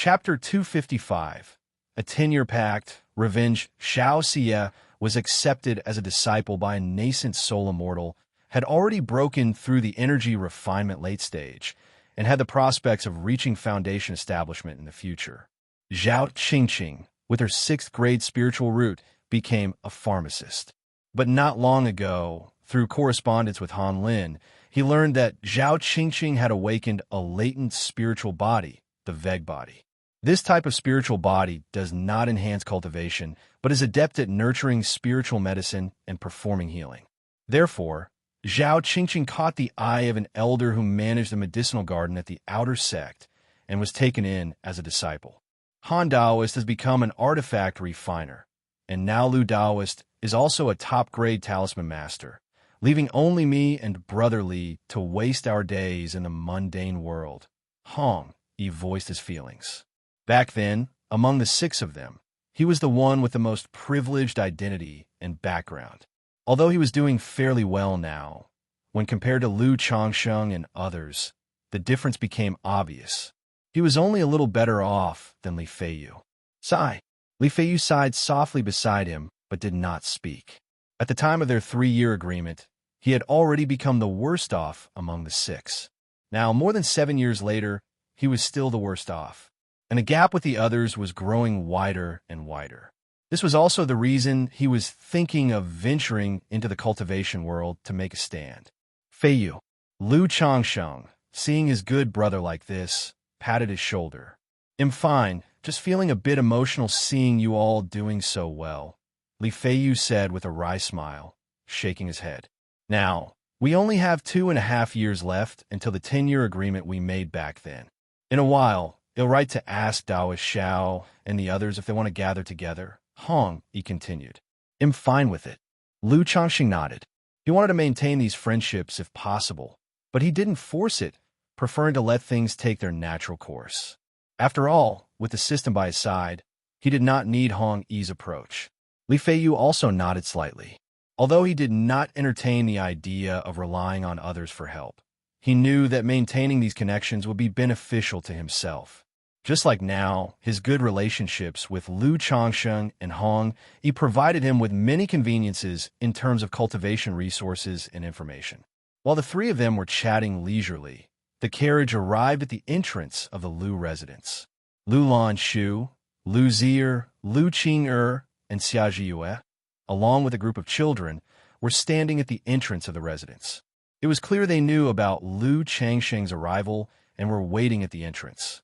Chapter 255. A 10-year pact, revenge. Xianxia was accepted as a disciple by a nascent soul immortal, had already broken through the energy refinement late stage, and had the prospects of reaching foundation establishment in the future. Zhao Qingqing, with her 6th grade spiritual root, became a pharmacist. But not long ago, through correspondence with Han Lin, he learned that Zhao Qingqing had awakened a latent spiritual body, the Veg body. This type of spiritual body does not enhance cultivation, but is adept at nurturing spiritual medicine and performing healing. Therefore, Zhao Qingqing caught the eye of an elder who managed a medicinal garden at the outer sect and was taken in as a disciple. Han Daoist has become an artifact refiner, and now Lu Daoist is also a top-grade talisman master, leaving only me and Brother Li to waste our days in the mundane world. Hong, he voiced his feelings. Back then, among the 6 of them, he was the one with the most privileged identity and background. Although he was doing fairly well now, when compared to Lu Changsheng and others, the difference became obvious. He was only a little better off than Li Feiyu. Sigh. Li Feiyu sighed softly beside him, but did not speak. At the time of their 3-year agreement, he had already become the worst off among the 6. Now, more than 7 years later, he was still the worst off, and the gap with the others was growing wider and wider. This was also the reason he was thinking of venturing into the cultivation world to make a stand. Feiyu, Lu Changsheng, seeing his good brother like this, patted his shoulder. "I'm fine, just feeling a bit emotional seeing you all doing so well," Li Feiyu said with a wry smile, shaking his head. "Now, we only have 2.5 years left until the 10-year agreement we made back then. In a while, it'll right to ask Daoist Xiao and the others if they want to gather together." Hong, he continued. "I'm fine with it." Lu Changxing nodded. He wanted to maintain these friendships if possible, but he didn't force it, preferring to let things take their natural course. After all, with the system by his side, he did not need Hong Yi's approach. Li Feiyu also nodded slightly. Although he did not entertain the idea of relying on others for help, he knew that maintaining these connections would be beneficial to himself. Just like now, his good relationships with Lu Changsheng and Hong Yi provided him with many conveniences in terms of cultivation resources and information. While the 3 of them were chatting leisurely, the carriage arrived at the entrance of the Lu residence. Lu Lanshu, Lu Zier, Lu Qing'er, and Xia Zhiyue, along with a group of children, were standing at the entrance of the residence. It was clear they knew about Lu Changsheng's arrival and were waiting at the entrance.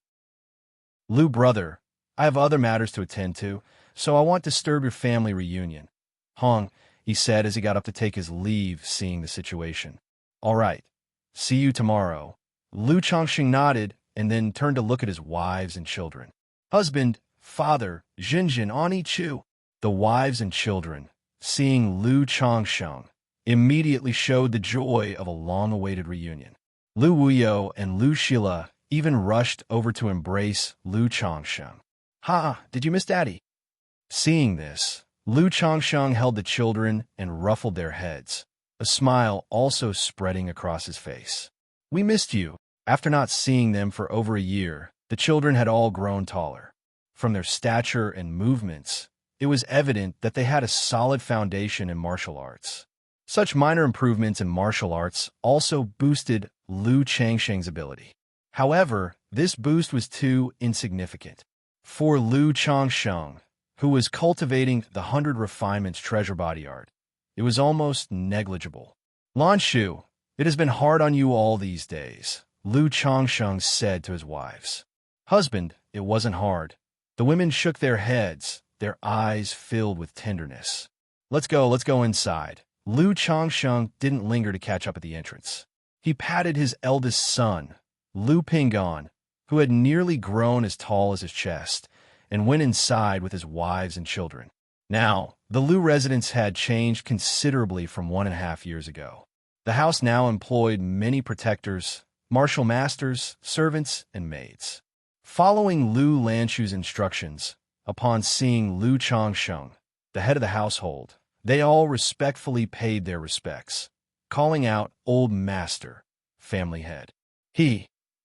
"Lu, brother, I have other matters to attend to, so I won't disturb your family reunion," Hong, he said as he got up to take his leave, seeing the situation. "All right. See you tomorrow." Lu Changxing nodded and then turned to look at his wives and children. "Husband, father, Jinjin, Ani Chu." The wives and children, seeing Lu Changsheng, immediately showed the joy of a long-awaited reunion. Lu Wuyo and Lu Shila even rushed over to embrace Lu Changsheng. "Ha, did you miss Daddy?" Seeing this, Lu Changsheng held the children and ruffled their heads, a smile also spreading across his face. "We missed you." After not seeing them for over a year, the children had all grown taller. From their stature and movements, it was evident that they had a solid foundation in martial arts. Such minor improvements in martial arts also boosted Lu Changsheng's ability. However, this boost was too insignificant. For Lu Changsheng, who was cultivating the 100 Refinements treasure body art, it was almost negligible. "Lanshu, it has been hard on you all these days," Lu Changsheng said to his wives. "Husband, it wasn't hard." The women shook their heads, their eyes filled with tenderness. Let's go inside." Lu Changsheng didn't linger to catch up at the entrance. He patted his eldest son, Lu Pinggan, who had nearly grown as tall as his chest, and went inside with his wives and children. Now, the Lu residence had changed considerably from 1.5 years ago. The house now employed many protectors, martial masters, servants, and maids. Following Lu Lanshu's instructions, upon seeing Lu Changsheng, the head of the household, they all respectfully paid their respects, calling out "Old Master," family head.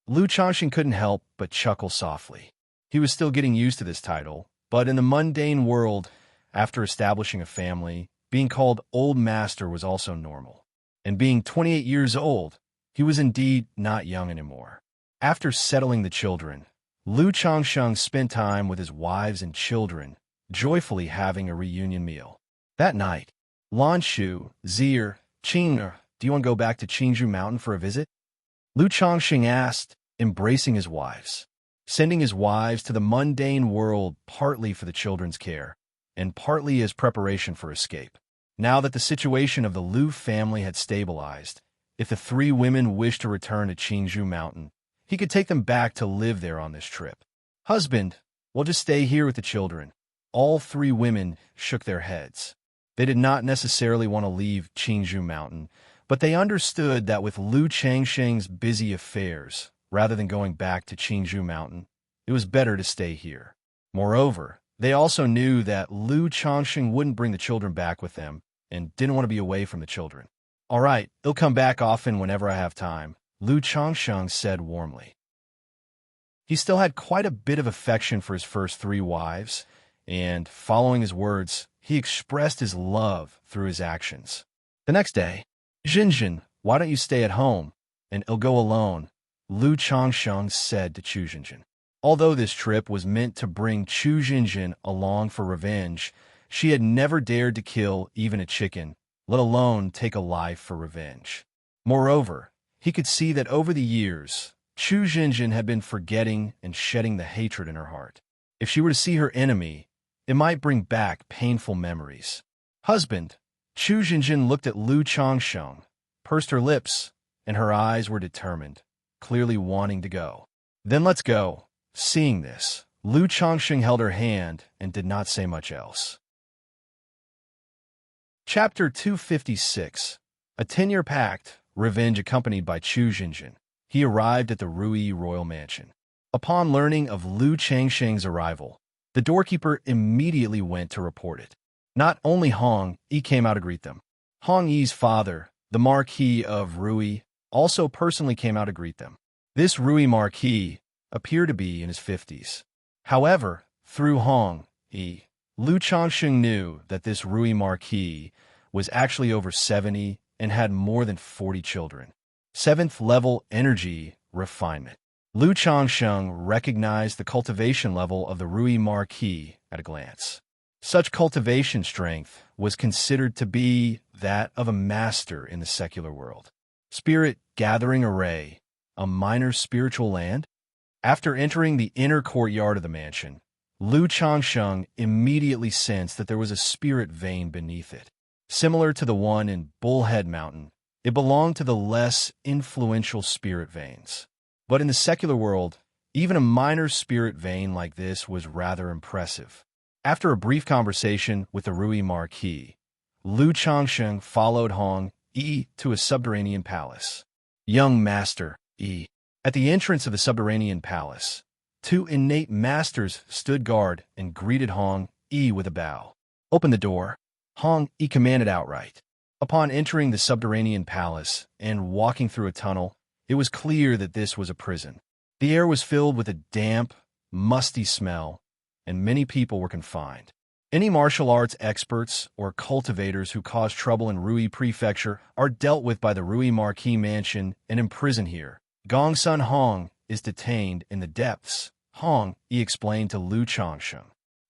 Lu Changxing couldn't help but chuckle softly. He was still getting used to this title, but in the mundane world, after establishing a family, being called Old Master was also normal. And being 28 years old, he was indeed not young anymore. After settling the children, Lu Changsheng spent time with his wives and children, joyfully having a reunion meal. That night, Lan Shu, Zier, Qing, do you want to go back to Qingzhou Mountain for a visit? Lu Changsheng asked, embracing his wives, sending his wives to the mundane world partly for the children's care, and partly as preparation for escape. Now that the situation of the Lu family had stabilized, if the three women wished to return to Qingzhou Mountain, he could take them back to live there on this trip. Husband, we'll just stay here with the children. All three women shook their heads. They did not necessarily want to leave Qingzhou Mountain, but they understood that with Lu Changsheng's busy affairs, rather than going back to Qingzhou Mountain, it was better to stay here. Moreover, they also knew that Lu Changsheng wouldn't bring the children back with them and didn't want to be away from the children. All right, they'll come back often whenever I have time, Lu Changsheng said warmly. He still had quite a bit of affection for his first three wives, and, following his words, he expressed his love through his actions. The next day, Xinxin, why don't you stay at home, and I'll go alone, Lu Changsheng said to Chu Xinxin. Although this trip was meant to bring Chu Xinxin along for revenge, she had never dared to kill even a chicken, let alone take a life for revenge. Moreover, he could see that over the years, Chu Xinxin had been forgetting and shedding the hatred in her heart. If she were to see her enemy, it might bring back painful memories. Husband, Chu Xinxin looked at Lu Changsheng, pursed her lips, and her eyes were determined, clearly wanting to go. Then let's go. Seeing this, Lu Changsheng held her hand and did not say much else. Chapter 256. A 10-year pact, revenge accompanied by Chu Xinxin. He arrived at the Rui royal mansion. Upon learning of Lu Changsheng's arrival, the doorkeeper immediately went to report it. Not only Hong Yi came out to greet them. Hong Yi's father, the Marquis of Rui, also personally came out to greet them. This Rui Marquis appeared to be in his 50s. However, through Hong Yi, Lu Changsheng knew that this Rui Marquis was actually over 70 and had more than 40 children. 7th level energy refinement. Lu Changsheng recognized the cultivation level of the Rui Marquis at a glance. Such cultivation strength was considered to be that of a master in the secular world. Spirit gathering array, a minor spiritual land? After entering the inner courtyard of the mansion, Lu Changsheng immediately sensed that there was a spirit vein beneath it. Similar to the one in Bullhead Mountain, it belonged to the less influential spirit veins. But in the secular world, even a minor spirit vein like this was rather impressive. After a brief conversation with the Rui Marquis, Lu Changsheng followed Hong Yi to a subterranean palace. Young Master Yi. At the entrance of the subterranean palace, two innate masters stood guard and greeted Hong Yi with a bow. Open the door, Hong Yi commanded outright. Upon entering the subterranean palace and walking through a tunnel, it was clear that this was a prison. The air was filled with a damp, musty smell, and many people were confined. Any martial arts experts or cultivators who cause trouble in Rui Prefecture are dealt with by the Rui Marquis Mansion and imprisoned here. Gongsun Hong is detained in the depths, Hong Yi explained to Lu Changsheng.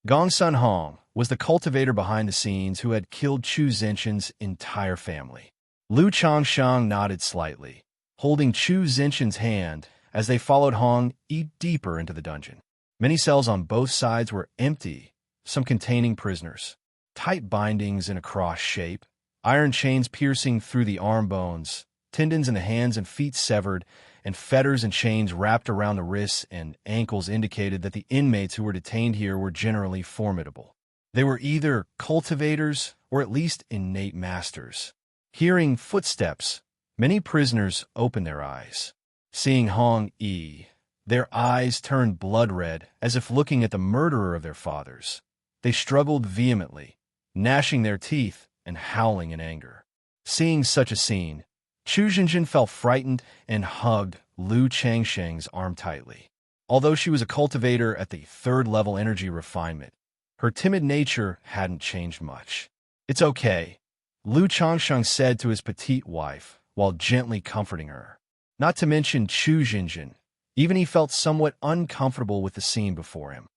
Gongsun Hong was the cultivator behind the scenes who had killed Chu Xinxin's entire family. Lu Changsheng nodded slightly, holding Chu Xinxin's hand as they followed Hong Yi deeper into the dungeon. Many cells on both sides were empty, some containing prisoners. Tight bindings in a cross shape, iron chains piercing through the arm bones, tendons in the hands and feet severed, and fetters and chains wrapped around the wrists and ankles indicated that the inmates who were detained here were generally formidable. They were either cultivators or at least innate masters. Hearing footsteps, many prisoners opened their eyes. Seeing Hong Yi, their eyes turned blood red as if looking at the murderer of their fathers. They struggled vehemently, gnashing their teeth and howling in anger. Seeing such a scene, Chu Xinxin felt frightened and hugged Lu Changsheng's arm tightly. Although she was a cultivator at the third-level energy refinement, her timid nature hadn't changed much. "It's okay," Lu Changsheng said to his petite wife while gently comforting her. Not to mention Chu Jinjin. Even he felt somewhat uncomfortable with the scene before him.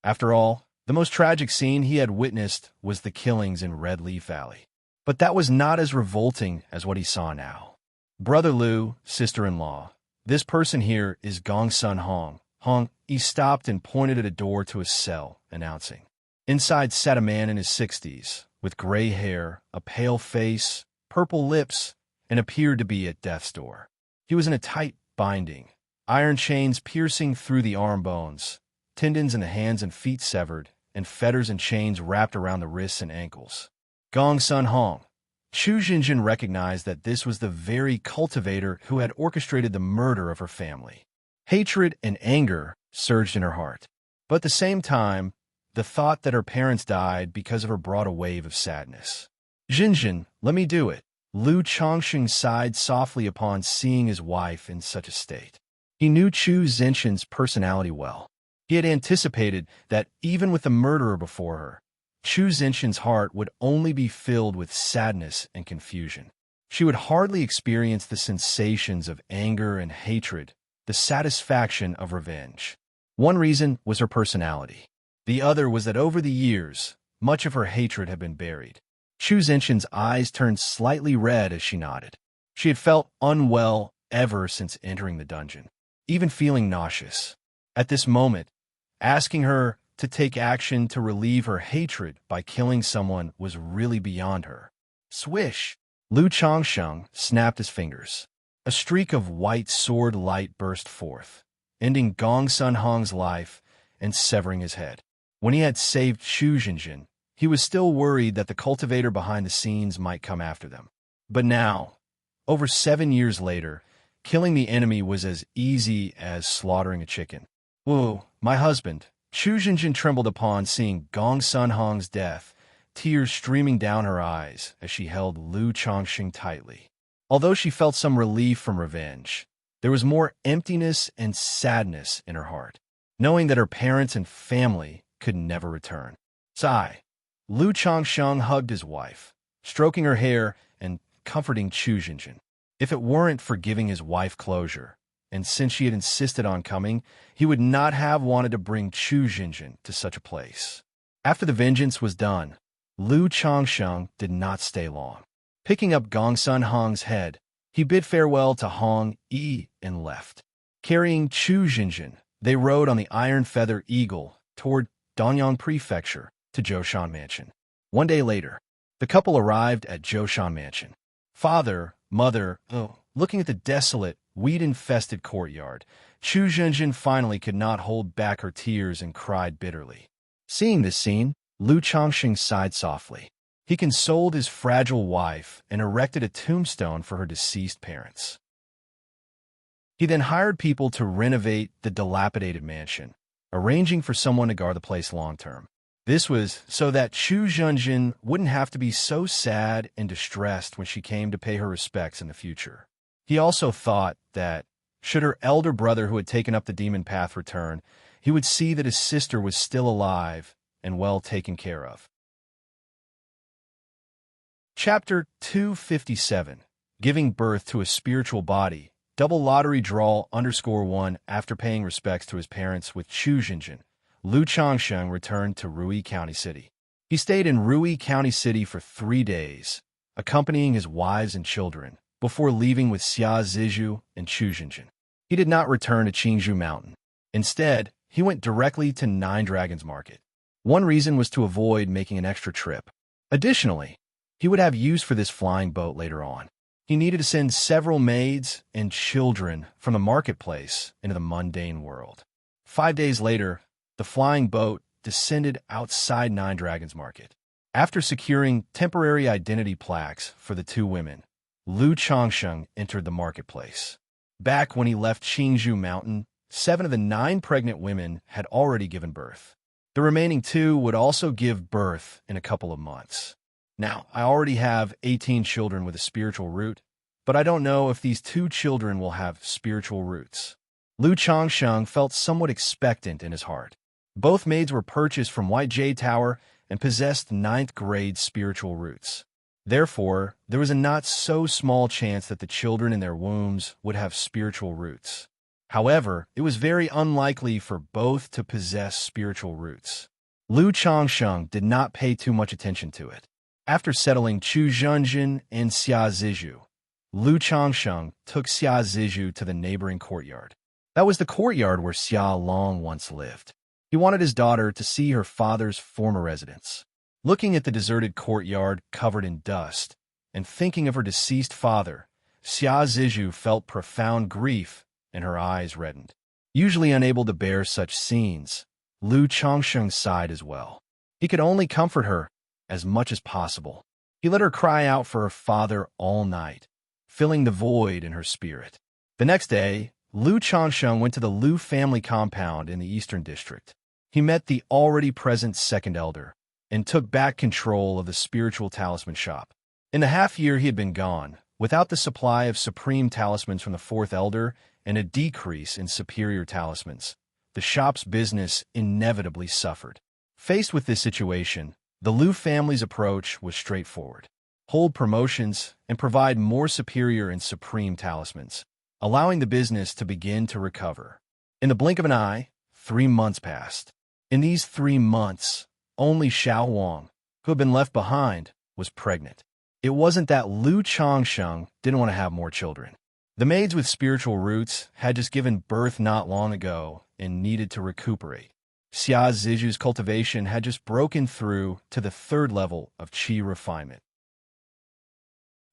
After all, the most tragic scene he had witnessed was the killings in Red Leaf Valley. But that was not as revolting as what he saw now. "Brother Lu, sister-in-law, this person here is Gongsun Hong." He stopped and pointed at a door to his cell, announcing. Inside sat a man in his 60s, with gray hair, a pale face, purple lips, and appeared to be at death's door. He was in a tight binding, iron chains piercing through the arm bones, tendons in the hands and feet severed, and fetters and chains wrapped around the wrists and ankles. Gongsun Hong. Chu Jinjin recognized that this was the very cultivator who had orchestrated the murder of her family. Hatred and anger surged in her heart. But at the same time, the thought that her parents died because of her brought a wave of sadness. "Jinjin, let me do it." Lu Changsheng sighed softly upon seeing his wife in such a state. He knew Chu Zenshin's personality well. He had anticipated that even with the murderer before her, Chu Zenshin's heart would only be filled with sadness and confusion. She would hardly experience the sensations of anger and hatred, the satisfaction of revenge. One reason was her personality. The other was that over the years, much of her hatred had been buried. Chu Zenshin's eyes turned slightly red as she nodded. She had felt unwell ever since entering the dungeon, even feeling nauseous. At this moment, asking her to take action to relieve her hatred by killing someone was really beyond her. Swish! Lu Changsheng snapped his fingers. A streak of white sword light burst forth, ending Gongsun Hong's life and severing his head. When he had saved Chu Jinjin, he was still worried that the cultivator behind the scenes might come after them. But now, over 7 years later, killing the enemy was as easy as slaughtering a chicken. "Whoa, my husband." Chu Jinjin trembled upon seeing Gongsun Hong's death, tears streaming down her eyes as she held Lu Changsheng tightly. Although she felt some relief from revenge, there was more emptiness and sadness in her heart, knowing that her parents and family could never return. Sigh. Lu Changsheng hugged his wife, stroking her hair and comforting Chu Jinjin. If it weren't for giving his wife closure, and since she had insisted on coming, he would not have wanted to bring Chu Jinjin to such a place. After the vengeance was done, Lu Changsheng did not stay long. Picking up Gongsun Hong's head, he bid farewell to Hong Yi and left. Carrying Chu Jinjin, they rode on the Iron Feather Eagle toward Danyang Prefecture to Zhoushan Mansion. 1 day later, the couple arrived at Zhoushan Mansion. Father, mother, looking at the desolate, weed-infested courtyard, Chu Jinjin finally could not hold back her tears and cried bitterly. Seeing this scene, Lu Changsheng sighed softly. He consoled his fragile wife and erected a tombstone for her deceased parents. He then hired people to renovate the dilapidated mansion, arranging for someone to guard the place long-term. This was so that Chu Jinjin wouldn't have to be so sad and distressed when she came to pay her respects in the future. He also thought that, should her elder brother who had taken up the demon path return, he would see that his sister was still alive and well taken care of. Chapter 257, Giving Birth to a Spiritual Body, Double Lottery Draw _1. After paying respects to his parents with Chu Jinjin, Lu Changsheng returned to Rui County City. He stayed in Rui County City for 3 days, accompanying his wives and children, before leaving with Xia Zizhu and Chu Jinjin. He did not return to Qingzhou Mountain. Instead, he went directly to Nine Dragons Market. One reason was to avoid making an extra trip. Additionally, he would have use for this flying boat later on. He needed to send several maids and children from the marketplace into the mundane world. 5 days later, the flying boat descended outside Nine Dragons Market. After securing temporary identity plaques for the 2 women, Lu Changsheng entered the marketplace. Back when he left Qingzhou Mountain, 7 of the 9 pregnant women had already given birth. The remaining 2 would also give birth in a couple of months. Now, I already have 18 children with a spiritual root, but I don't know if these 2 children will have spiritual roots. Lu Changsheng felt somewhat expectant in his heart. Both maids were purchased from White Jade Tower and possessed ninth-grade spiritual roots. Therefore, there was a not-so-small chance that the children in their wombs would have spiritual roots. However, it was very unlikely for both to possess spiritual roots. Lu Changsheng did not pay too much attention to it. After settling Chu Zhenjin and Xia Zizhu, Lu Changsheng took Xia Zizhu to the neighboring courtyard. That was the courtyard where Xia Long once lived. He wanted his daughter to see her father's former residence. Looking at the deserted courtyard covered in dust and thinking of her deceased father, Xia Zizhu felt profound grief and her eyes reddened. Usually unable to bear such scenes, Lu Changsheng sighed as well. He could only comfort her as much as possible. He let her cry out for her father all night, filling the void in her spirit. The next day, Lu Changsheng went to the Lu family compound in the Eastern District. He met the already present second elder and took back control of the spiritual talisman shop. In the half-year he had been gone, without the supply of supreme talismans from the fourth elder and a decrease in superior talismans, the shop's business inevitably suffered. Faced with this situation, the Lu family's approach was straightforward. Hold promotions and provide more superior and supreme talismans, allowing the business to begin to recover. In the blink of an eye, 3 months passed. In these 3 months, only Xiao Wang, who had been left behind, was pregnant. It wasn't that Lu Changsheng didn't want to have more children. The maids with spiritual roots had just given birth not long ago and needed to recuperate. Xia Zizhu's cultivation had just broken through to the 3rd level of qi refinement.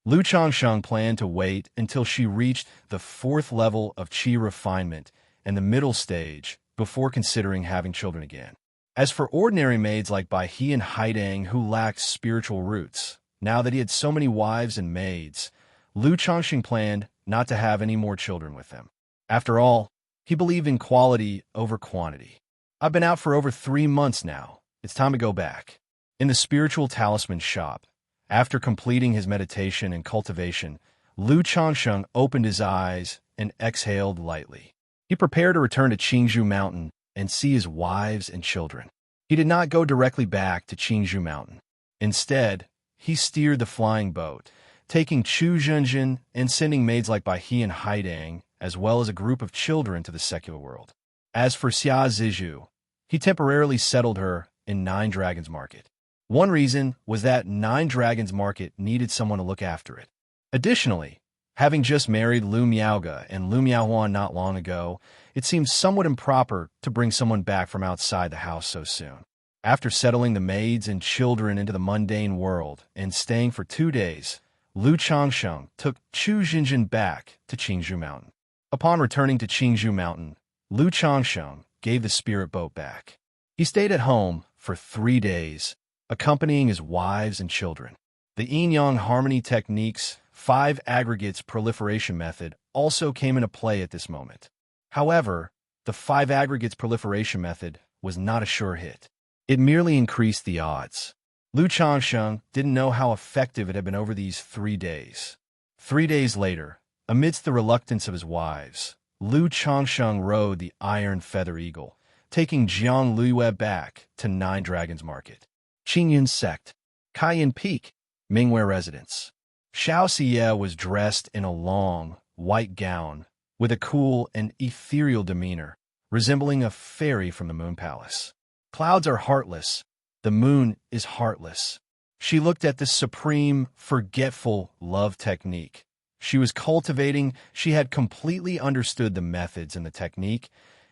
Lu Changsheng planned to wait until she reached the 4th level of qi refinement and the middle stage before considering having children again. As for ordinary maids like Bai He and Haidang who lacked spiritual roots, now that he had so many wives and maids, Lu Changsheng planned not to have any more children with them. After all, he believed in quality over quantity. I've been out for over 3 months now. It's time to go back. In the spiritual talisman shop, after completing his meditation and cultivation, Lu Changsheng opened his eyes and exhaled lightly. He prepared to return to Qingzhou Mountain and see his wives and children. He did not go directly back to Qingzhou Mountain. Instead, he steered the flying boat, taking Chu Zhenjin and sending maids like Bai He and Haidang, as well as a group of children to the secular world. As for Xia Zizhu, he temporarily settled her in Nine Dragons Market. One reason was that Nine Dragons Market needed someone to look after it. Additionally, having just married Lu Miaoge and Lu Miaohuan not long ago, it seemed somewhat improper to bring someone back from outside the house so soon. After settling the maids and children into the mundane world and staying for 2 days, Lu Changsheng took Chu Zhenjin back to Qingzhou Mountain. Upon returning to Qingzhou Mountain, Lu Changsheng gave the spirit boat back. He stayed at home for 3 days, accompanying his wives and children. The yin-yang harmony technique's 5 aggregates proliferation method also came into play at this moment. However, the 5 aggregates proliferation method was not a sure hit. It merely increased the odds. Lu Changsheng didn't know how effective it had been over these 3 days. 3 days later, amidst the reluctance of his wives, Lu Changsheng rode the Iron Feather Eagle, taking Jiang Luyue back to Nine Dragons Market. Qingyan Sect, Kaiyan Peak, Mingwei Residence. Xianxia was dressed in a long, white gown, with a cool and ethereal demeanor, resembling a fairy from the Moon Palace. Clouds are heartless. The moon is heartless. She looked at the supreme, forgetful love technique. She was cultivating, she had completely understood the methods and the technique,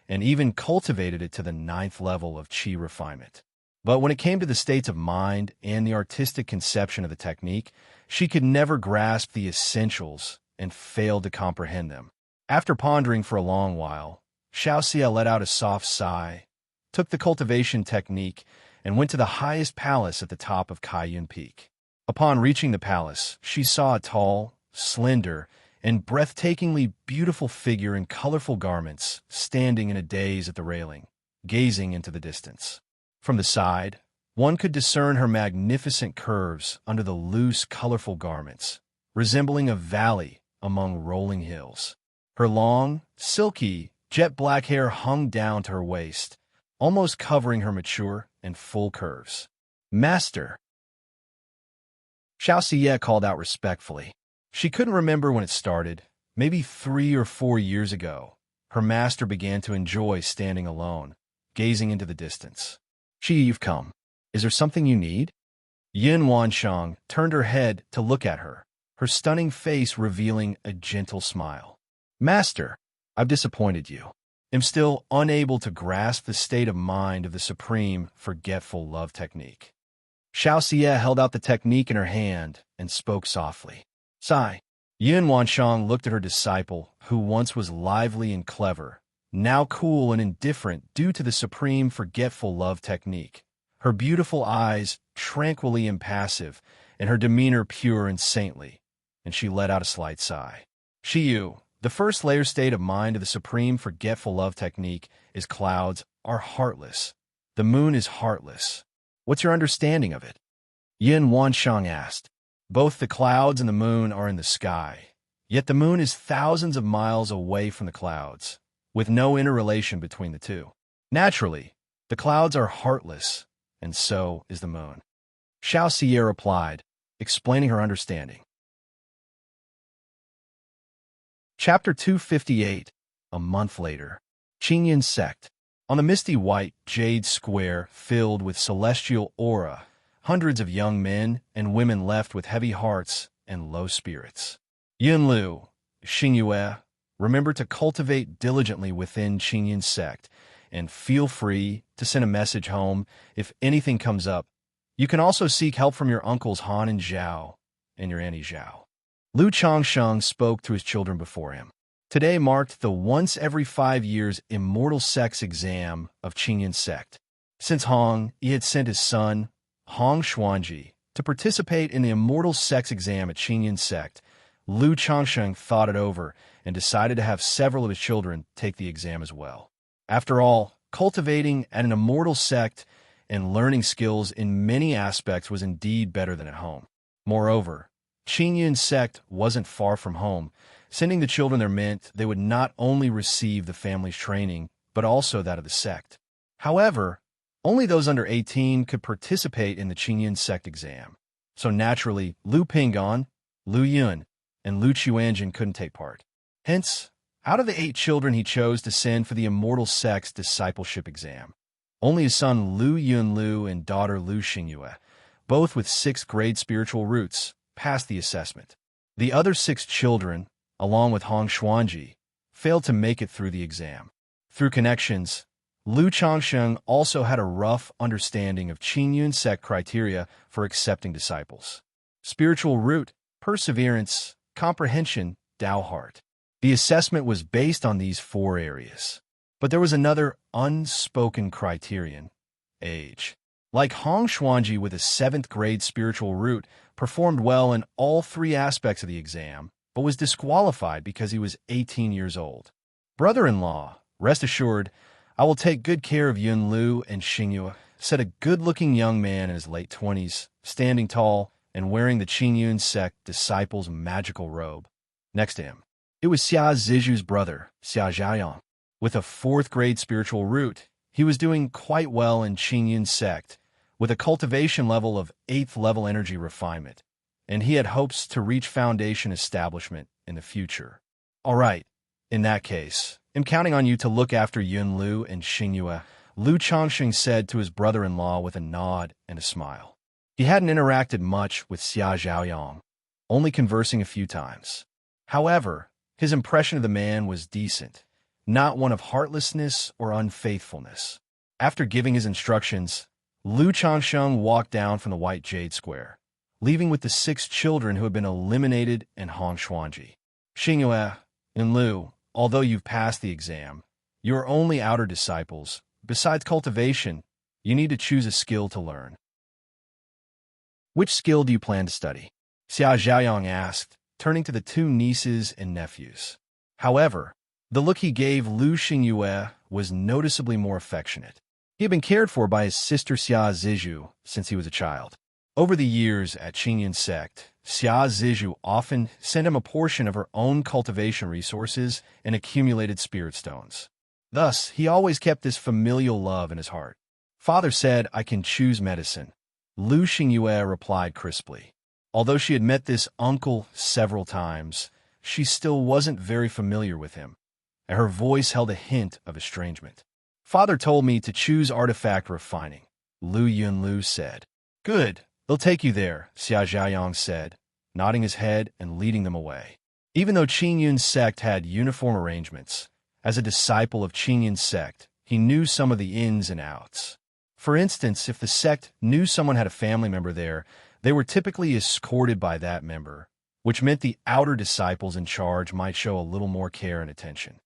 and even cultivated it to the 9th level of qi refinement. But when it came to the states of mind and the artistic conception of the technique, she could never grasp the essentials and failed to comprehend them. After pondering for a long while, Xianxia let out a soft sigh, took the cultivation technique, and went to the highest palace at the top of Kaiyan Peak. Upon reaching the palace, she saw a tall, slender, and breathtakingly beautiful figure in colorful garments standing in a daze at the railing, gazing into the distance. From the side, one could discern her magnificent curves under the loose, colorful garments, resembling a valley among rolling hills. Her long, silky, Jet black hair hung down to her waist, almost covering her mature and full curves. "Master," Xianxia called out respectfully. She couldn't remember when it started, maybe 3 or 4 years ago. Her master began to enjoy standing alone, gazing into the distance. "You've come. Is there something you need?" Yin Wansheng turned her head to look at her, her stunning face revealing a gentle smile. "Master, I've disappointed you. I'm still unable to grasp the state of mind of the supreme forgetful love technique." Xianxia held out the technique in her hand and spoke softly. "Sigh." Yin Wansheng looked at her disciple, who once was lively and clever, now cool and indifferent due to the supreme forgetful love technique. Her beautiful eyes tranquilly impassive, and her demeanor pure and saintly, and she let out a slight sigh. "Shiyu, the first layer state of mind of the supreme forgetful love technique is clouds are heartless. The moon is heartless. What's your understanding of it?" Yin Wansheng asked. "Both the clouds and the moon are in the sky, yet the moon is thousands of miles away from the clouds, with no interrelation between the two. Naturally, the clouds are heartless, and so is the moon." Xianxia replied, explaining her understanding. Chapter 258. A month later. Qingyun sect. On the misty white jade square filled with celestial aura, hundreds of young men and women left with heavy hearts and low spirits. Yunlu, Xingyue, remember to cultivate diligently within Qingyun sect, and feel free to send a message home if anything comes up. You can also seek help from your uncles Han and Zhao and your auntie Zhao. Lu Changsheng spoke to his children before him. Today marked the once every 5 years Immortal Sect's exam of Qingyun sect. Since Hong, he had sent his son, Hong Xuanji, to participate in the Immortal Sect's exam at Qingyun sect, Lu Changsheng thought it over and decided to have several of his children take the exam as well. After all, cultivating at an immortal sect and learning skills in many aspects was indeed better than at home. Moreover, Qingyun sect wasn't far from home. Sending the children there meant they would not only receive the family's training, but also that of the sect. However, only those under 18 could participate in the Qingyun sect exam. So naturally, Lu Pingon, Lu Yun, and Lu Chuanjin couldn't take part. Hence, out of the 8 children he chose to send for the Immortal Sect's discipleship exam, only his son Lu Yunlu and daughter Lu Xingyue, both with 6th grade spiritual roots, passed the assessment. The other 6 children, along with Hong Xuanji, failed to make it through the exam. Through connections, Lu Changsheng also had a rough understanding of Qingyun sect criteria for accepting disciples: spiritual root, perseverance, comprehension, Tao heart. The assessment was based on these 4 areas. But there was another unspoken criterion: age. Like Hong Xuanji with a 7th grade spiritual root, performed well in all 3 aspects of the exam, but was disqualified because he was 18 years old. "Brother-in-law, rest assured, I will take good care of Yunlu and Xingyue," said a good-looking young man in his late 20s, standing tall and wearing the Qingyun sect disciple's magical robe. Next to him, it was Xia Ziju's brother, Xia Zhaoyang. With a 4th grade spiritual root, he was doing quite well in Qingyun sect, with a cultivation level of 8th level energy refinement, and he had hopes to reach foundation establishment in the future. "All right, in that case, I'm counting on you to look after Yunlu and Xingyue," Lu Changsheng said to his brother-in-law with a nod and a smile. He hadn't interacted much with Xia Zhaoyang, only conversing a few times. However, his impression of the man was decent, not one of heartlessness or unfaithfulness. After giving his instructions, Lu Changsheng walked down from the white jade square, leaving with the 6 children who had been eliminated and Hong Xuanji. "Xingyue and Lu, although you've passed the exam, you are only outer disciples. Besides cultivation, you need to choose a skill to learn." "Which skill do you plan to study?" Xia Zhaoyang asked, turning to the 2 nieces and nephews. However, the look he gave Lu Xingyue was noticeably more affectionate. He had been cared for by his sister Xia Ziju since he was a child. Over the years at Qingyun sect, Xia Ziju often sent him a portion of her own cultivation resources and accumulated spirit stones. Thus, he always kept this familial love in his heart. Father said, I can choose medicine. Lu Xingyue replied crisply. Although she had met this uncle several times, she still wasn't very familiar with him, and her voice held a hint of estrangement. Father told me to choose artifact refining, Lu Yunlu said. Good, they'll take you there, Xia Zhaoyang said, nodding his head and leading them away. Even though Qingyun's sect had uniform arrangements, as a disciple of Qingyun's sect, he knew some of the ins and outs. For instance, if the sect knew someone had a family member there, they were typically escorted by that member, which meant the outer disciples in charge might show a little more care and attention.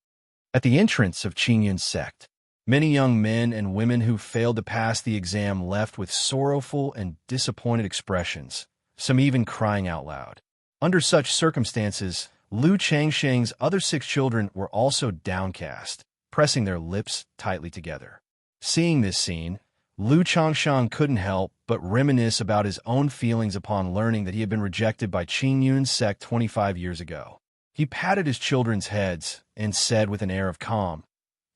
At the entrance of Qingyun's sect, many young men and women who failed to pass the exam left with sorrowful and disappointed expressions, some even crying out loud. Under such circumstances, Lu Changsheng's other 6 children were also downcast, pressing their lips tightly together. Seeing this scene, Lu Changsheng couldn't help but reminisce about his own feelings upon learning that he had been rejected by Qingyun's sect 25 years ago. He patted his children's heads and said with an air of calm,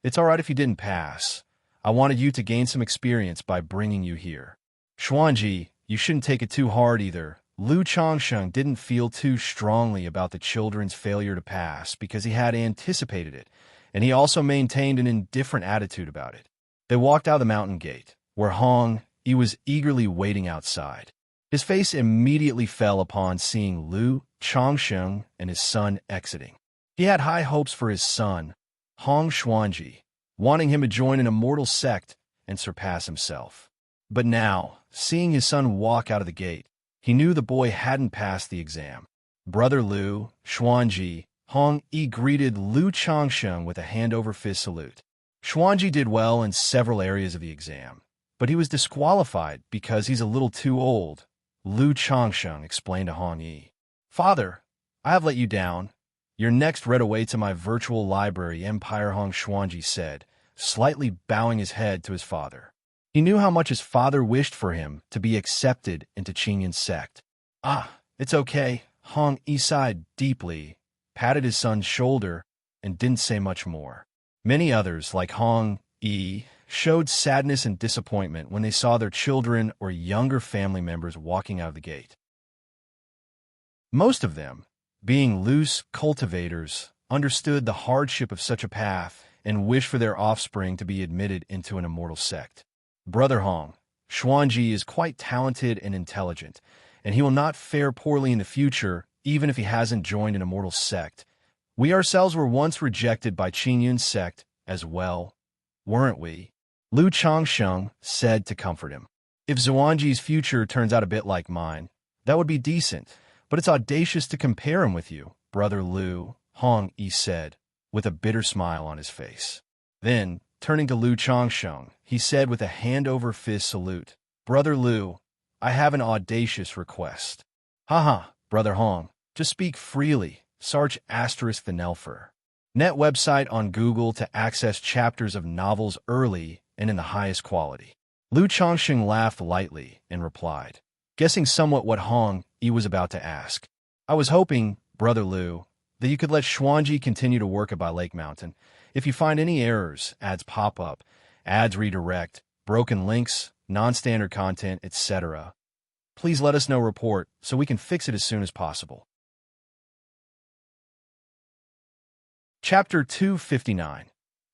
It's all right if you didn't pass. I wanted you to gain some experience by bringing you here. Xuanji, you shouldn't take it too hard either. Lu Changsheng didn't feel too strongly about the children's failure to pass because he had anticipated it, and he also maintained an indifferent attitude about it. They walked out the mountain gate, where he was eagerly waiting outside. His face immediately fell upon seeing Lu Changsheng and his son exiting. He had high hopes for his son, Hong Xuanji, wanting him to join an immortal sect and surpass himself. But now, seeing his son walk out of the gate, he knew the boy hadn't passed the exam. Brother Lu, Xuanji, Hong Yi greeted Lu Changsheng with a hand-over-fist salute. Xuanji did well in several areas of the exam, but he was disqualified because he's a little too old, Lu Changsheng explained to Hong Yi. Father, I have let you down. You're next read away to my virtual library, Empire, Hong Xuanji said, slightly bowing his head to his father. He knew how much his father wished for him to be accepted into Qingyun's sect. It's okay. Hong Yi sighed deeply, patted his son's shoulder, and didn't say much more. Many others, like Hong Yi, showed sadness and disappointment when they saw their children or younger family members walking out of the gate. Most of them, being loose cultivators, understood the hardship of such a path and wished for their offspring to be admitted into an immortal sect. Brother Hong, Xuanji is quite talented and intelligent, and he will not fare poorly in the future, even if he hasn't joined an immortal sect. We ourselves were once rejected by Qingyun's sect as well, weren't we? Lu Changsheng said to comfort him. If Xuanji's future turns out a bit like mine, that would be decent, but it's audacious to compare him with you, Brother Lu, Hong Yi said, with a bitter smile on his face. Then, turning to Lu Changsheng, he said with a hand-over-fist salute, Brother Lu, I have an audacious request. Brother Hong, just speak freely, Sarch ** Vanelfer. Net website on Google to access chapters of novels early and in the highest quality. Lu Changsheng laughed lightly and replied, guessing somewhat what Hong Yi was about to ask. I was hoping, Brother Lu, that you could let Xuanji continue to work by Lake Mountain. If you find any errors, ads pop up, ads redirect, broken links, non-standard content, etc., please let us know report so we can fix it as soon as possible. Chapter 259.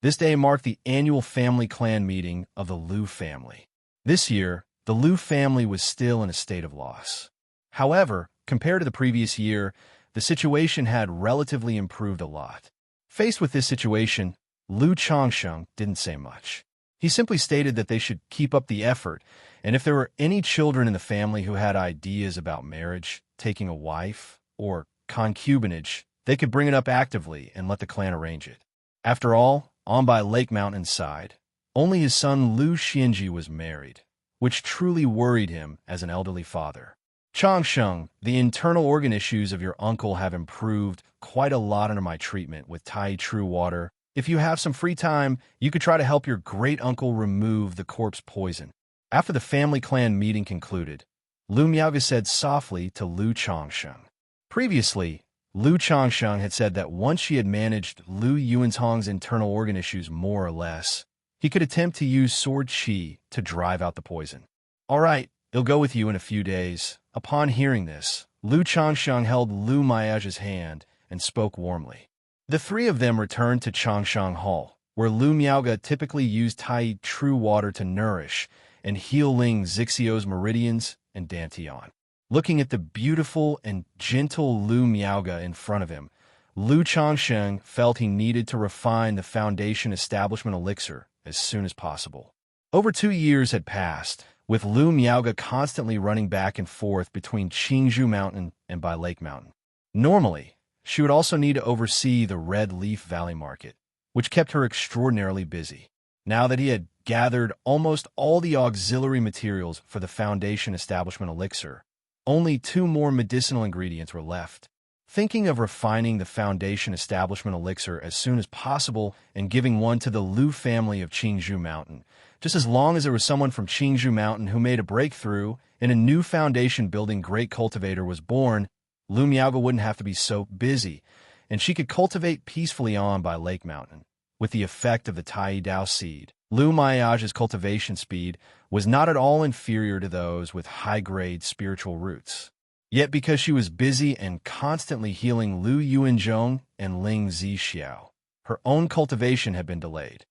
This day marked the annual family clan meeting of the Lu family. This year, the Lu family was still in a state of loss. However, compared to the previous year, the situation had relatively improved a lot. Faced with this situation, Lu Changsheng didn't say much. He simply stated that they should keep up the effort, and if there were any children in the family who had ideas about marriage, taking a wife, or concubinage, they could bring it up actively and let the clan arrange it. After all, on by Lake Mountain's side, only his son Lu Xinji was married, which truly worried him as an elderly father. Changsheng, the internal organ issues of your uncle have improved quite a lot under my treatment with Tai True Water. If you have some free time, you could try to help your great-uncle remove the corpse poison. After the family clan meeting concluded, Lu Miaoge said softly to Lu Changsheng. Previously, Lu Changsheng had said that once she had managed Lu Yuanzhong's internal organ issues more or less, he could attempt to use sword qi to drive out the poison. All right, he'll go with you in a few days. Upon hearing this, Lu Changsheng held Lu Miage's hand and spoke warmly. The three of them returned to Changsheng Hall, where Lu Miaoge typically used Tai True Water to nourish and heal Ling Zixio's meridians and Dantian. Looking at the beautiful and gentle Lu Miaoge in front of him, Lu Changsheng felt he needed to refine the Foundation Establishment Elixir as soon as possible. Over 2 years had passed, with Lu Miaoge constantly running back and forth between Qingzhou Mountain and Bai Lake Mountain. Normally, she would also need to oversee the Red Leaf Valley Market, which kept her extraordinarily busy. Now that he had gathered almost all the auxiliary materials for the Foundation Establishment Elixir, only 2 more medicinal ingredients were left. Thinking of refining the Foundation Establishment Elixir as soon as possible and giving one to the Lu family of Qingzhou Mountain, just as long as there was someone from Qingzhou Mountain who made a breakthrough and a new foundation-building great cultivator was born, Lu Miaoge wouldn't have to be so busy, and she could cultivate peacefully on by Lake Mountain. With the effect of the Tai Dao seed, Lu Miage's cultivation speed was not at all inferior to those with high-grade spiritual roots. Yet because she was busy and constantly healing Lu Yuanzhong and Ling Zixiao, her own cultivation had been delayed.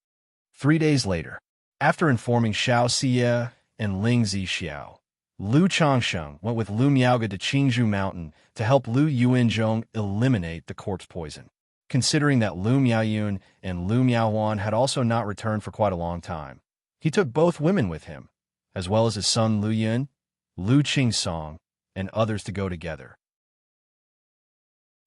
3 days later, after informing Xianxia and Ling Zixiao, Lu Changsheng went with Lu Miaoge to Qingzhou Mountain to help Lu Yuanzhong eliminate the corpse poison. Considering that Lu Miaoyun and Lu Miaohuan had also not returned for quite a long time, he took both women with him, as well as his son Lu Yun, Lu Qingsong, and others to go together.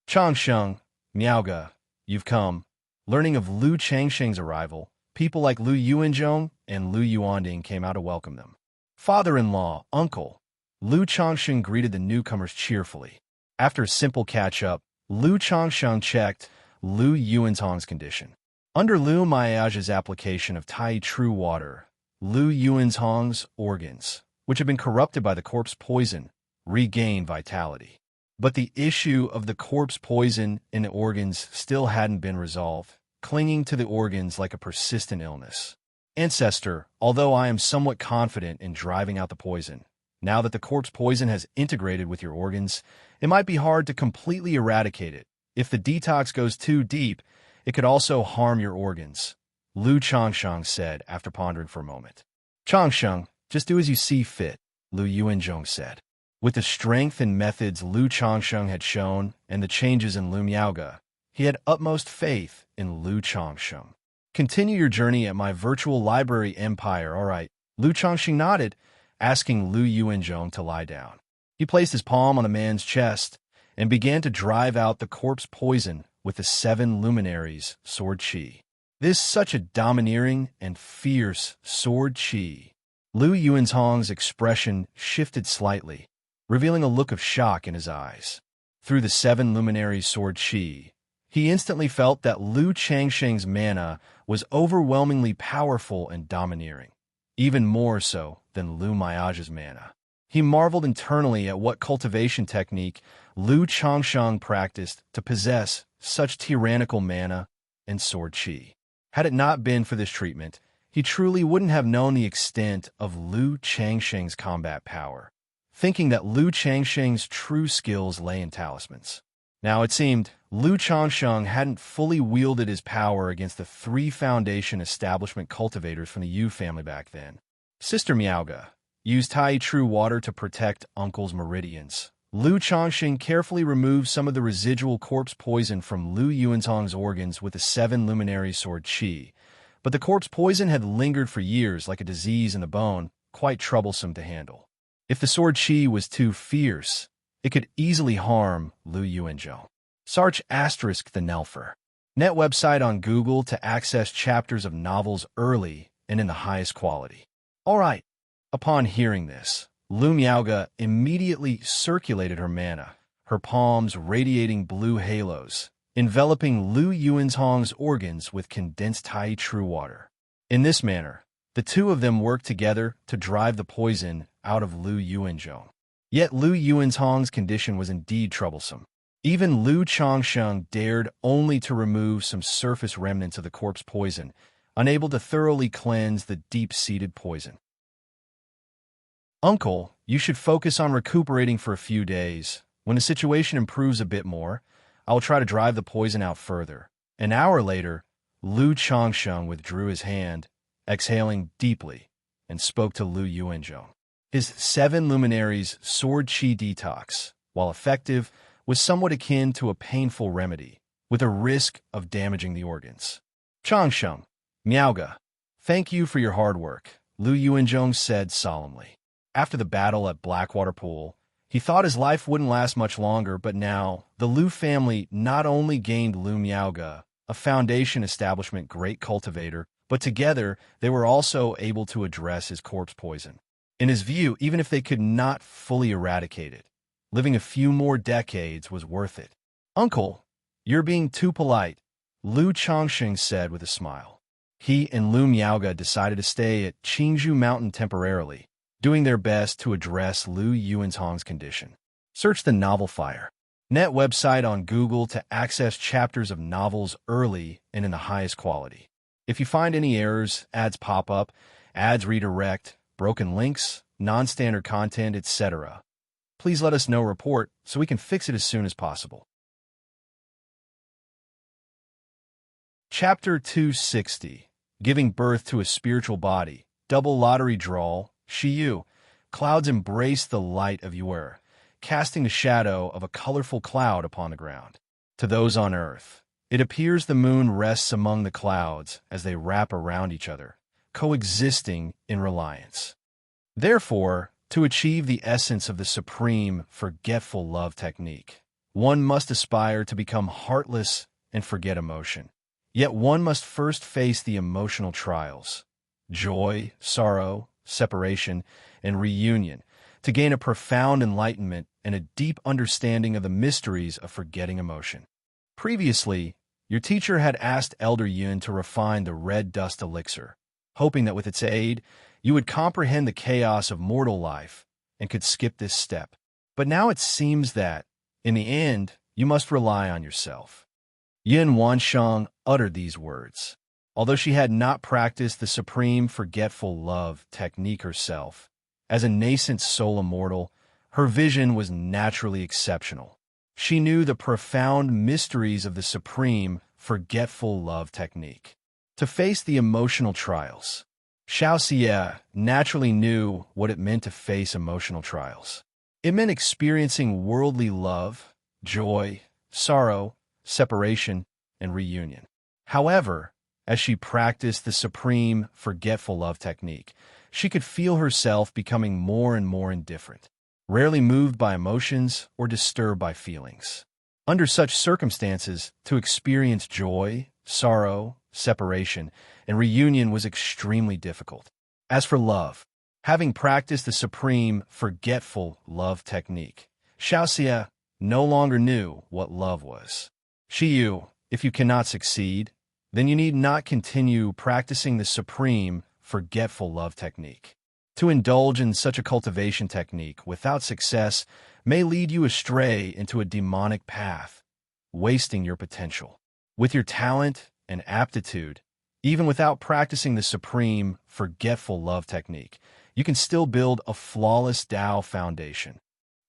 Changsheng, Miaoge, you've come. Learning of Lu Changsheng's arrival, people like Lu Yuanzhong and Lu Yuanding came out to welcome them. Father-in-law, uncle, Lu Changsheng greeted the newcomers cheerfully. After a simple catch-up, Lu Changsheng checked Lu Yuanzhong's condition. Under Lu Miage's application of Tai True Water, Lu Yuanzhong's organs, which had been corrupted by the corpse poison, regained vitality. But the issue of the corpse poison in the organs still hadn't been resolved, clinging to the organs like a persistent illness. Ancestor, although I am somewhat confident in driving out the poison, now that the corpse poison has integrated with your organs, it might be hard to completely eradicate it. If the detox goes too deep, it could also harm your organs, Lu Changsheng said after pondering for a moment. Changsheng, just do as you see fit, Lu Yuanzhong said. With the strength and methods Lu Changsheng had shown and the changes in Lu Miaoge, he had utmost faith in Lu Changsheng. Continue your journey at my virtual library empire, all right. Lu Changsheng nodded, asking Lu Yuanzhong to lie down. He placed his palm on the man's chest and began to drive out the corpse poison with the 7 luminaries' sword qi. This such a domineering and fierce sword qi. Lu Yuanzhong's expression shifted slightly, revealing a look of shock in his eyes. Through the 7 luminaries' sword qi, he instantly felt that Lu Changsheng's mana was overwhelmingly powerful and domineering, even more so than Lu Miage's mana. He marveled internally at what cultivation technique Lu Changsheng practiced to possess such tyrannical mana and sword qi. Had it not been for this treatment, he truly wouldn't have known the extent of Lu Changsheng's combat power, thinking that Lu Changsheng's true skills lay in talismans. Now it seemed Lu Changsheng hadn't fully wielded his power against the 3 Foundation Establishment cultivators from the Yu family back then. Sister Miaoge used Tai True Water to protect Uncle's meridians. Lu Changsheng carefully removed some of the residual corpse poison from Lu Yuanzhong's organs with the 7 luminary sword qi, but the corpse poison had lingered for years like a disease in the bone, quite troublesome to handle. If the sword qi was too fierce, it could easily harm Lu Yuanzhong. Search asterisk the Nelfer. Net website on Google to access chapters of novels early and in the highest quality. All right. Upon hearing this, Lu Miaoge immediately circulated her mana, her palms radiating blue halos, enveloping Lu Yuanzhong's organs with condensed Tai True Water. In this manner, the 2 of them worked together to drive the poison out of Lu Yuanzhong. Yet Lu Yuanzhong's condition was indeed troublesome. Even Lu Changsheng dared only to remove some surface remnants of the corpse poison, unable to thoroughly cleanse the deep-seated poison. "Uncle, you should focus on recuperating for a few days. When the situation improves a bit more, I will try to drive the poison out further." An hour later, Lu Changsheng withdrew his hand, exhaling deeply, and spoke to Lu Yuanzhong. His 7 luminaries sword qi detox, while effective, was somewhat akin to a painful remedy, with a risk of damaging the organs. "Changsheng, Miaoge, thank you for your hard work," Lu Yuanzhong said solemnly. After the battle at Blackwater Pool, he thought his life wouldn't last much longer, but now the Lu family not only gained Lu Miaoge, a foundation establishment great cultivator, but together they were also able to address his corpse poison. In his view, even if they could not fully eradicate it, living a few more decades was worth it. "Uncle, you're being too polite," Lu Changsheng said with a smile. He and Lu Miaoge decided to stay at Qingzhou Mountain temporarily, doing their best to address Lu Yuanzhong's condition. Search the Novel Fire Net website on Google to access chapters of novels early and in the highest quality. If you find any errors, ads pop up, ads redirect, broken links, non-standard content, etc., please let us know report so we can fix it as soon as possible. Chapter 260, Giving Birth to a Spiritual Body, Double Lottery Draw, Shiyu. Clouds embrace the light of Yuer, casting the shadow of a colorful cloud upon the ground. To those on earth, it appears the moon rests among the clouds as they wrap around each other, coexisting in reliance. Therefore, to achieve the essence of the supreme, forgetful love technique, one must aspire to become heartless and forget emotion. Yet one must first face the emotional trials, joy, sorrow, separation, and reunion, to gain a profound enlightenment and a deep understanding of the mysteries of forgetting emotion. Previously, your teacher had asked Elder Yun to refine the red dust elixir, hoping that with its aid, you would comprehend the chaos of mortal life and could skip this step. But now it seems that, in the end, you must rely on yourself. Yin Wansheng uttered these words. Although she had not practiced the supreme forgetful love technique herself, as a nascent soul immortal, her vision was naturally exceptional. She knew the profound mysteries of the supreme forgetful love technique. To face the emotional trials, Xianxia naturally knew what it meant to face emotional trials. It meant experiencing worldly love, joy, sorrow, separation, and reunion. However, as she practiced the supreme forgetful love technique, she could feel herself becoming more and more indifferent, rarely moved by emotions or disturbed by feelings. Under such circumstances, to experience joy, sorrow, separation, and reunion was extremely difficult. As for love, having practiced the supreme forgetful love technique, Xiaoxia no longer knew what love was. Shiyu, if you cannot succeed, then you need not continue practicing the supreme forgetful love technique. To indulge in such a cultivation technique without success may lead you astray into a demonic path, wasting your potential. With your talent and aptitude, even without practicing the supreme forgetful love technique, you can still build a flawless Tao foundation.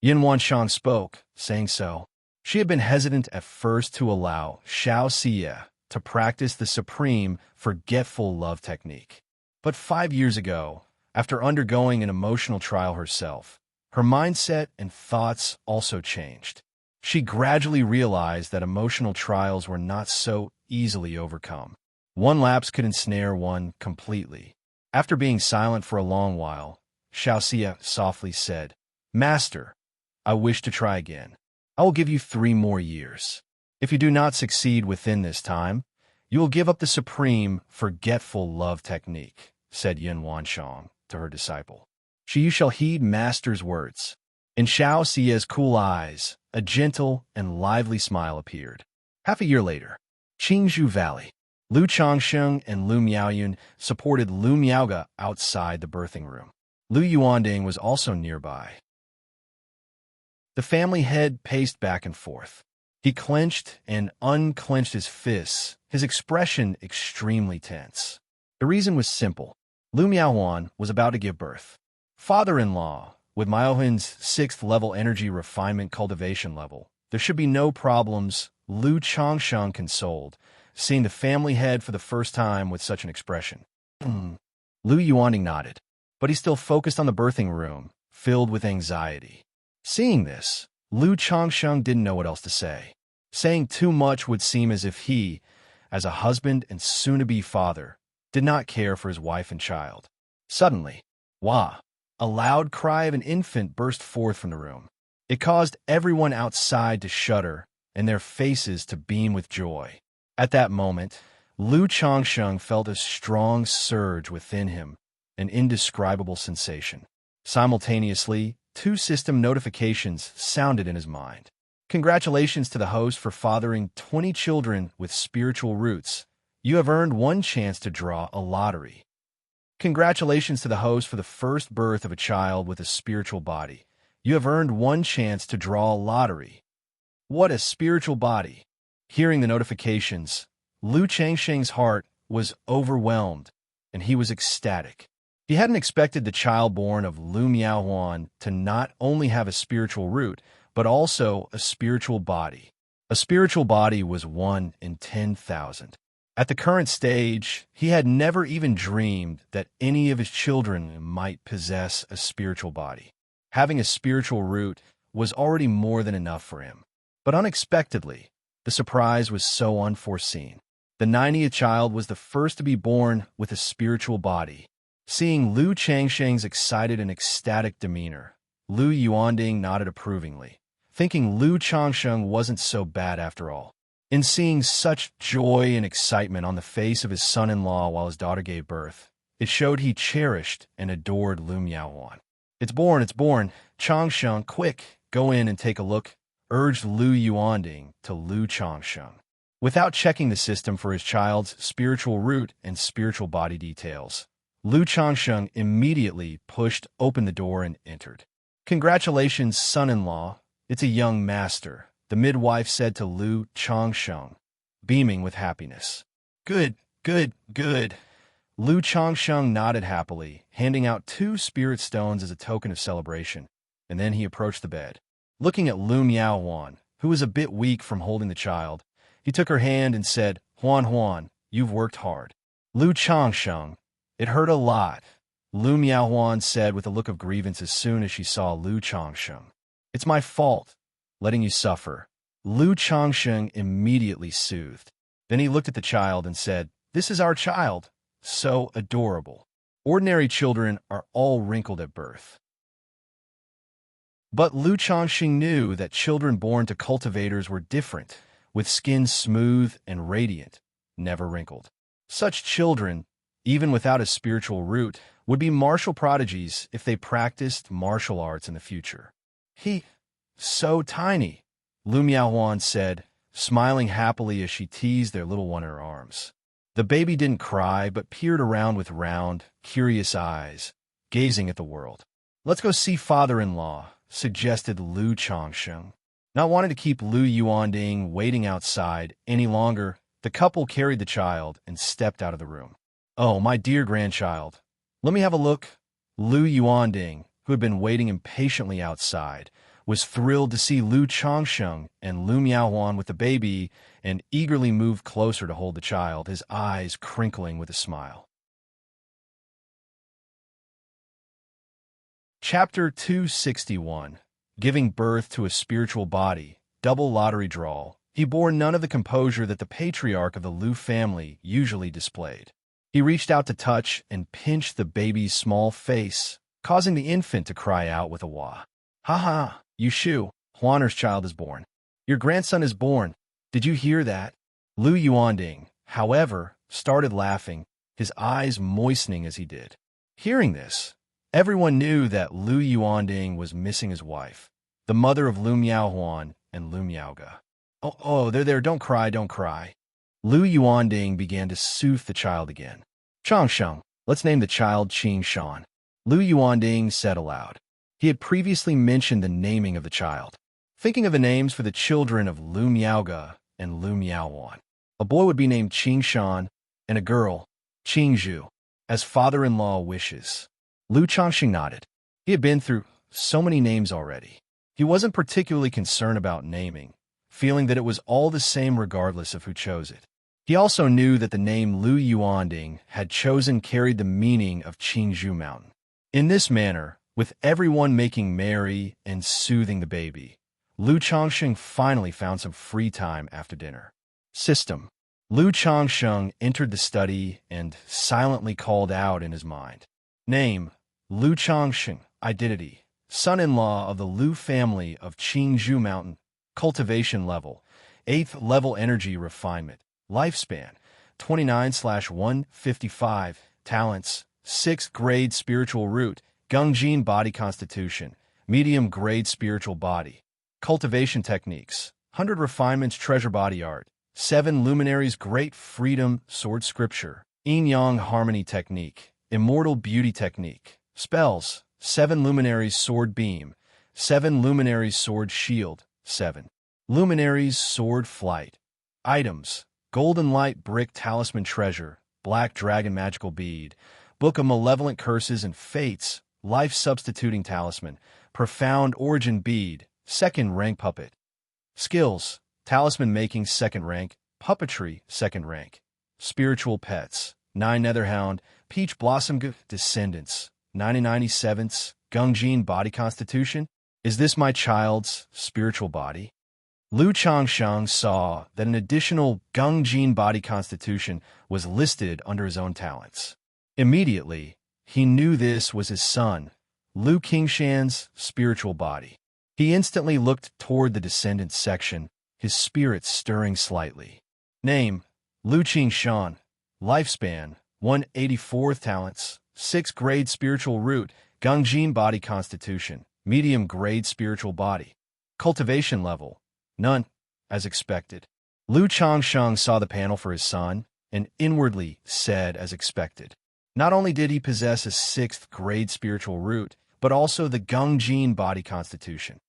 Yin Wansheng spoke, saying so. She had been hesitant at first to allow Xiaoxia to practice the supreme forgetful love technique. But 5 years ago, after undergoing an emotional trial herself, her mindset and thoughts also changed. She gradually realized that emotional trials were not so easily overcome. One lapse could ensnare one completely. After being silent for a long while, Xiaoxia softly said, "Master, I wish to try again. I will give you 3 more years. If you do not succeed within this time, you will give up the supreme forgetful love technique," said Yin Wansheng to her disciple. "You shall heed Master's words." In Xiaoxia's cool eyes, a gentle and lively smile appeared. Half a year later, Qingzhou Valley. Lu Changsheng and Lu Miaoyun supported Lu Miaoge outside the birthing room. Lu Yuanding was also nearby. The family head paced back and forth. He clenched and unclenched his fists, his expression extremely tense. The reason was simple. Lu Miaohuan was about to give birth. Father-in-law, with Miaohuan's 6th level energy refinement cultivation level, there should be no problems, Lu Changsheng consoled, seeing the family head for the first time with such an expression. Lu Yuanding nodded, but he still focused on the birthing room, filled with anxiety. Seeing this, Lu Changsheng didn't know what else to say. Saying too much would seem as if he, as a husband and soon-to-be father, did not care for his wife and child. Suddenly, wah! A loud cry of an infant burst forth from the room. It caused everyone outside to shudder and their faces to beam with joy. At that moment, Lu Changsheng felt a strong surge within him, an indescribable sensation. Simultaneously, 2 system notifications sounded in his mind. Congratulations to the host for fathering 20 children with spiritual roots. You have earned 1 chance to draw a lottery. Congratulations to the host for the first birth of a child with a spiritual body. You have earned 1 chance to draw a lottery. What a spiritual body! Hearing the notifications, Lu Changsheng's heart was overwhelmed, and he was ecstatic. He hadn't expected the child born of Lu Miaohuan to not only have a spiritual root, but also a spiritual body. A spiritual body was 1 in 10,000. At the current stage, he had never even dreamed that any of his children might possess a spiritual body. Having a spiritual root was already more than enough for him. But unexpectedly, the surprise was so unforeseen. The 90th child was the first to be born with a spiritual body. Seeing Lu Changsheng's excited and ecstatic demeanor, Lu Yuanding nodded approvingly, thinking Lu Changsheng wasn't so bad after all. In seeing such joy and excitement on the face of his son-in-law while his daughter gave birth, it showed he cherished and adored Lu Miaohuan. It's born. Changsheng, quick, go in and take a look, urged Lu Yuanding to Lu Changsheng. Without checking the system for his child's spiritual root and spiritual body details, Lu Changsheng immediately pushed open the door and entered. Congratulations, son-in-law. It's a young master, the midwife said to Lu Changsheng, beaming with happiness. Good. Lu Changsheng nodded happily, handing out 2 spirit stones as a token of celebration, and then he approached the bed. Looking at Lu Miaohuan, who was a bit weak from holding the child, he took her hand and said, Huan, you've worked hard. Lu Changsheng, it hurt a lot, Lu Miaohuan said with a look of grievance as soon as she saw Lu Changsheng. It's my fault, letting you suffer. Lu Changsheng immediately soothed. Then he looked at the child and said, This is our child. So adorable. Ordinary children are all wrinkled at birth. But Lu Changsheng knew that children born to cultivators were different, with skin smooth and radiant, never wrinkled. Such children, even without a spiritual root, would be martial prodigies if they practiced martial arts in the future. So tiny, Lu Miaohuan said, smiling happily as she teased their little one in her arms. The baby didn't cry, but peered around with round, curious eyes, gazing at the world. Let's go see father-in-law, suggested Lu Changsheng. Not wanting to keep Lu Yuanding waiting outside any longer, the couple carried the child and stepped out of the room. Oh, my dear grandchild, let me have a look. Lu Yuanding, who had been waiting impatiently outside, was thrilled to see Lu Changsheng and Lu Miaohuan with the baby and eagerly moved closer to hold the child, his eyes crinkling with a smile. Chapter 261. Giving birth to a spiritual body, double lottery draw. He bore none of the composure that the patriarch of the Lu family usually displayed. He reached out to touch and pinched the baby's small face, causing the infant to cry out with a wah. Ha, you Shu, Huaner's child is born. Your grandson is born. Did you hear that? Lu Yuanding, however, started laughing, his eyes moistening as he did. Hearing this, everyone knew that Lu Yuanding was missing his wife, the mother of Lu Miaohuan and Lu Miaoga. Oh, there, don't cry. Lu Yuanding began to soothe the child again. Changsheng, let's name the child Xianxia, Lu Yuanding said aloud. He had previously mentioned the naming of the child. Thinking of the names for the children of Lu Miaoge and Lu Miaowan. A boy would be named Qingshan, and a girl, Qingzhu, as father-in-law wishes. Lu Changxing nodded. He had been through so many names already. He wasn't particularly concerned about naming, feeling that it was all the same regardless of who chose it. He also knew that the name Lu Yuanding had chosen carried the meaning of Qingzhu Mountain. In this manner, with everyone making merry and soothing the baby, Lu Changxing finally found some free time after dinner. System. Lu Changxing entered the study and silently called out in his mind. Name, Lu Changxing. Identity, son-in-law of the Lu family of Qingzhu Mountain. Cultivation level, 8th level energy refinement. Lifespan, 29/155. Talents, 6th grade spiritual root. Gungjin body constitution, medium grade spiritual body. Cultivation techniques, 100 refinements treasure body art. 7 luminaries great freedom sword scripture. Yin-yang harmony technique, immortal beauty technique. Spells, 7 luminaries sword beam. 7 luminaries sword shield. 7 luminaries sword flight. Items, golden light brick talisman treasure. Black dragon magical bead. Book of malevolent curses and fates. Life substituting talisman. Profound origin bead. 2nd rank puppet. Skills, talisman making 2nd rank. Puppetry 2nd rank. Spiritual pets, 9 netherhound. Peach blossom descendants. 9097's Gungjin body constitution. Is this my child's spiritual body? Lu Changxing saw that an additional Gungjin body constitution was listed under his own talents. Immediately, he knew this was his son, Lu Qingshan's spiritual body. He instantly looked toward the descendants section, his spirit stirring slightly. Name, Lu Qingshan. Lifespan, 184th talents. 6th grade spiritual root. Gungjin body constitution, medium grade spiritual body. Cultivation level, none, as expected. Lu Changxing saw the panel for his son, and inwardly said as expected. Not only did he possess a 6th grade spiritual root, but also the Gungjin body constitution.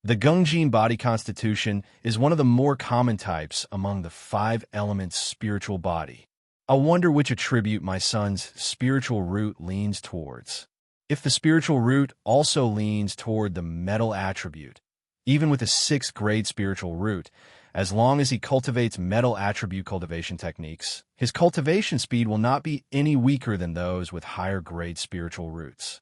The Gungjin body constitution is one of the more common types among the 5 elements spiritual body. I wonder which attribute my son's spiritual root leans towards. If the spiritual root also leans toward the metal attribute, even with a 6th grade spiritual root, as long as he cultivates metal attribute cultivation techniques, his cultivation speed will not be any weaker than those with higher grade spiritual roots.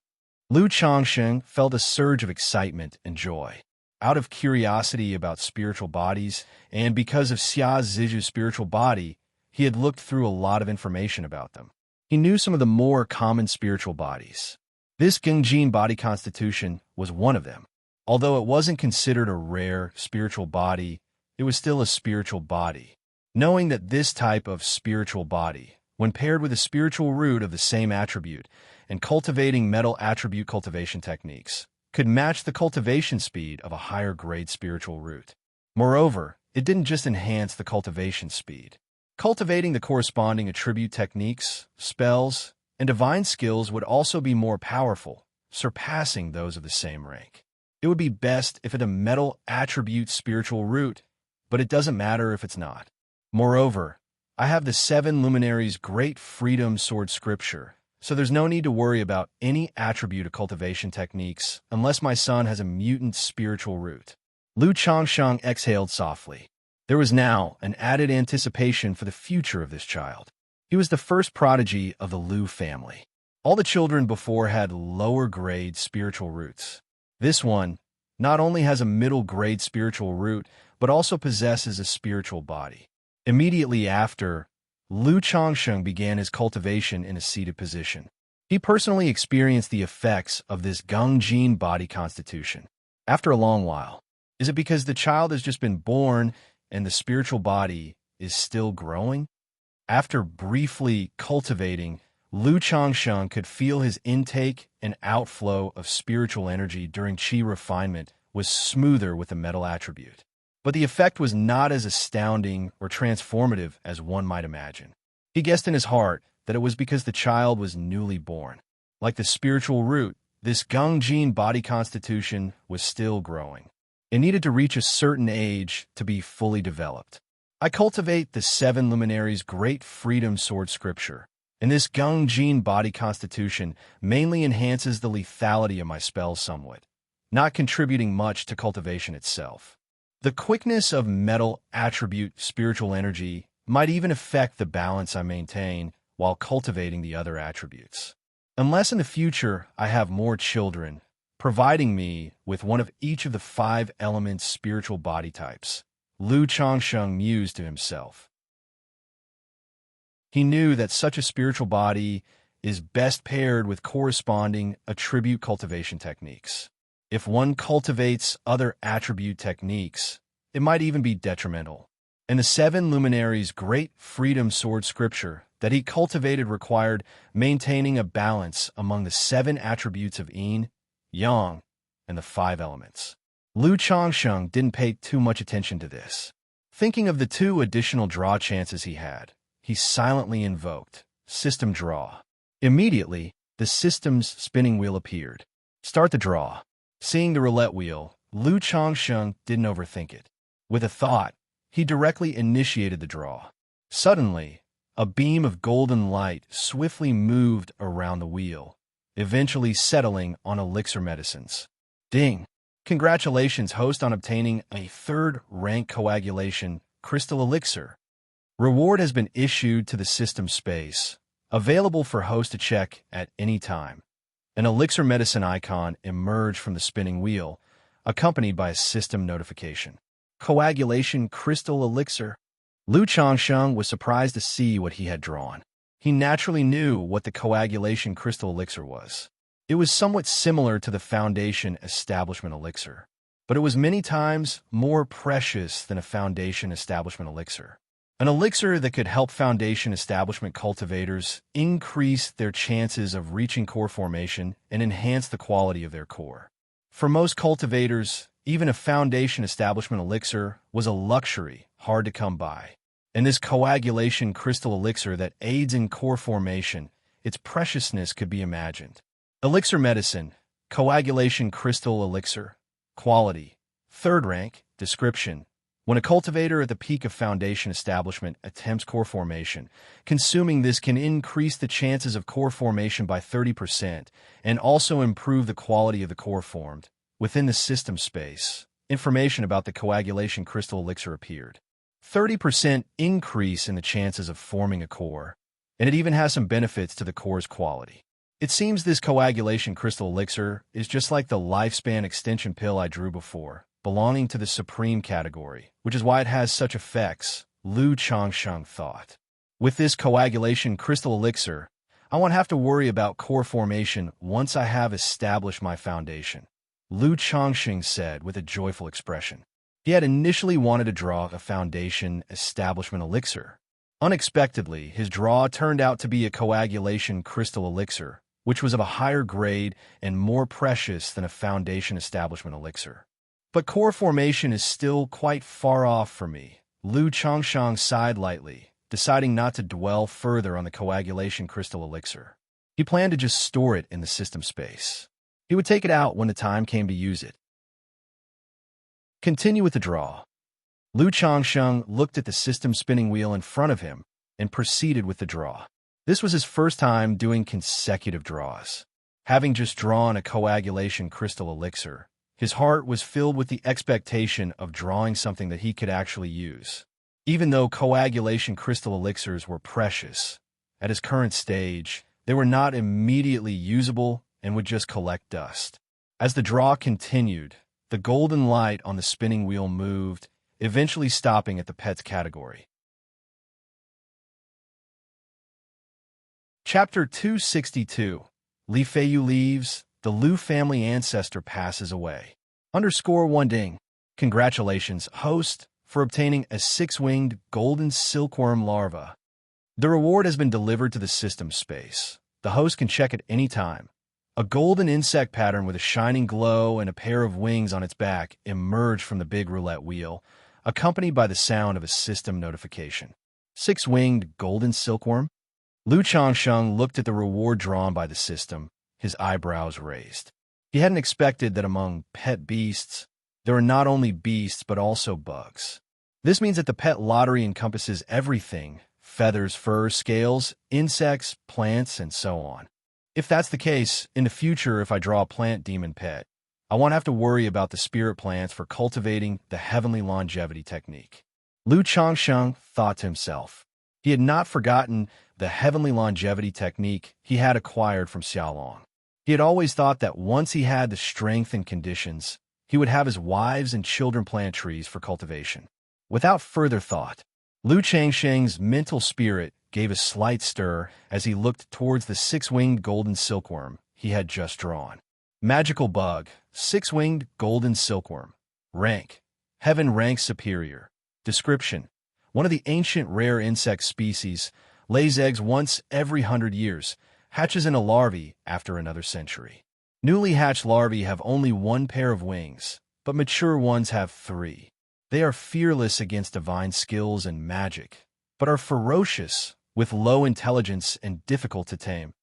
Lu Changxing felt a surge of excitement and joy. Out of curiosity about spiritual bodies, and because of Xia Zizhu's spiritual body, he had looked through a lot of information about them. He knew some of the more common spiritual bodies. This Gungjin body constitution was one of them. Although it wasn't considered a rare spiritual body, it was still a spiritual body. Knowing that this type of spiritual body, when paired with a spiritual root of the same attribute and cultivating metal attribute cultivation techniques, could match the cultivation speed of a higher grade spiritual root. Moreover, it didn't just enhance the cultivation speed. Cultivating the corresponding attribute techniques, spells, and divine skills would also be more powerful, surpassing those of the same rank. It would be best if it had a metal attribute spiritual root, but it doesn't matter if it's not. Moreover, I have the 7 luminaries great freedom sword scripture, so there's no need to worry about any attribute of cultivation techniques unless my son has a mutant spiritual root. Lu Changxing exhaled softly. There was now an added anticipation for the future of this child. He was the first prodigy of the Lu family. All the children before had lower grade spiritual roots. This one not only has a middle grade spiritual root, but also possesses a spiritual body. Immediately after, Lu Changxing began his cultivation in a seated position. He personally experienced the effects of this Gungjin body constitution. After a long while, is it because the child has just been born and the spiritual body is still growing? After briefly cultivating, Lu Changxing could feel his intake and outflow of spiritual energy during qi refinement was smoother with the metal attribute. But the effect was not as astounding or transformative as one might imagine. He guessed in his heart that it was because the child was newly born. Like the spiritual root, this Gung body constitution was still growing. It needed to reach a certain age to be fully developed. I cultivate the 7 luminaries' great freedom sword scripture, and this Gung body constitution mainly enhances the lethality of my spells somewhat, not contributing much to cultivation itself. The quickness of metal attribute spiritual energy might even affect the balance I maintain while cultivating the other attributes. Unless in the future I have more children, providing me with one of each of the 5 elements spiritual body types, Lu Changsheng mused to himself. He knew that such a spiritual body is best paired with corresponding attribute cultivation techniques. If one cultivates other attribute techniques, it might even be detrimental. And the 7 luminaries' great freedom sword scripture that he cultivated required maintaining a balance among the 7 attributes of yin, yang, and the 5 elements. Lu Changsheng didn't pay too much attention to this. Thinking of the 2 additional draw chances he had, he silently invoked System Draw. Immediately, the system's spinning wheel appeared. Start the draw. Seeing the roulette wheel, Lu Changsheng didn't overthink it. With a thought, he directly initiated the draw. Suddenly, a beam of golden light swiftly moved around the wheel, eventually settling on elixir medicines. Ding! Congratulations, host, on obtaining a 3rd rank coagulation crystal elixir. Reward has been issued to the system space, available for host to check at any time. An elixir medicine icon emerged from the spinning wheel, accompanied by a system notification. Coagulation crystal elixir. Lu Changsheng was surprised to see what he had drawn. He naturally knew what the coagulation crystal elixir was. It was somewhat similar to the Foundation Establishment Elixir, but it was many times more precious than a Foundation Establishment Elixir. An elixir that could help Foundation Establishment cultivators increase their chances of reaching core formation and enhance the quality of their core. For most cultivators, even a Foundation Establishment Elixir was a luxury hard to come by. And this coagulation crystal elixir that aids in core formation, its preciousness could be imagined. Elixir medicine, coagulation crystal elixir, quality, 3rd rank, description. When a cultivator at the peak of Foundation Establishment attempts core formation, consuming this can increase the chances of core formation by 30% and also improve the quality of the core formed. Within the system space, information about the coagulation crystal elixir appeared. 30% increase in the chances of forming a core, and it even has some benefits to the core's quality. It seems this coagulation crystal elixir is just like the lifespan extension pill I drew before, belonging to the supreme category, which is why it has such effects, Lu Changsheng thought. With this coagulation crystal elixir, I won't have to worry about core formation once I have established my foundation, Lu Changsheng said with a joyful expression. He had initially wanted to draw a Foundation Establishment Elixir. Unexpectedly, his draw turned out to be a coagulation crystal elixir, which was of a higher grade and more precious than a Foundation Establishment Elixir. But core formation is still quite far off for me. Lu Changsheng sighed lightly, deciding not to dwell further on the coagulation crystal elixir. He planned to just store it in the system space. He would take it out when the time came to use it. Continue with the draw. Lu Changsheng looked at the system spinning wheel in front of him and proceeded with the draw. This was his first time doing consecutive draws. Having just drawn a coagulation crystal elixir, his heart was filled with the expectation of drawing something that he could actually use. Even though coagulation crystal elixirs were precious, at his current stage, they were not immediately usable and would just collect dust. As the draw continued, the golden light on the spinning wheel moved, eventually stopping at the pets category. Chapter 262. Li Feiyu leaves, the Lu family ancestor passes away. _1 ding. Congratulations, host, for obtaining a 6-winged golden silkworm larva. The reward has been delivered to the system space. The host can check at any time. A golden insect pattern with a shining glow and a pair of wings on its back emerged from the big roulette wheel, accompanied by the sound of a system notification. 6-winged golden silkworm? Lu Changsheng looked at the reward drawn by the system, his eyebrows raised. He hadn't expected that among pet beasts, there are not only beasts but also bugs. This means that the pet lottery encompasses everything: feathers, fur, scales, insects, plants, and so on. If that's the case, in the future, if I draw a plant demon pet, I won't have to worry about the spirit plants for cultivating the heavenly longevity technique. Lu Changsheng thought to himself. He had not forgotten the heavenly longevity technique he had acquired from Xiaolong. He had always thought that once he had the strength and conditions, he would have his wives and children plant trees for cultivation. Without further thought, Lu Changsheng's mental spirit gave a slight stir as he looked towards the six-winged golden silkworm he had just drawn. Magical bug, six-winged golden silkworm. Rank, heaven rank superior. Description: one of the ancient rare insect species, lays eggs once every 100 years, hatches into larvae after another century. Newly hatched larvae have only one pair of wings, but mature ones have three. They are fearless against divine skills and magic, but are ferocious, with low intelligence and difficult to tame.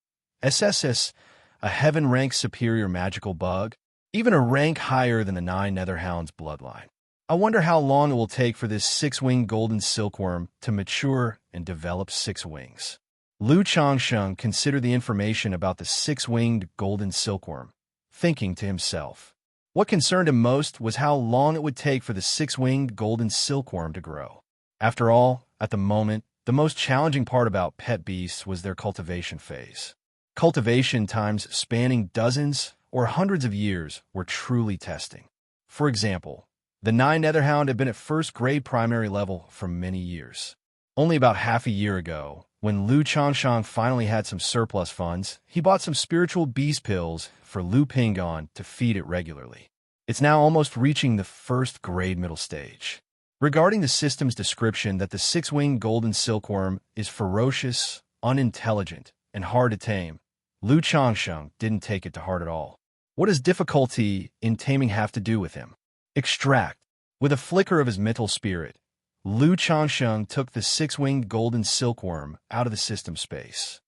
SSS, a heaven rank superior magical bug, even a rank higher than the 9 Netherhounds bloodline. I wonder how long it will take for this six-winged golden silkworm to mature and develop 6 wings. Lu Changsheng considered the information about the six-winged golden silkworm, thinking to himself. What concerned him most was how long it would take for the six-winged golden silkworm to grow. After all, at the moment, the most challenging part about pet beasts was their cultivation phase. Cultivation times spanning dozens or hundreds of years were truly testing. For example, the 9 Netherhound had been at first-grade primary level for many years. Only about half a year ago, when Lu Changsheng finally had some surplus funds, he bought some spiritual beast pills for Lu Pingon to feed it regularly. It's now almost reaching the first-grade middle stage. Regarding the system's description that the six-winged golden silkworm is ferocious, unintelligent, and hard to tame, Lu Changsheng didn't take it to heart at all. What does difficulty in taming have to do with him? Extract. With a flicker of his mental spirit, Lu Changsheng took the six-winged golden silkworm out of the system space.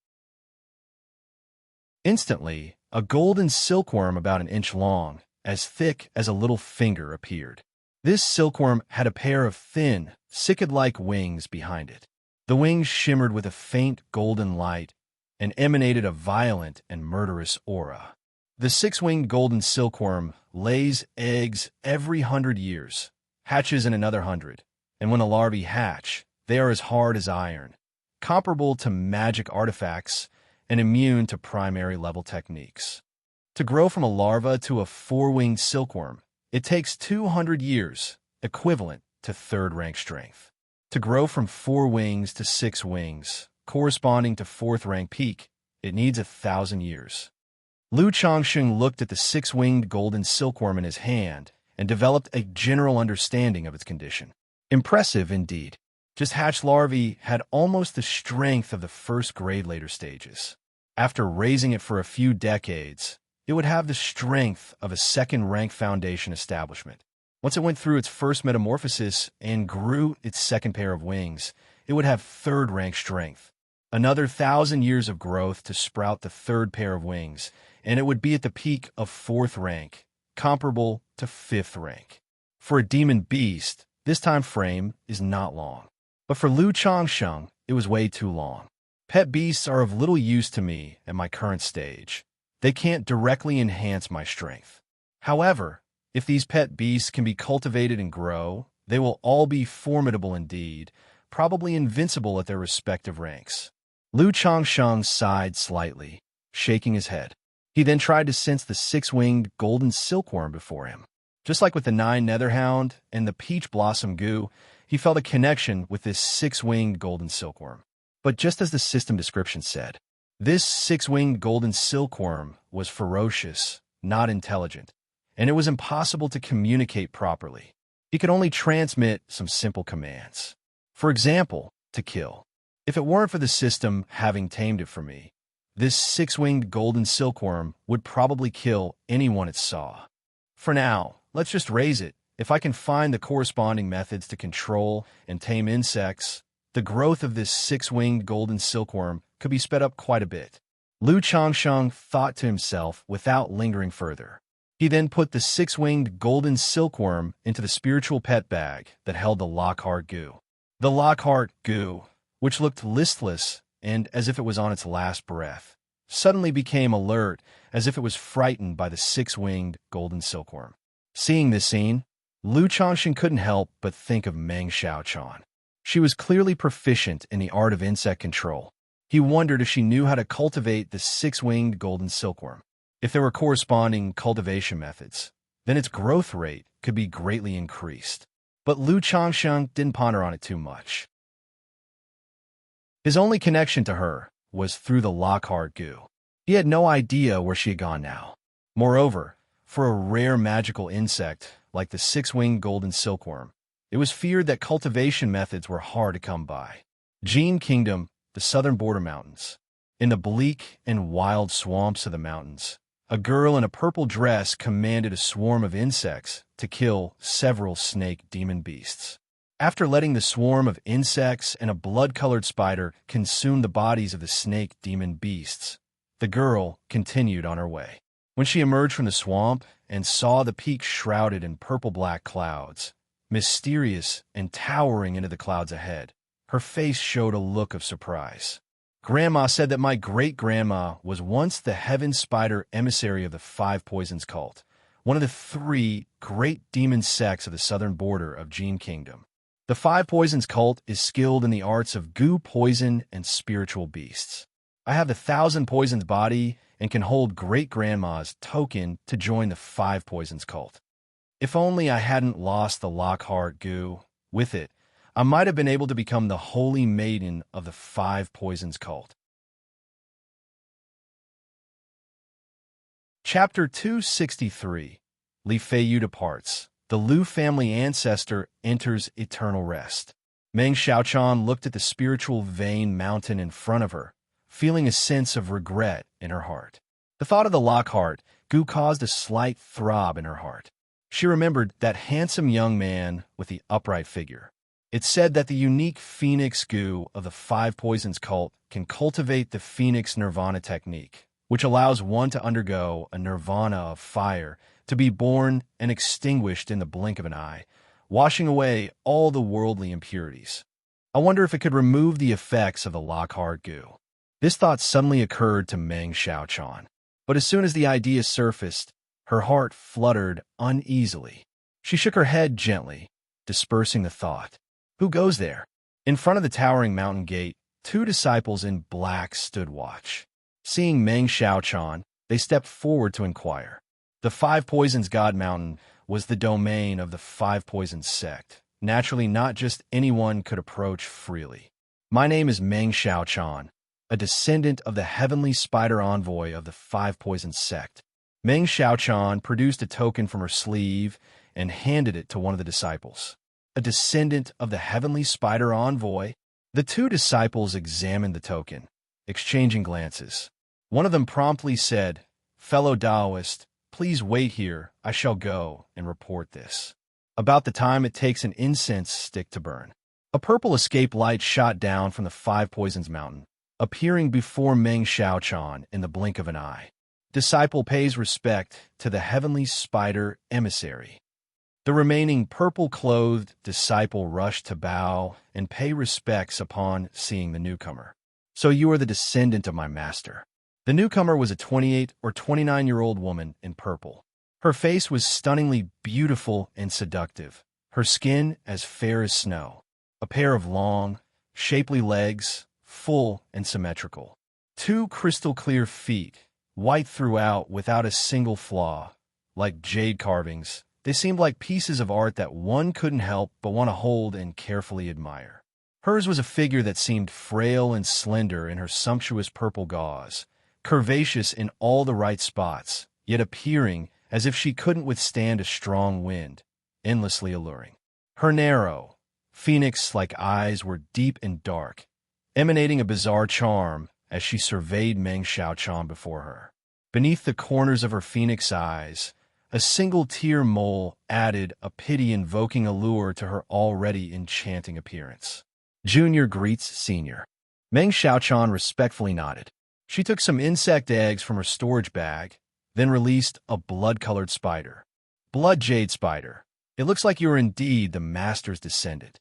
Instantly, a golden silkworm about an inch long, as thick as a little finger, appeared. This silkworm had a pair of thin, cicad-like wings behind it. The wings shimmered with a faint golden light and emanated a violent and murderous aura. The six-winged golden silkworm lays eggs every 100 years, hatches in another 100, and when the larvae hatch, they are as hard as iron, comparable to magic artifacts and immune to primary-level techniques. To grow from a larva to a 4-winged silkworm, it takes 200 years, equivalent to 3rd-rank strength. To grow from 4 wings to 6 wings, corresponding to 4th-rank peak, it needs 1,000 years. Lu Changsheng looked at the 6-winged golden silkworm in his hand and developed a general understanding of its condition. Impressive indeed. Just hatched larvae had almost the strength of the first-grade later stages. After raising it for a few decades, it would have the strength of a 2nd-rank foundation establishment. Once it went through its first metamorphosis and grew its 2nd pair of wings, it would have 3rd-rank strength. Another 1,000 years of growth to sprout the 3rd pair of wings, and it would be at the peak of 4th rank, comparable to 5th rank. For a demon beast, this time frame is not long. But for Lu Changsheng, it was way too long. Pet beasts are of little use to me at my current stage. They can't directly enhance my strength. However, if these pet beasts can be cultivated and grow, they will all be formidable indeed, probably invincible at their respective ranks. Lu Changsheng sighed slightly, shaking his head. He then tried to sense the 6-winged golden silkworm before him. Just like with the 9 Netherhound and the peach blossom goo, he felt a connection with this 6-winged golden silkworm. But just as the system description said, this 6-winged golden silkworm was ferocious, not intelligent, and it was impossible to communicate properly. He could only transmit some simple commands. For example, to kill. If it weren't for the system having tamed it for me, this 6-winged golden silkworm would probably kill anyone it saw. For now, let's just raise it. If I can find the corresponding methods to control and tame insects, the growth of this 6-winged golden silkworm could be sped up quite a bit. Lu Changsheng thought to himself without lingering further. He then put the six-winged golden silkworm into the spiritual pet bag that held the Lockhart goo. The Lockhart goo, which looked listless and as if it was on its last breath, suddenly became alert as if it was frightened by the six-winged golden silkworm. Seeing this scene, Lu Changxin couldn't help but think of Meng Xiaochuan. She was clearly proficient in the art of insect control. He wondered if she knew how to cultivate the six-winged golden silkworm. If there were corresponding cultivation methods, then its growth rate could be greatly increased. But Lu Changxin didn't ponder on it too much. His only connection to her was through the Lockhart goo. He had no idea where she had gone now. Moreover, for a rare magical insect like the six-winged golden silkworm, it was feared that cultivation methods were hard to come by. Jin Kingdom, the southern border mountains. In the bleak and wild swamps of the mountains, a girl in a purple dress commanded a swarm of insects to kill several snake demon beasts. After letting the swarm of insects and a blood-colored spider consume the bodies of the snake demon beasts, the girl continued on her way. When she emerged from the swamp and saw the peak shrouded in purple-black clouds, mysterious and towering into the clouds ahead, her face showed a look of surprise. Grandma said that my great-grandma was once the heaven spider emissary of the Five Poisons cult, one of the three great demon sects of the southern border of Jin Kingdom. The Five Poisons cult is skilled in the arts of goo poison and spiritual beasts. I have the 1,000 Poisons body and can hold great-grandma's token to join the Five Poisons cult. If only I hadn't lost the Lockhart goo. With it, I might have been able to become the holy maiden of the Five Poisons cult. Chapter 263. Li Feiyu departs. The Lu family ancestor enters eternal rest. Meng Xiaochuan looked at the spiritual vein mountain in front of her, feeling a sense of regret in her heart. The thought of the Lockhart goo caused a slight throb in her heart. She remembered that handsome young man with the upright figure. It said that the unique Phoenix goo of the Five Poisons cult can cultivate the Phoenix Nirvana technique, which allows one to undergo a nirvana of fire, to be born and extinguished in the blink of an eye, washing away all the worldly impurities. I wonder if it could remove the effects of the Lockhart goo. This thought suddenly occurred to Meng Xiaochuan. But as soon as the idea surfaced, her heart fluttered uneasily. She shook her head gently, dispersing the thought. Who goes there? In front of the towering mountain gate, two disciples in black stood watch. Seeing Meng Xiaochuan, they stepped forward to inquire. The Five Poisons God Mountain was the domain of the Five Poisons sect. Naturally, not just anyone could approach freely. My name is Meng Xiaochuan, a descendant of the heavenly spider envoy of the Five Poisons sect. Meng Xiaochuan produced a token from her sleeve and handed it to one of the disciples. A descendant of the heavenly spider envoy? The two disciples examined the token, exchanging glances. One of them promptly said, "Fellow Taoist, please wait here. I shall go and report this." About the time it takes an incense stick to burn. A purple escape light shot down from the Five Poisons mountain, appearing before Meng Xiaochuan in the blink of an eye. Disciple pays respect to the heavenly spider emissary. The remaining purple-clothed disciple rushed to bow and pay respects upon seeing the newcomer. So you are the descendant of my master. The newcomer was a 28 or 29-year-old woman in purple. Her face was stunningly beautiful and seductive, her skin as fair as snow, a pair of long, shapely legs, full and symmetrical. Two crystal-clear feet, white throughout without a single flaw, like jade carvings. They seemed like pieces of art that one couldn't help but want to hold and carefully admire. Hers was a figure that seemed frail and slender in her sumptuous purple gauze, curvaceous in all the right spots, yet appearing as if she couldn't withstand a strong wind, endlessly alluring. Her narrow, phoenix-like eyes were deep and dark, emanating a bizarre charm as she surveyed Meng Xiaochuan before her. Beneath the corners of her phoenix eyes, a single tear mole added a pity-invoking allure to her already enchanting appearance. Junior greets senior. Meng Xiaochuan respectfully nodded. She took some insect eggs from her storage bag, then released a blood-colored spider. Blood Jade Spider. It looks like you are indeed the master's descendant.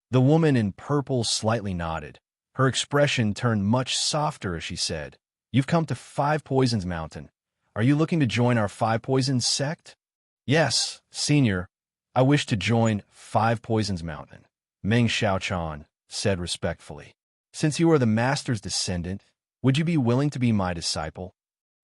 The woman in purple slightly nodded. Her expression turned much softer as she said, "You've come to Five Poisons Mountain. Are you looking to join our Five Poisons sect?" "Yes, senior. I wish to join Five Poisons Mountain," Meng Xiaochan said respectfully. "Since you are the master's descendant, would you be willing to be my disciple?"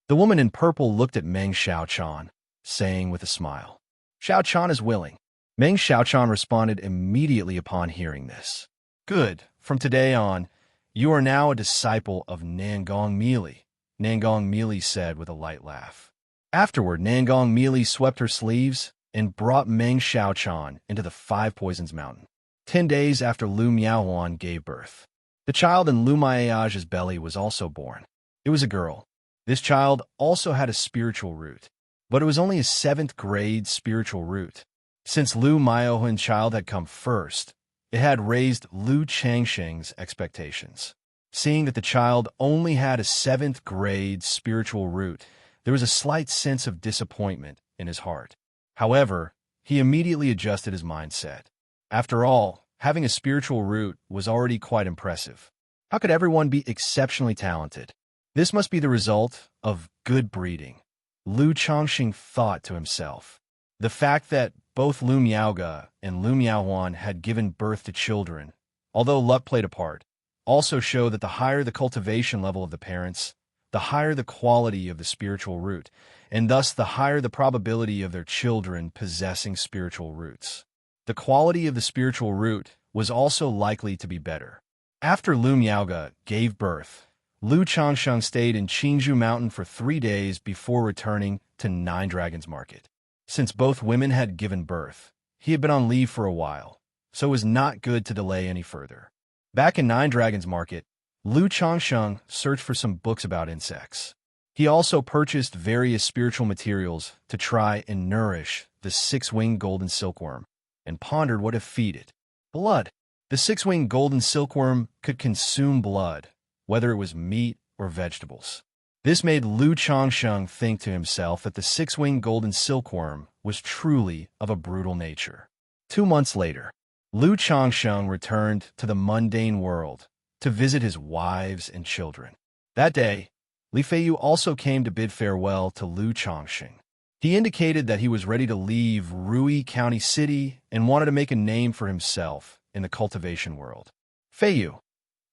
The woman in purple looked at Meng Xiaochan, saying with a smile, "Xiaochan is willing." Meng Xiaochan responded immediately upon hearing this. "Good. From today on, you are now a disciple of Nangong Meili," Nangong Meili said with a light laugh. Afterward, Nangong Meili swept her sleeves and brought Meng Xiaochan into the Five Poisons Mountain. 10 days after Lu Miaohuan gave birth, the child in Lu Maiage's belly was also born. It was a girl. This child also had a spiritual root, but it was only a 7th grade spiritual root. Since Lu Miaohuan's child had come first, it had raised Lu Changsheng's expectations. Seeing that the child only had a 7th grade spiritual root, there was a slight sense of disappointment in his heart. However, he immediately adjusted his mindset. After all, having a spiritual root was already quite impressive. How could everyone be exceptionally talented? This must be the result of good breeding, Lu Changsheng thought to himself. The fact that both Lu Miaoge and Lu Miaohuan had given birth to children, although luck played a part, also show that the higher the cultivation level of the parents, the higher the quality of the spiritual root, and thus the higher the probability of their children possessing spiritual roots. The quality of the spiritual root was also likely to be better. After Lu Miaoge gave birth, Lu Changsheng stayed in Qingzhou Mountain for 3 days before returning to Nine Dragons Market. Since both women had given birth, he had been on leave for a while, so it was not good to delay any further. Back in Nine Dragons Market, Lu Changsheng searched for some books about insects. He also purchased various spiritual materials to try and nourish the 6-winged golden silkworm, and pondered what to feed it. Blood. The 6-winged golden silkworm could consume blood, whether it was meat or vegetables. This made Lu Changsheng think to himself that the 6-winged golden silkworm was truly of a brutal nature. 2 months later, Lu Changsheng returned to the mundane world to visit his wives and children. That day, Li Feiyu also came to bid farewell to Lu Changsheng. He indicated that he was ready to leave Rui County City and wanted to make a name for himself in the cultivation world. "Feiyu,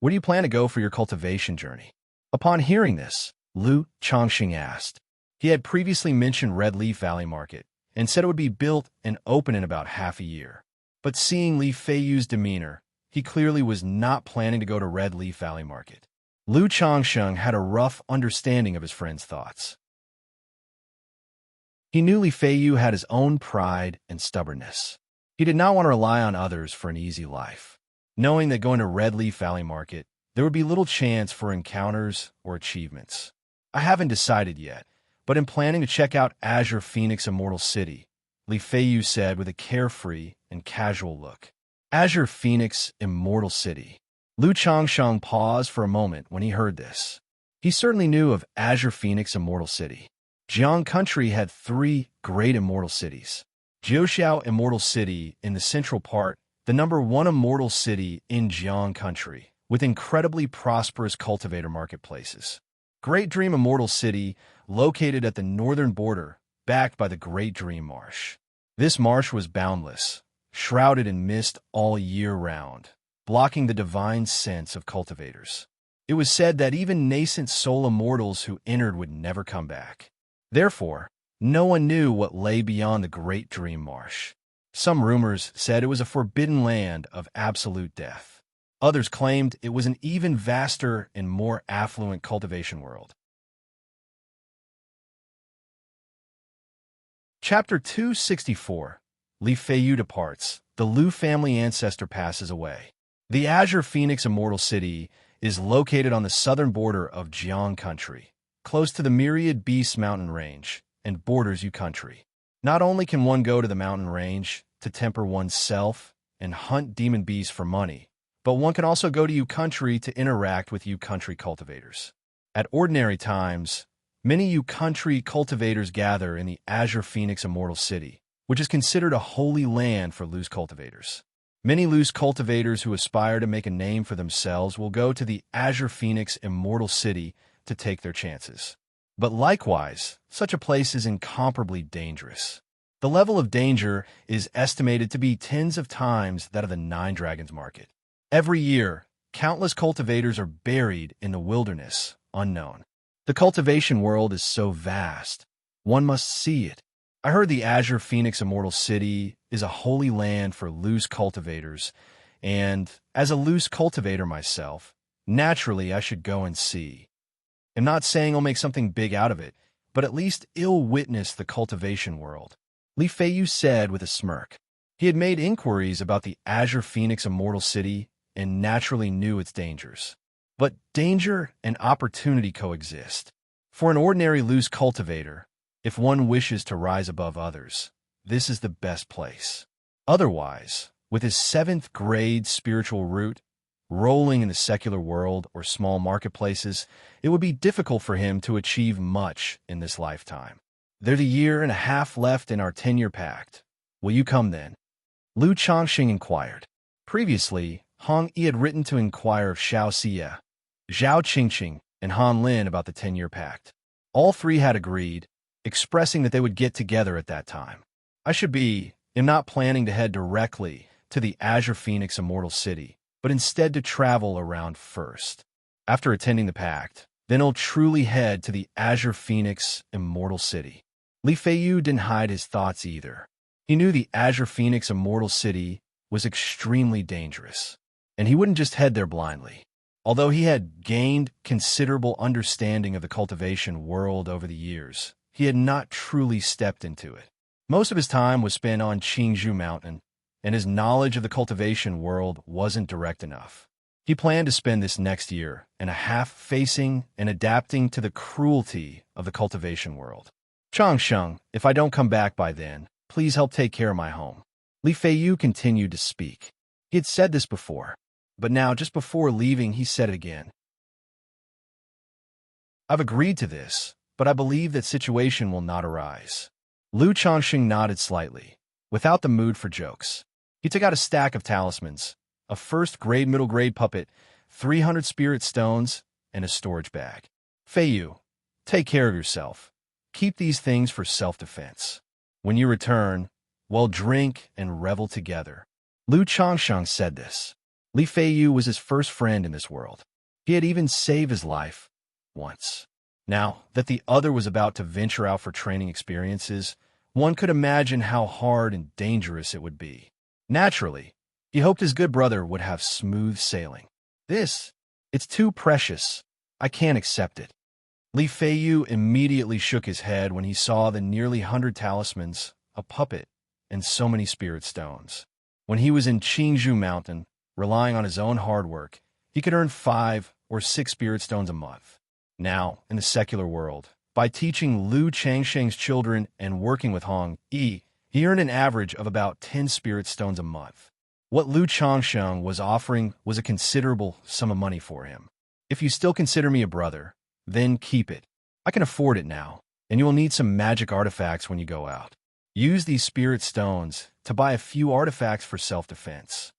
where do you plan to go for your cultivation journey?" Upon hearing this, Lu Changsheng asked. He had previously mentioned Red Leaf Valley Market and said it would be built and open in about half a year. But seeing Li Feiyu's demeanor, he clearly was not planning to go to Red Leaf Valley Market. Lu Changsheng had a rough understanding of his friend's thoughts. He knew Li Feiyu had his own pride and stubbornness. He did not want to rely on others for an easy life. Knowing that going to Red Leaf Valley Market, there would be little chance for encounters or achievements. "I haven't decided yet, but am planning to check out Azure Phoenix Immortal City," Li Feiyu said with a carefree and casual look. Azure Phoenix Immortal City. Lu Changsheng paused for a moment when he heard this. He certainly knew of Azure Phoenix Immortal City. Jiang Country had 3 great immortal cities. Jiuxiao Immortal City in the central part, the #1 immortal city in Jiang Country, with incredibly prosperous cultivator marketplaces. Great Dream Immortal City, located at the northern border, backed by the Great Dream Marsh. This marsh was boundless, shrouded in mist all year round, blocking the divine sense of cultivators. It was said that even nascent soul immortals who entered would never come back. Therefore, no one knew what lay beyond the Great Dream Marsh. Some rumors said it was a forbidden land of absolute death. Others claimed it was an even vaster and more affluent cultivation world. Chapter 264. Li Feiyu departs. The Lu family ancestor passes away. The Azure Phoenix Immortal City is located on the southern border of Jiang Country, close to the Myriad Beasts mountain range, and borders Yu Country. Not only can one go to the mountain range to temper oneself and hunt demon beasts for money, but one can also go to Yu Country to interact with Yu Country cultivators. At ordinary times, Many Yu country cultivators gather in the Azure Phoenix Immortal City, which is considered a holy land for loose cultivators. Many loose cultivators who aspire to make a name for themselves will go to the Azure Phoenix Immortal City to take their chances. But likewise, such a place is incomparably dangerous. The level of danger is estimated to be tens of times that of the Nine Dragons market. Every year, countless cultivators are buried in the wilderness, unknown. The cultivation world is so vast, one must see it. I heard the Azure Phoenix Immortal City is a holy land for loose cultivators, and as a loose cultivator myself, naturally I should go and see. I'm not saying I'll make something big out of it, but at least I'll witness the cultivation world. Li Feiyu said with a smirk. He had made inquiries about the Azure Phoenix Immortal City and naturally knew its dangers. But danger and opportunity coexist. For an ordinary loose cultivator, if one wishes to rise above others, this is the best place. Otherwise, with his 7th grade spiritual root, rolling in the secular world or small marketplaces, it would be difficult for him to achieve much in this lifetime. There's a year and a half left in our 10-year pact. Will you come then? Lu Chongqing inquired. Previously, Hong Yi had written to inquire of Xianxia, Zhao Qingqing, and Han Lin about the 10-year pact. All three had agreed, expressing that they would get together at that time. I am not planning to head directly to the Azure Phoenix Immortal City, but instead to travel around first. After attending the pact, then I'll truly head to the Azure Phoenix Immortal City. Li Feiyu didn't hide his thoughts either. He knew the Azure Phoenix Immortal City was extremely dangerous, and he wouldn't just head there blindly. Although he had gained considerable understanding of the cultivation world over the years, he had not truly stepped into it. Most of his time was spent on Qingzhou Mountain, and his knowledge of the cultivation world wasn't direct enough. He planned to spend this next year and a half facing and adapting to the cruelty of the cultivation world. Changsheng, if I don't come back by then, please help take care of my home. Li Feiyu continued to speak. He had said this before, but now, just before leaving, he said it again. I've agreed to this, but I believe that situation will not arise. Lu Chongqing nodded slightly, without the mood for jokes. He took out a stack of talismans, a first-grade, middle-grade puppet, 300 spirit stones, and a storage bag. Feiyu, take care of yourself. Keep these things for self-defense. When you return, we'll drink and revel together. Lu Chongsheng said this. Li Feiyu was his first friend in this world. He had even saved his life once. Now that the other was about to venture out for training experiences, one could imagine how hard and dangerous it would be. Naturally, he hoped his good brother would have smooth sailing. It's too precious. I can't accept it. Li Feiyu immediately shook his head when he saw the nearly 100 talismans, a puppet, and so many spirit stones. When he was in Qingzhou Mountain, relying on his own hard work, he could earn 5 or 6 spirit stones a month. Now, in the secular world, by teaching Lu Changsheng's children and working with Hong Yi, he earned an average of about 10 spirit stones a month. What Lu Changsheng was offering was a considerable sum of money for him. If you still consider me a brother, then keep it. I can afford it now, and you will need some magic artifacts when you go out. Use these spirit stones to buy a few artifacts for self-defense.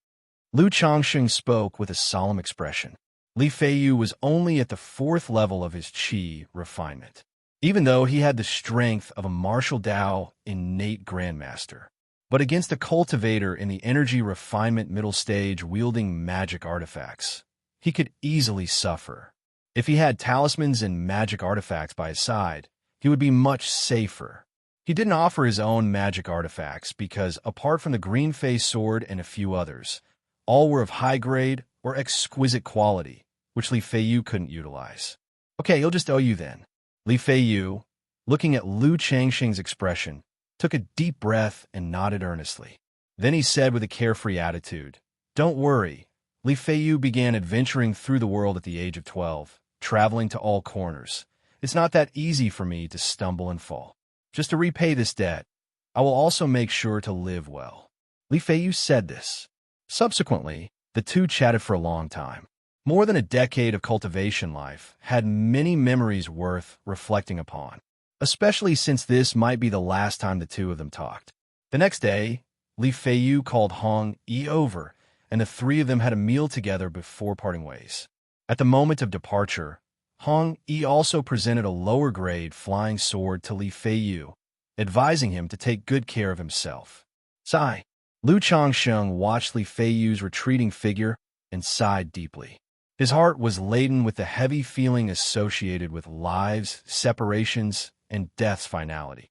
Lu Chongqing spoke with a solemn expression. Li Feiyu was only at the 4th level of his qi refinement, even though he had the strength of a martial Dao innate grandmaster. But against a cultivator in the energy refinement middle stage wielding magic artifacts, he could easily suffer. If he had talismans and magic artifacts by his side, he would be much safer. He didn't offer his own magic artifacts because, apart from the green phase sword and a few others, all were of high grade or exquisite quality, which Li Feiyu couldn't utilize. Okay, he'll just owe you then. Li Feiyu, looking at Lu Changxing's expression, took a deep breath and nodded earnestly. Then he said with a carefree attitude, Don't worry. Li Feiyu began adventuring through the world at the age of 12, traveling to all corners. It's not that easy for me to stumble and fall. Just to repay this debt, I will also make sure to live well. Li Feiyu said this. Subsequently, the two chatted for a long time. More than a decade of cultivation life had many memories worth reflecting upon, especially since this might be the last time the two of them talked. The next day, Li Feiyu called Hong Yi over, and the three of them had a meal together before parting ways. At the moment of departure, Hong Yi also presented a lower-grade flying sword to Li Feiyu, advising him to take good care of himself. Sigh. Lu Changsheng watched Li Feiyu's retreating figure and sighed deeply. His heart was laden with the heavy feeling associated with lives, separations, and death's finality.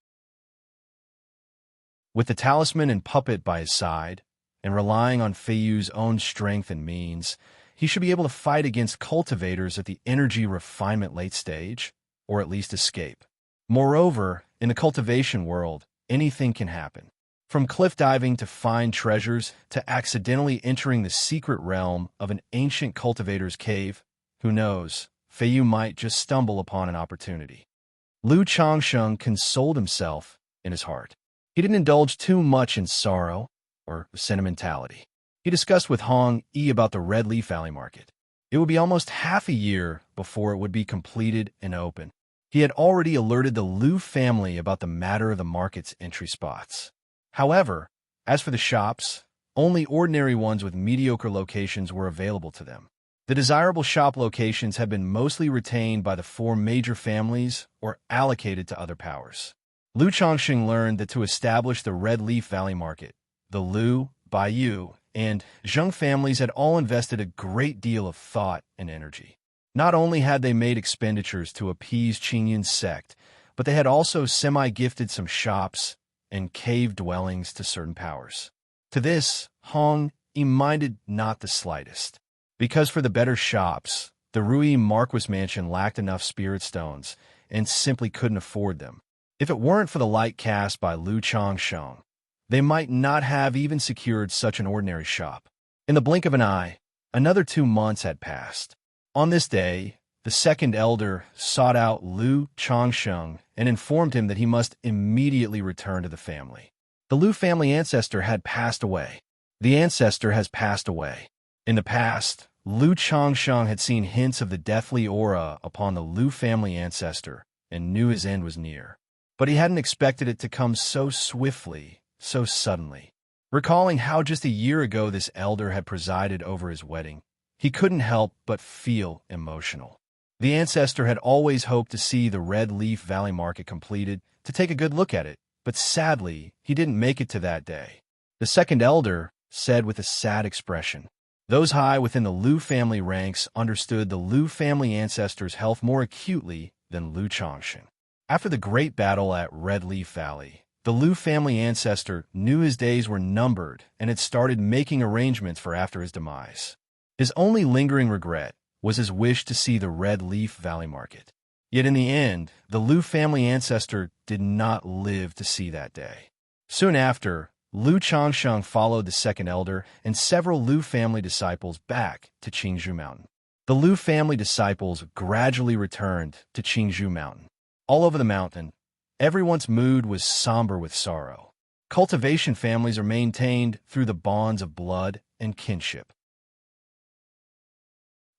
With the talisman and puppet by his side, and relying on Feiyu's own strength and means, he should be able to fight against cultivators at the energy refinement late stage, or at least escape. Moreover, in the cultivation world, anything can happen. From cliff diving to find treasures to accidentally entering the secret realm of an ancient cultivator's cave, who knows, Feiyu might just stumble upon an opportunity. Lu Changsheng consoled himself in his heart. He didn't indulge too much in sorrow or sentimentality. He discussed with Hong Yi about the Red Leaf Valley Market. It would be almost half a year before it would be completed and open. He had already alerted the Lu family about the matter of the market's entry spots. However, as for the shops, only ordinary ones with mediocre locations were available to them. The desirable shop locations had been mostly retained by the four major families or allocated to other powers. Lu Changxing learned that to establish the Red Leaf Valley Market, the Lu, Baiyu, and Zheng families had all invested a great deal of thought and energy. Not only had they made expenditures to appease Qingyun's sect, but they had also semi-gifted some shops and cave dwellings to certain powers. To this, Hong Yi minded not the slightest, because for the better shops, the Rui Marquis mansion lacked enough spirit stones and simply couldn't afford them. If it weren't for the light cast by Lu Changsheng, they might not have even secured such an ordinary shop. In the blink of an eye, another 2 months had passed. On this day, the second elder sought out Lu Changsheng and informed him that he must immediately return to the family. The Lu family ancestor had passed away. The ancestor has passed away. In the past, Lu Changsheng had seen hints of the deathly aura upon the Lu family ancestor and knew his end was near. But he hadn't expected it to come so swiftly, so suddenly. Recalling how just a year ago this elder had presided over his wedding, he couldn't help but feel emotional. The ancestor had always hoped to see the Red Leaf Valley Market completed, to take a good look at it, but sadly, he didn't make it to that day. The second elder said with a sad expression. Those high within the Lu family ranks understood the Lu family ancestor's health more acutely than Lu Changsheng. After the great battle at Red Leaf Valley, the Lu family ancestor knew his days were numbered and had started making arrangements for after his demise. His only lingering regret was his wish to see the Red Leaf Valley Market. Yet in the end, the Lu family ancestor did not live to see that day. Soon after, Lu Changsheng followed the second elder and several Lu family disciples back to Qingzhou Mountain. The Lu family disciples gradually returned to Qingzhou Mountain. All over the mountain, everyone's mood was somber with sorrow. Cultivation families are maintained through the bonds of blood and kinship.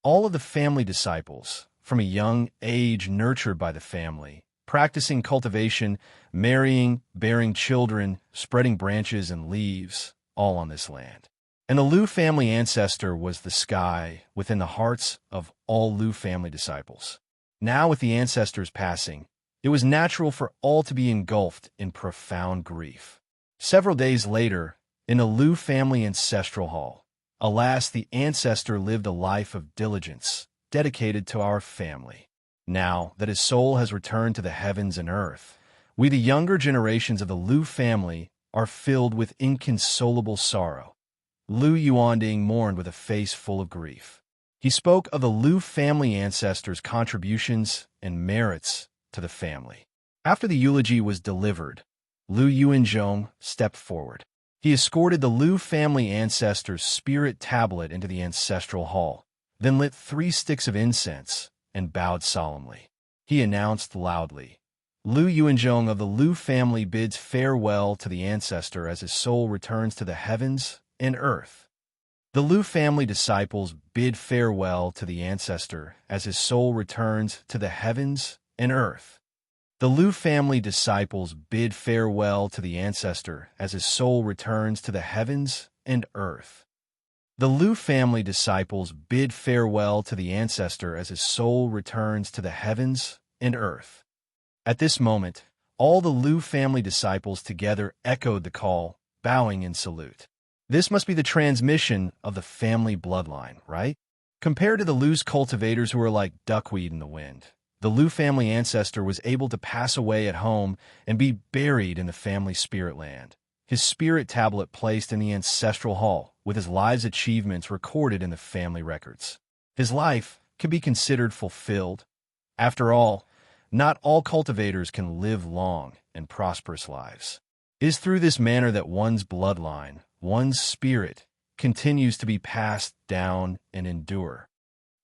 All of the family disciples, from a young age nurtured by the family, practicing cultivation, marrying, bearing children, spreading branches and leaves, all on this land. And the Lu family ancestor was the sky within the hearts of all Lu family disciples. Now with the ancestor's passing, it was natural for all to be engulfed in profound grief. Several days later, in the Lu family ancestral hall, alas, the ancestor lived a life of diligence, dedicated to our family. Now that his soul has returned to the heavens and earth, we the younger generations of the Lu family are filled with inconsolable sorrow. Lu Yuanding mourned with a face full of grief. He spoke of the Lu family ancestors' contributions and merits to the family. After the eulogy was delivered, Lu Yuanzhong stepped forward. He escorted the Lu family ancestor's spirit tablet into the ancestral hall, then lit 3 sticks of incense and bowed solemnly. He announced loudly, Lu Yuanzhong of the Lu family bids farewell to the ancestor as his soul returns to the heavens and earth. The Lu family disciples bid farewell to the ancestor as his soul returns to the heavens and earth. The Lu family disciples bid farewell to the ancestor as his soul returns to the heavens and earth. The Lu family disciples bid farewell to the ancestor as his soul returns to the heavens and earth. At this moment, all the Lu family disciples together echoed the call, bowing in salute. This must be the transmission of the family bloodline, right? Compared to the Lu's cultivators who are like duckweed in the wind, the Lu family ancestor was able to pass away at home and be buried in the family spirit land. His spirit tablet placed in the ancestral hall, with his life's achievements recorded in the family records. His life can be considered fulfilled. After all, not all cultivators can live long and prosperous lives. It is through this manner that one's bloodline, one's spirit, continues to be passed down and endure.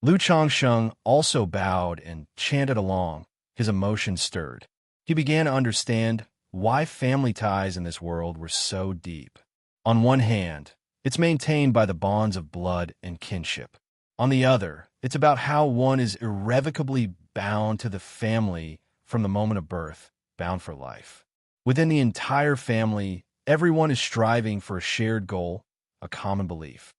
Lu Changsheng also bowed and chanted along, his emotions stirred. He began to understand why family ties in this world were so deep. On one hand, it's maintained by the bonds of blood and kinship. On the other, it's about how one is irrevocably bound to the family from the moment of birth, bound for life. Within the entire family, everyone is striving for a shared goal, a common belief.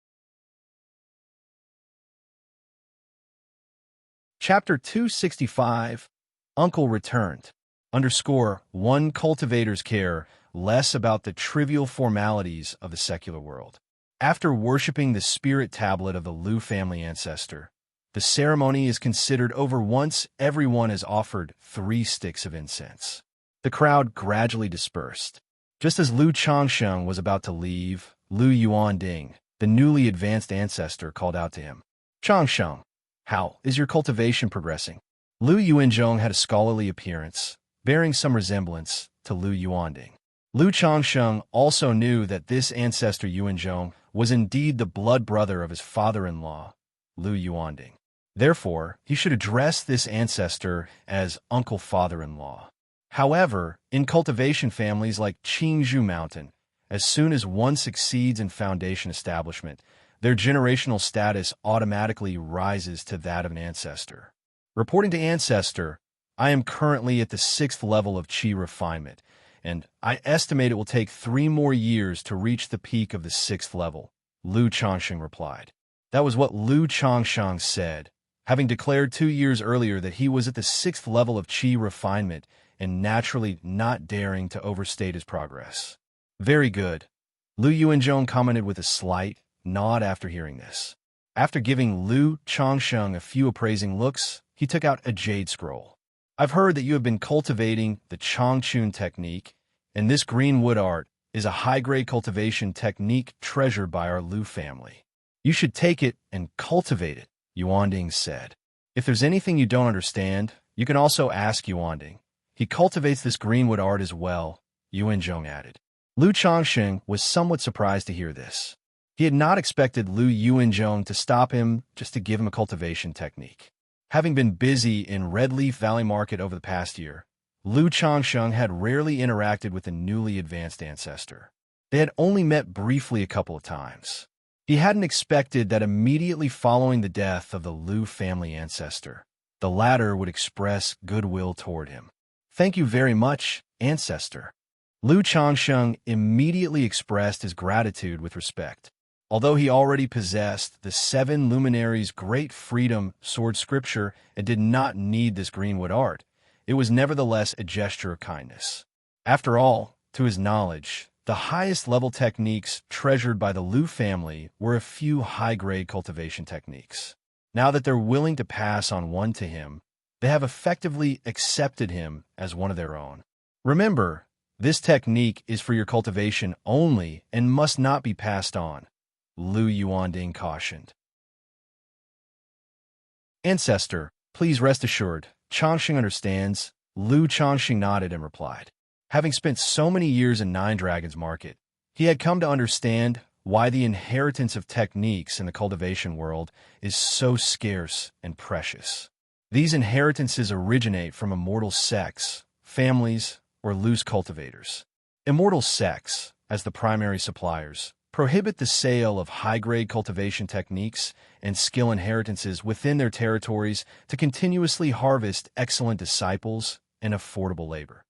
Chapter 265, Uncle Returned. _1 Cultivators care less about the trivial formalities of the secular world. After worshipping the spirit tablet of the Lu family ancestor, the ceremony is considered over once everyone has offered 3 sticks of incense. The crowd gradually dispersed. Just as Lu Changsheng was about to leave, Lu Yuanding, the newly advanced ancestor, called out to him. Changsheng, how is your cultivation progressing? Lu Yuanzhong had a scholarly appearance, bearing some resemblance to Lu Yuanding. Lu Changsheng also knew that this ancestor Yuanzhong was indeed the blood brother of his father-in-law, Lu Yuanding. Therefore, he should address this ancestor as Uncle Father-in-law. However, in cultivation families like Qingzhou Mountain, as soon as one succeeds in foundation establishment, their generational status automatically rises to that of an ancestor. Reporting to Ancestor, I am currently at the 6th level of Qi refinement, and I estimate it will take 3 more years to reach the peak of the 6th level, Lu Changsheng replied. That was what Lu Changsheng said, having declared 2 years earlier that he was at the 6th level of Qi refinement and naturally not daring to overstate his progress. Very good, Lu Yuanzhong commented with a slight nod after hearing this. After giving Lu Changsheng a few appraising looks, he took out a jade scroll. I've heard that you have been cultivating the Changchun technique, and this green wood art is a high-grade cultivation technique treasured by our Lu family. You should take it and cultivate it, Yuanding said. If there's anything you don't understand, you can also ask Yuanding. He cultivates this greenwood art as well, Yuanzhong added. Lu Changsheng was somewhat surprised to hear this. He had not expected Lu Yuanzhong to stop him just to give him a cultivation technique. Having been busy in Red Leaf Valley Market over the past year, Lu Changsheng had rarely interacted with the newly advanced ancestor. They had only met briefly a couple of times. He hadn't expected that immediately following the death of the Lu family ancestor, the latter would express goodwill toward him. Thank you very much, ancestor. Lu Changsheng immediately expressed his gratitude with respect. Although he already possessed the 7 luminaries' great freedom sword scripture and did not need this greenwood art, it was nevertheless a gesture of kindness. After all, to his knowledge, the highest level techniques treasured by the Lu family were a few high-grade cultivation techniques. Now that they're willing to pass on one to him, they have effectively accepted him as one of their own. Remember, this technique is for your cultivation only and must not be passed on, Lu Yuanding cautioned. Ancestor, please rest assured, Changsheng understands, Lu Changsheng nodded and replied. Having spent so many years in Nine Dragons Market, he had come to understand why the inheritance of techniques in the cultivation world is so scarce and precious. These inheritances originate from immortal sects, families, or loose cultivators. Immortal sects, as the primary suppliers, prohibit the sale of high-grade cultivation techniques and skill inheritances within their territories to continuously harvest excellent disciples and affordable labor.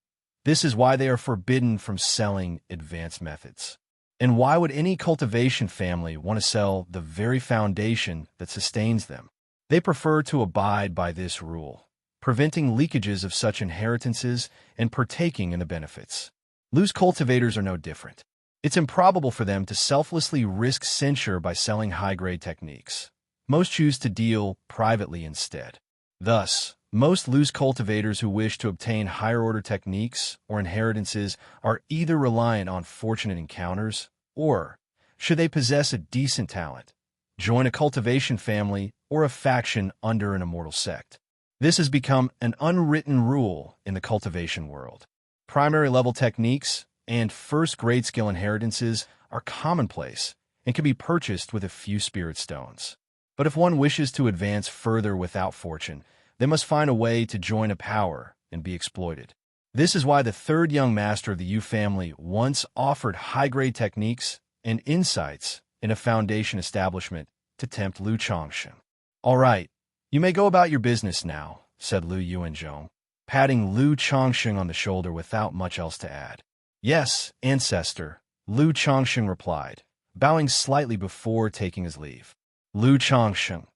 This is why they are forbidden from selling advanced methods. And why would any cultivation family want to sell the very foundation that sustains them? They prefer to abide by this rule, preventing leakages of such inheritances and partaking in the benefits. Loose cultivators are no different. It's improbable for them to selflessly risk censure by selling high-grade techniques. Most choose to deal privately instead. Thus, most loose cultivators who wish to obtain higher-order techniques or inheritances are either reliant on fortunate encounters or, should they possess a decent talent, join a cultivation family or a faction under an immortal sect. This has become an unwritten rule in the cultivation world. Primary-level techniques and first-grade skill inheritances are commonplace and can be purchased with a few spirit stones. But if one wishes to advance further without fortune, they must find a way to join a power and be exploited. This is why the third young master of the Yu family once offered high-grade techniques and insights in a foundation establishment to tempt Lu Changsheng. "All right, you may go about your business now," said Lu Yuanzhong, patting Lu Changsheng on the shoulder without much else to add. "Yes, ancestor," Lu Changsheng replied, bowing slightly before taking his leave. Lu Changsheng.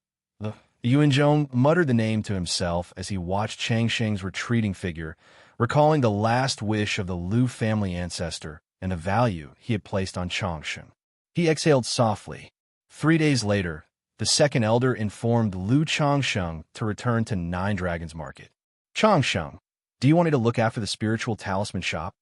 Yuanzhong muttered the name to himself as he watched Changsheng's retreating figure, recalling the last wish of the Lu family ancestor and the value he had placed on Changsheng. He exhaled softly. 3 days later, the second elder informed Lu Changsheng to return to Nine Dragons Market. "Changsheng, do you want me to look after the spiritual talisman shop?"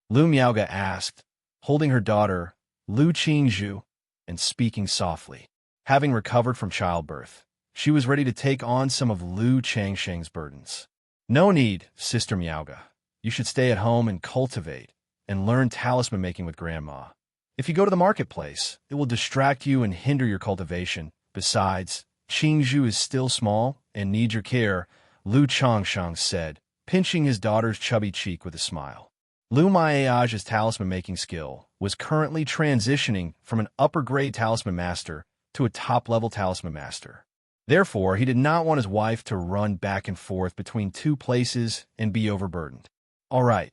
Lu Miaoga asked, holding her daughter, Lu Qingzhu, and speaking softly. Having recovered from childbirth, she was ready to take on some of Lu Changsheng's burdens. "No need, Sister Miaoga. You should stay at home and cultivate and learn talisman making with Grandma. If you go to the marketplace, it will distract you and hinder your cultivation. Besides, Qingzhu is still small and needs your care," Lu Changsheng said, pinching his daughter's chubby cheek with a smile. Lu Maiage's talisman-making skill was currently transitioning from an upper-grade talisman master to a top-level talisman master. Therefore, he did not want his wife to run back and forth between two places and be overburdened. "All right,"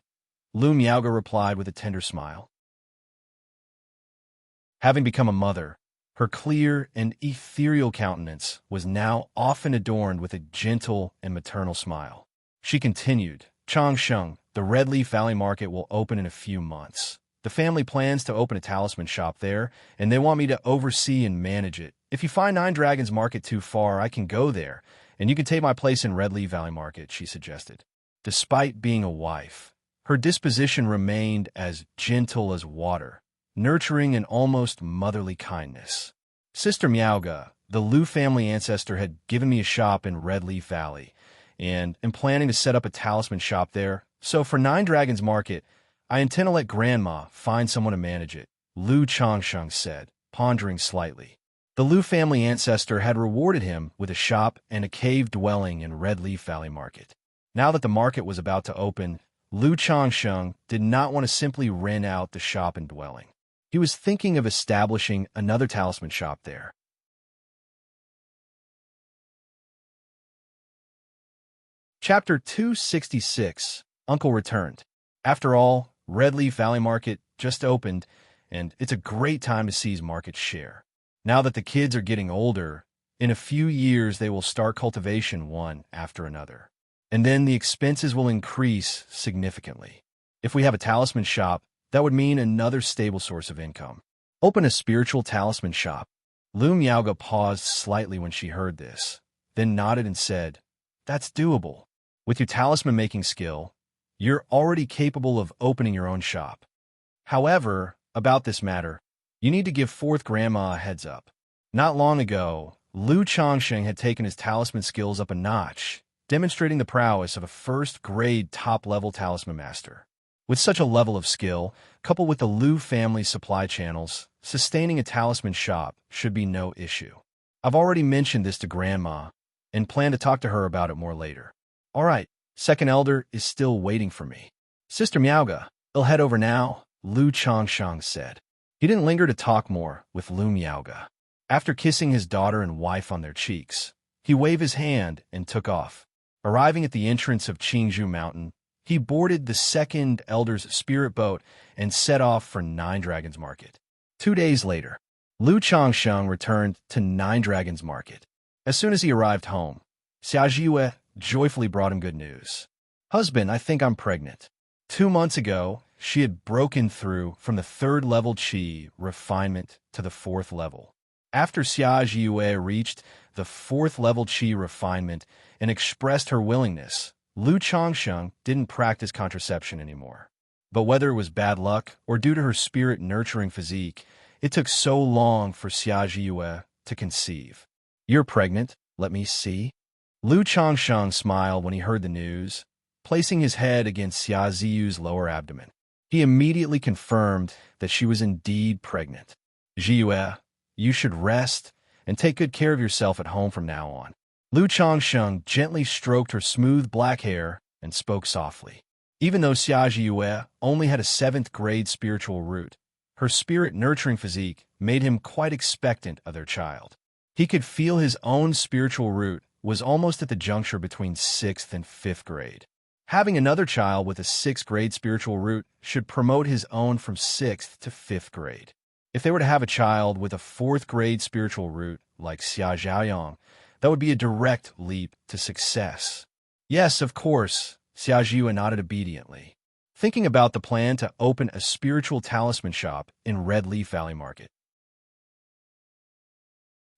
Lu Miaoga replied with a tender smile. Having become a mother, her clear and ethereal countenance was now often adorned with a gentle and maternal smile. She continued, "Changsheng, the Red Leaf Valley Market will open in a few months. The family plans to open a talisman shop there, and they want me to oversee and manage it. If you find Nine Dragons Market too far, I can go there, and you can take my place in Red Leaf Valley Market," she suggested. Despite being a wife, her disposition remained as gentle as water, nurturing an almost motherly kindness. "Sister Miaoga, the Lu family ancestor, had given me a shop in Red Leaf Valley, and am planning to set up a talisman shop there. So for Nine Dragons Market, I intend to let Grandma find someone to manage it," Lu Changsheng said, pondering slightly. The Lu family ancestor had rewarded him with a shop and a cave dwelling in Red Leaf Valley Market. Now that the market was about to open, Lu Changsheng did not want to simply rent out the shop and dwelling. He was thinking of establishing another talisman shop there. Chapter 266, Uncle Returned. After all, Red Leaf Valley Market just opened, and it's a great time to seize market share. Now that the kids are getting older, in a few years they will start cultivation one after another. And then the expenses will increase significantly. If we have a talisman shop, that would mean another stable source of income. Open a spiritual talisman shop. Lu Miaoga paused slightly when she heard this, then nodded and said, "That's doable. With your talisman-making skill, you're already capable of opening your own shop. However, about this matter, you need to give fourth Grandma a heads up." Not long ago, Lu Changsheng had taken his talisman skills up a notch, demonstrating the prowess of a first-grade top-level talisman master. With such a level of skill, coupled with the Lu family supply channels, sustaining a talisman shop should be no issue. I've already mentioned this to Grandma, and plan to talk to her about it more later. "All right, second elder is still waiting for me. Sister Miaoga, I'll head over now," Lu Changsheng said. He didn't linger to talk more with Lu Miaoga. After kissing his daughter and wife on their cheeks, he waved his hand and took off. Arriving at the entrance of Qingzhou Mountain, he boarded the second elder's spirit boat and set off for Nine Dragons Market. 2 days later, Lu Changsheng returned to Nine Dragons Market. As soon as he arrived home, Xiaxia joyfully brought him good news. "Husband, I think I'm pregnant." 2 months ago, she had broken through from the 3rd level qi refinement to the 4th level. After Xiaxia reached the 4th level qi refinement and expressed her willingness, Lu Changsheng didn't practice contraception anymore. But whether it was bad luck or due to her spirit-nurturing physique, it took so long for Xiaxia to conceive. "You're pregnant, let me see." Lu Changsheng smiled when he heard the news, placing his head against Xiaxiu's lower abdomen. He immediately confirmed that she was indeed pregnant. "Jiue, you should rest and take good care of yourself at home from now on." Lu Changsheng gently stroked her smooth black hair and spoke softly. Even though Xiaxia only had a 7th grade spiritual root, her spirit-nurturing physique made him quite expectant of their child. He could feel his own spiritual root was almost at the juncture between 6th and 5th grade. Having another child with a 6th grade spiritual root should promote his own from 6th to 5th grade. If they were to have a child with a 4th grade spiritual root, like Xia Zhaoyang, that would be a direct leap to success. Yes, of course, Xiaxia nodded obediently, thinking about the plan to open a spiritual talisman shop in Red Leaf Valley Market.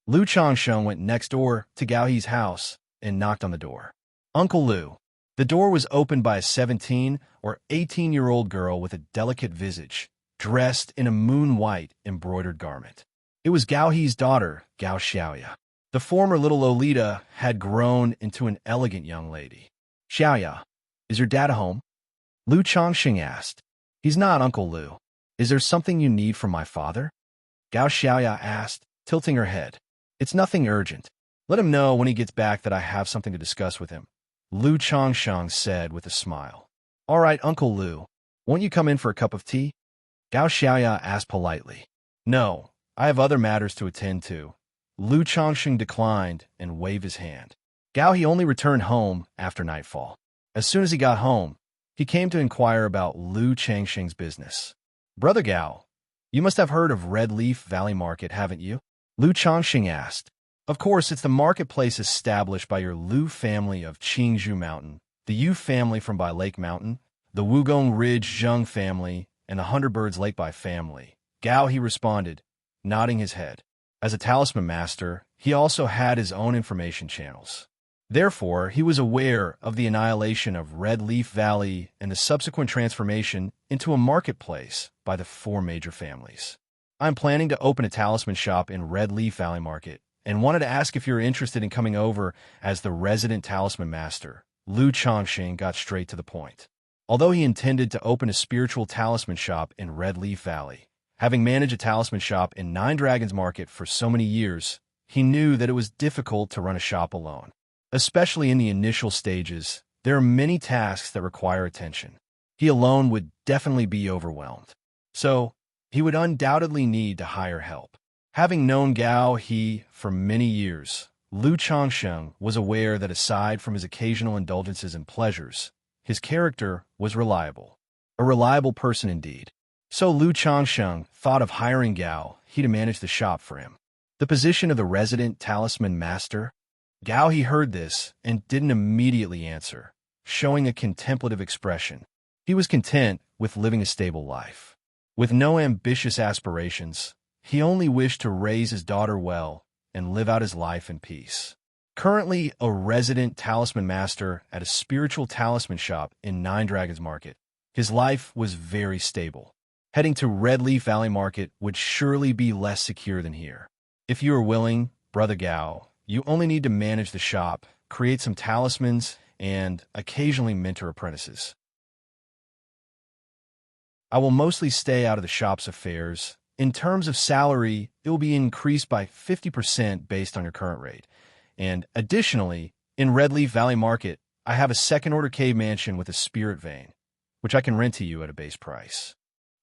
Lu Changsheng went next door to Gao He's house and knocked on the door. "Uncle Lu." The door was opened by a 17 or 18-year-old girl with a delicate visage, dressed in a moon-white embroidered garment. It was Gao He's daughter, Gao Xiaoya. The former little Lolita had grown into an elegant young lady. "Xiaoya, is your dad home?" Lu Changsheng asked. "He's not, Uncle Lu. Is there something you need from my father?" Gao Xiaoya asked, tilting her head. "It's nothing urgent. Let him know when he gets back that I have something to discuss with him," Lu Changsheng said with a smile. "All right, Uncle Lu. Won't you come in for a cup of tea?" Gao Xiaoya asked politely. "No, I have other matters to attend to." Lu Changsheng declined and waved his hand. Gao He only returned home after nightfall. As soon as he got home, he came to inquire about Lu Changsheng's business. "Brother Gao, you must have heard of Red Leaf Valley Market, haven't you?" Lu Changsheng asked. "Of course, it's the marketplace established by your Lu family of Qingzhou Mountain, the Yu family from Bai Lake Mountain, the Wugong Ridge Zheng family, and the Hunterbirds Lake Bai family." Gao He responded, nodding his head. As a talisman master, he also had his own information channels. Therefore, he was aware of the annihilation of Red Leaf Valley and the subsequent transformation into a marketplace by the 4 major families. "I'm planning to open a talisman shop in Red Leaf Valley Market and wanted to ask if you're interested in coming over as the resident talisman master." Lu Changsheng got straight to the point. Although he intended to open a spiritual talisman shop in Red Leaf Valley, having managed a talisman shop in Nine Dragons Market for so many years, he knew that it was difficult to run a shop alone. Especially in the initial stages, there are many tasks that require attention. He alone would definitely be overwhelmed. So, he would undoubtedly need to hire help. Having known Gao He for many years, Lu Changsheng was aware that aside from his occasional indulgences and pleasures, his character was reliable. A reliable person indeed. So Lu Changsheng thought of hiring Gao He to manage the shop for him. The position of the resident talisman master? Gao He heard this and didn't immediately answer, showing a contemplative expression. He was content with living a stable life. With no ambitious aspirations, he only wished to raise his daughter well and live out his life in peace. Currently a resident talisman master at a spiritual talisman shop in Nine Dragons Market, his life was very stable. Heading to Red Leaf Valley Market would surely be less secure than here. If you are willing, Brother Gao, you only need to manage the shop, create some talismans, and occasionally mentor apprentices. I will mostly stay out of the shop's affairs. In terms of salary, it will be increased by 50% based on your current rate. And additionally, in Red Leaf Valley Market, I have a second-order cave mansion with a spirit vein, which I can rent to you at a base price.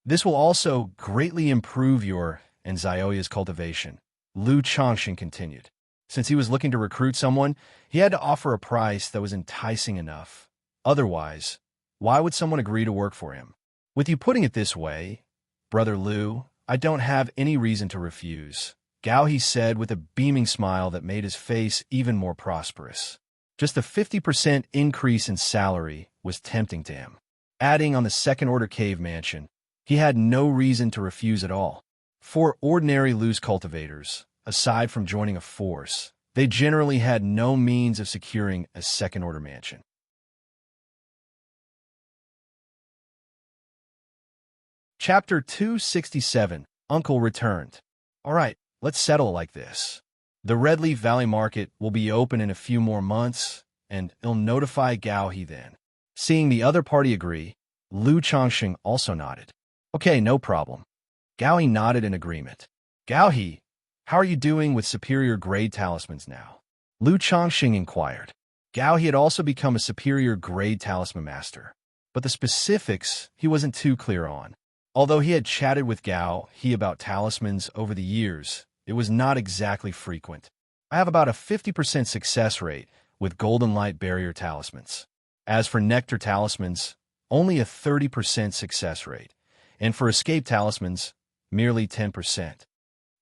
This will also greatly improve your and Xiaoya's cultivation, Lu Changxing continued. Since he was looking to recruit someone, he had to offer a price that was enticing enough. Otherwise, why would someone agree to work for him? With you putting it this way, Brother Lu, I don't have any reason to refuse, Gao He said with a beaming smile that made his face even more prosperous. Just a 50% increase in salary was tempting to him. Adding on the second-order cave mansion, he had no reason to refuse at all. For ordinary loose cultivators, aside from joining a force, they generally had no means of securing a second-order mansion. Chapter 267, Uncle Returned. All right, let's settle like this. The Redleaf Valley Market will be open in a few more months, and he'll notify Gao He then. Seeing the other party agree, Lu Changxing also nodded. Okay, no problem. Gao He nodded in agreement. Gao He, how are you doing with superior grade talismans now? Lu Changxing inquired. Gao He had also become a superior grade talisman master, but the specifics he wasn't too clear on. Although he had chatted with Gao He about talismans over the years, it was not exactly frequent. I have about a 50% success rate with Golden Light Barrier talismans. As for Nectar talismans, only a 30% success rate, and for Escape talismans, merely 10%.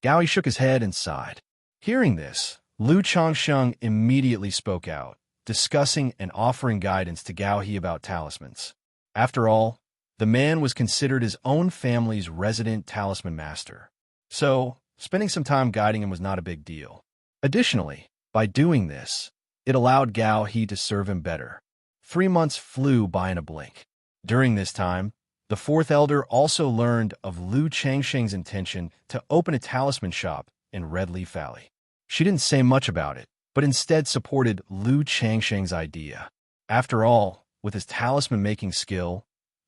Gao He shook his head and sighed. Hearing this, Lu Changxing immediately spoke out, discussing and offering guidance to Gao He about talismans. After all, the man was considered his own family's resident talisman master, so spending some time guiding him was not a big deal. Additionally, by doing this, it allowed Gao He to serve him better. 3 months flew by in a blink. During this time, the fourth elder also learned of Lu Changxing's intention to open a talisman shop in Redleaf Valley. She didn't say much about it, but instead supported Lu Changxing's idea. After all, with his talisman-making skill,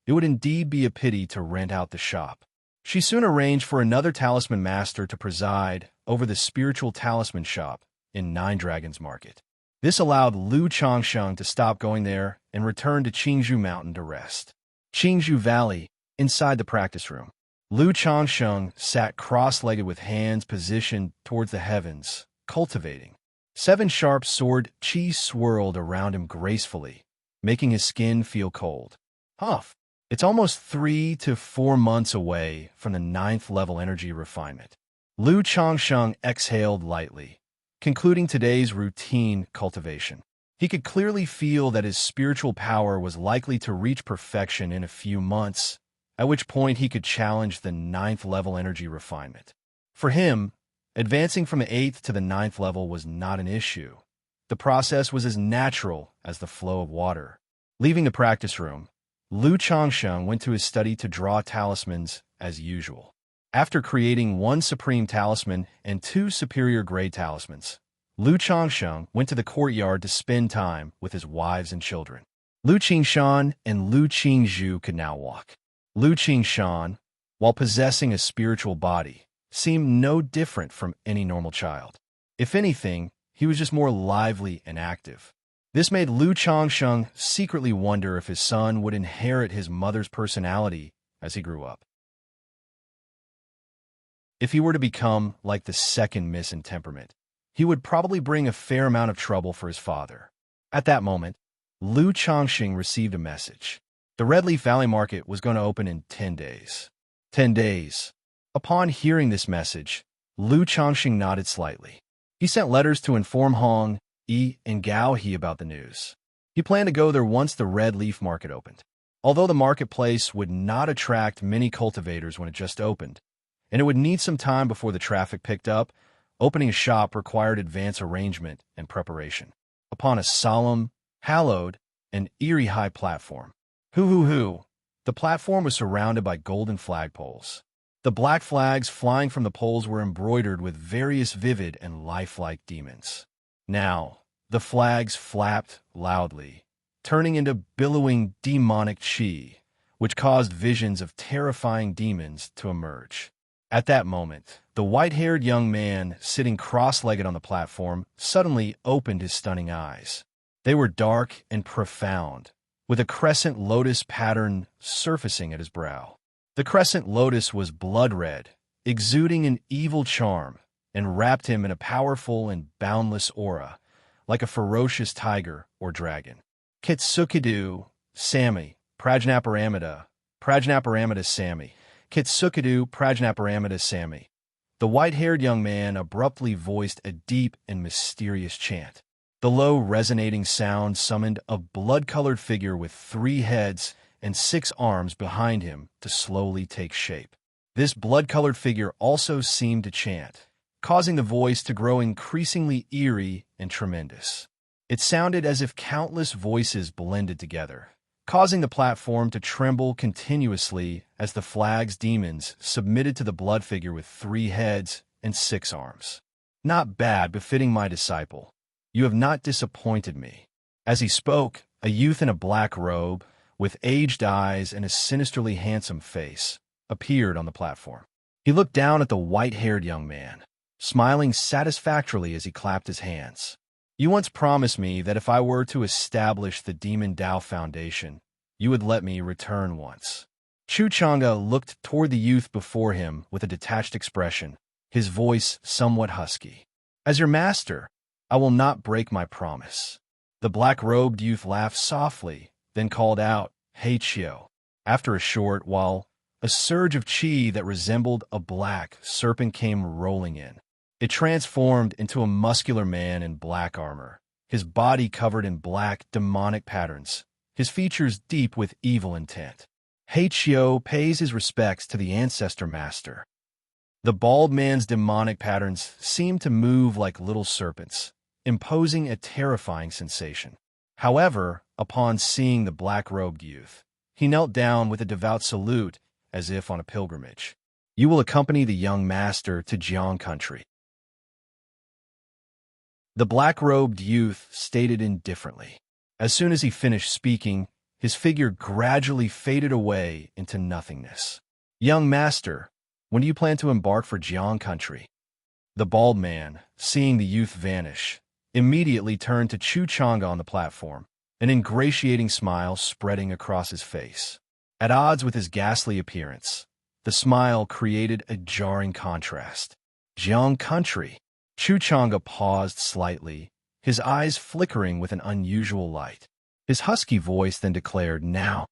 it would indeed be a pity to rent out the shop. She soon arranged for another talisman master to preside over the spiritual talisman shop in Nine Dragons Market. This allowed Lu Changxing to stop going there and return to Qingzhou Mountain to rest. Qingzhou Valley, inside the practice room. Lu Changxing sat cross-legged with hands positioned towards the heavens, cultivating. 7 sharp sword chi swirled around him gracefully, making his skin feel cold. Huff. It's almost 3 to 4 months away from the 9th level energy refinement. Lu Changxing exhaled lightly, concluding today's routine cultivation. He could clearly feel that his spiritual power was likely to reach perfection in a few months, at which point he could challenge the 9th level energy refinement. For him, advancing from the 8th to the 9th level was not an issue. The process was as natural as the flow of water. Leaving the practice room, Lu Changxing went to his study to draw talismans as usual. After creating 1 supreme talisman and 2 superior grade talismans, Lu Changxing went to the courtyard to spend time with his wives and children. Lu Qingshan and Lu Qingzhu could now walk. Lu Qingshan, while possessing a spiritual body, seemed no different from any normal child. If anything, he was just more lively and active. This made Lu Changxing secretly wonder if his son would inherit his mother's personality as he grew up. If he were to become like the second miss in temperament, he would probably bring a fair amount of trouble for his father. At that moment, Lu Changxing received a message. The Redleaf Valley Market was going to open in 10 days. 10 days. Upon hearing this message, Lu Changxing nodded slightly. He sent letters to inform Hong, Yi, and Gao He about the news. He planned to go there once the Red Leaf Market opened. Although the marketplace would not attract many cultivators when it just opened, and it would need some time before the traffic picked up, opening a shop required advance arrangement and preparation. Upon a solemn, hallowed, and eerie high platform. Hoo! The platform was surrounded by golden flagpoles. The black flags flying from the poles were embroidered with various vivid and lifelike demons. Now, the flags flapped loudly, turning into billowing demonic chi, which caused visions of terrifying demons to emerge. At that moment, the white-haired young man sitting cross-legged on the platform suddenly opened his stunning eyes. They were dark and profound, with a crescent lotus pattern surfacing at his brow. The The crescent lotus was blood red, exuding an evil charm, and wrapped him in a powerful and boundless aura, like a ferocious tiger or dragon. Kitsukidu, Sami, Prajnaparamita Sami, Kitsukidu, Prajnaparamita Sami. The white-haired young man abruptly voiced a deep and mysterious chant. The low, resonating sound summoned a blood-colored figure with 3 heads and 6 arms behind him to slowly take shape. This blood-colored figure also seemed to chant, causing the voice to grow increasingly eerie and tremendous. It sounded as if countless voices blended together, causing the platform to tremble continuously as the flag's demons submitted to the blood figure with 3 heads and 6 arms. Not bad, befitting my disciple. You have not disappointed me. As he spoke, a youth in a black robe, with aged eyes and a sinisterly handsome face, appeared on the platform. He looked down at the white-haired young man, smiling satisfactorily as he clapped his hands. You once promised me that if I were to establish the Demon Dao Foundation, you would let me return once. Xianxia looked toward the youth before him with a detached expression, his voice somewhat husky. As your master, I will not break my promise. The black-robed youth laughed softly, then called out, "Hey, Chio." After a short while, a surge of qi that resembled a black serpent came rolling in. It transformed into a muscular man in black armor, his body covered in black demonic patterns, his features deep with evil intent. Hachio pays his respects to the ancestor master. The bald man's demonic patterns seemed to move like little serpents, imposing a terrifying sensation. However, upon seeing the black-robed youth, he knelt down with a devout salute as if on a pilgrimage. You will accompany the young master to Jiang country. The black-robed youth stated indifferently. As soon as he finished speaking, his figure gradually faded away into nothingness. Young master, when do you plan to embark for Jiang country? The bald man, seeing the youth vanish, immediately turned to Xianxia on the platform, an ingratiating smile spreading across his face. At odds with his ghastly appearance, the smile created a jarring contrast. Jiang country. Xianxia paused slightly, his eyes flickering with an unusual light. His husky voice then declared, "Now."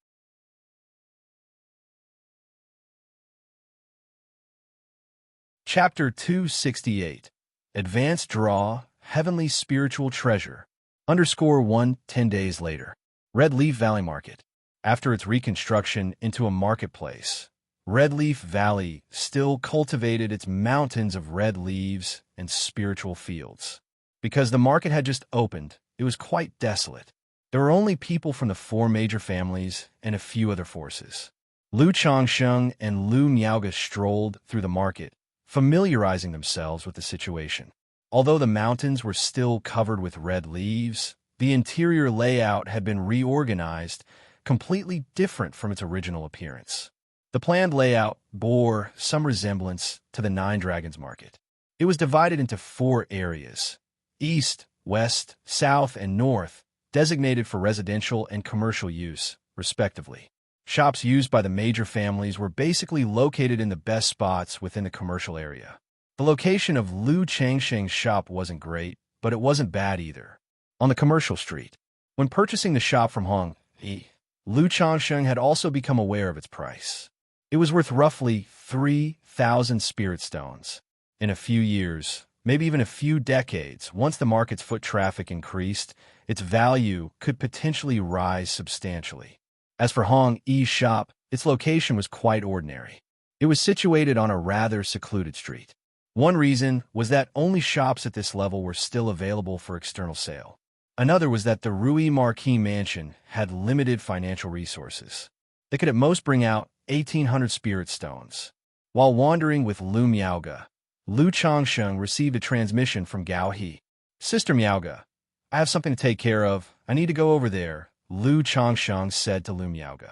Chapter 268. Advanced Draw, Heavenly Spiritual Treasure. _1 10 days later. Red Leaf Valley Market. After its reconstruction into a marketplace, Red Leaf Valley still cultivated its mountains of red leaves and spiritual fields. Because the market had just opened, it was quite desolate. There were only people from the 4 major families and a few other forces. Lu Changsheng and Lu Miaoge strolled through the market, familiarizing themselves with the situation. Although the mountains were still covered with red leaves, the interior layout had been reorganized, completely different from its original appearance. The planned layout bore some resemblance to the Nine Dragons Market. It was divided into 4 areas: east, west, south, and north, designated for residential and commercial use, respectively. Shops used by the major families were basically located in the best spots within the commercial area. The location of Lu Changsheng's shop wasn't great, but it wasn't bad either. On the commercial street. When purchasing the shop from Hong Yi, Lu Changsheng had also become aware of its price. It was worth roughly 3,000 spirit stones. In a few years, maybe even a few decades, once the market's foot traffic increased, its value could potentially rise substantially. As for Hong Yi's shop, its location was quite ordinary. It was situated on a rather secluded street. One reason was that only shops at this level were still available for external sale. Another was that the Rui Marquis Mansion had limited financial resources. They could at most bring out 1,800 spirit stones. While wandering with Lu Miaoge, Lu Changsheng received a transmission from Gao He. "Sister Miaoge, I have something to take care of. I need to go over there," Lu Changsheng said to Lu Miaoge.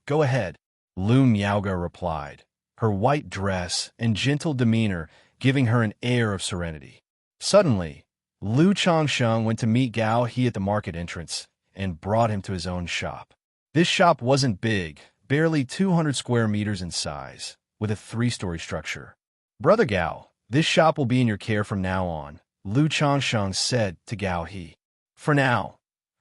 Go ahead," Lu Miaoge replied, her white dress and gentle demeanor giving her an air of serenity. Suddenly, Lu Changsheng went to meet Gao He at the market entrance and brought him to his own shop. This shop wasn't big, barely 200 square meters in size, with a 3-story structure. "Brother Gao, this shop will be in your care from now on," Lu Changsheng said to Gao He. "For now,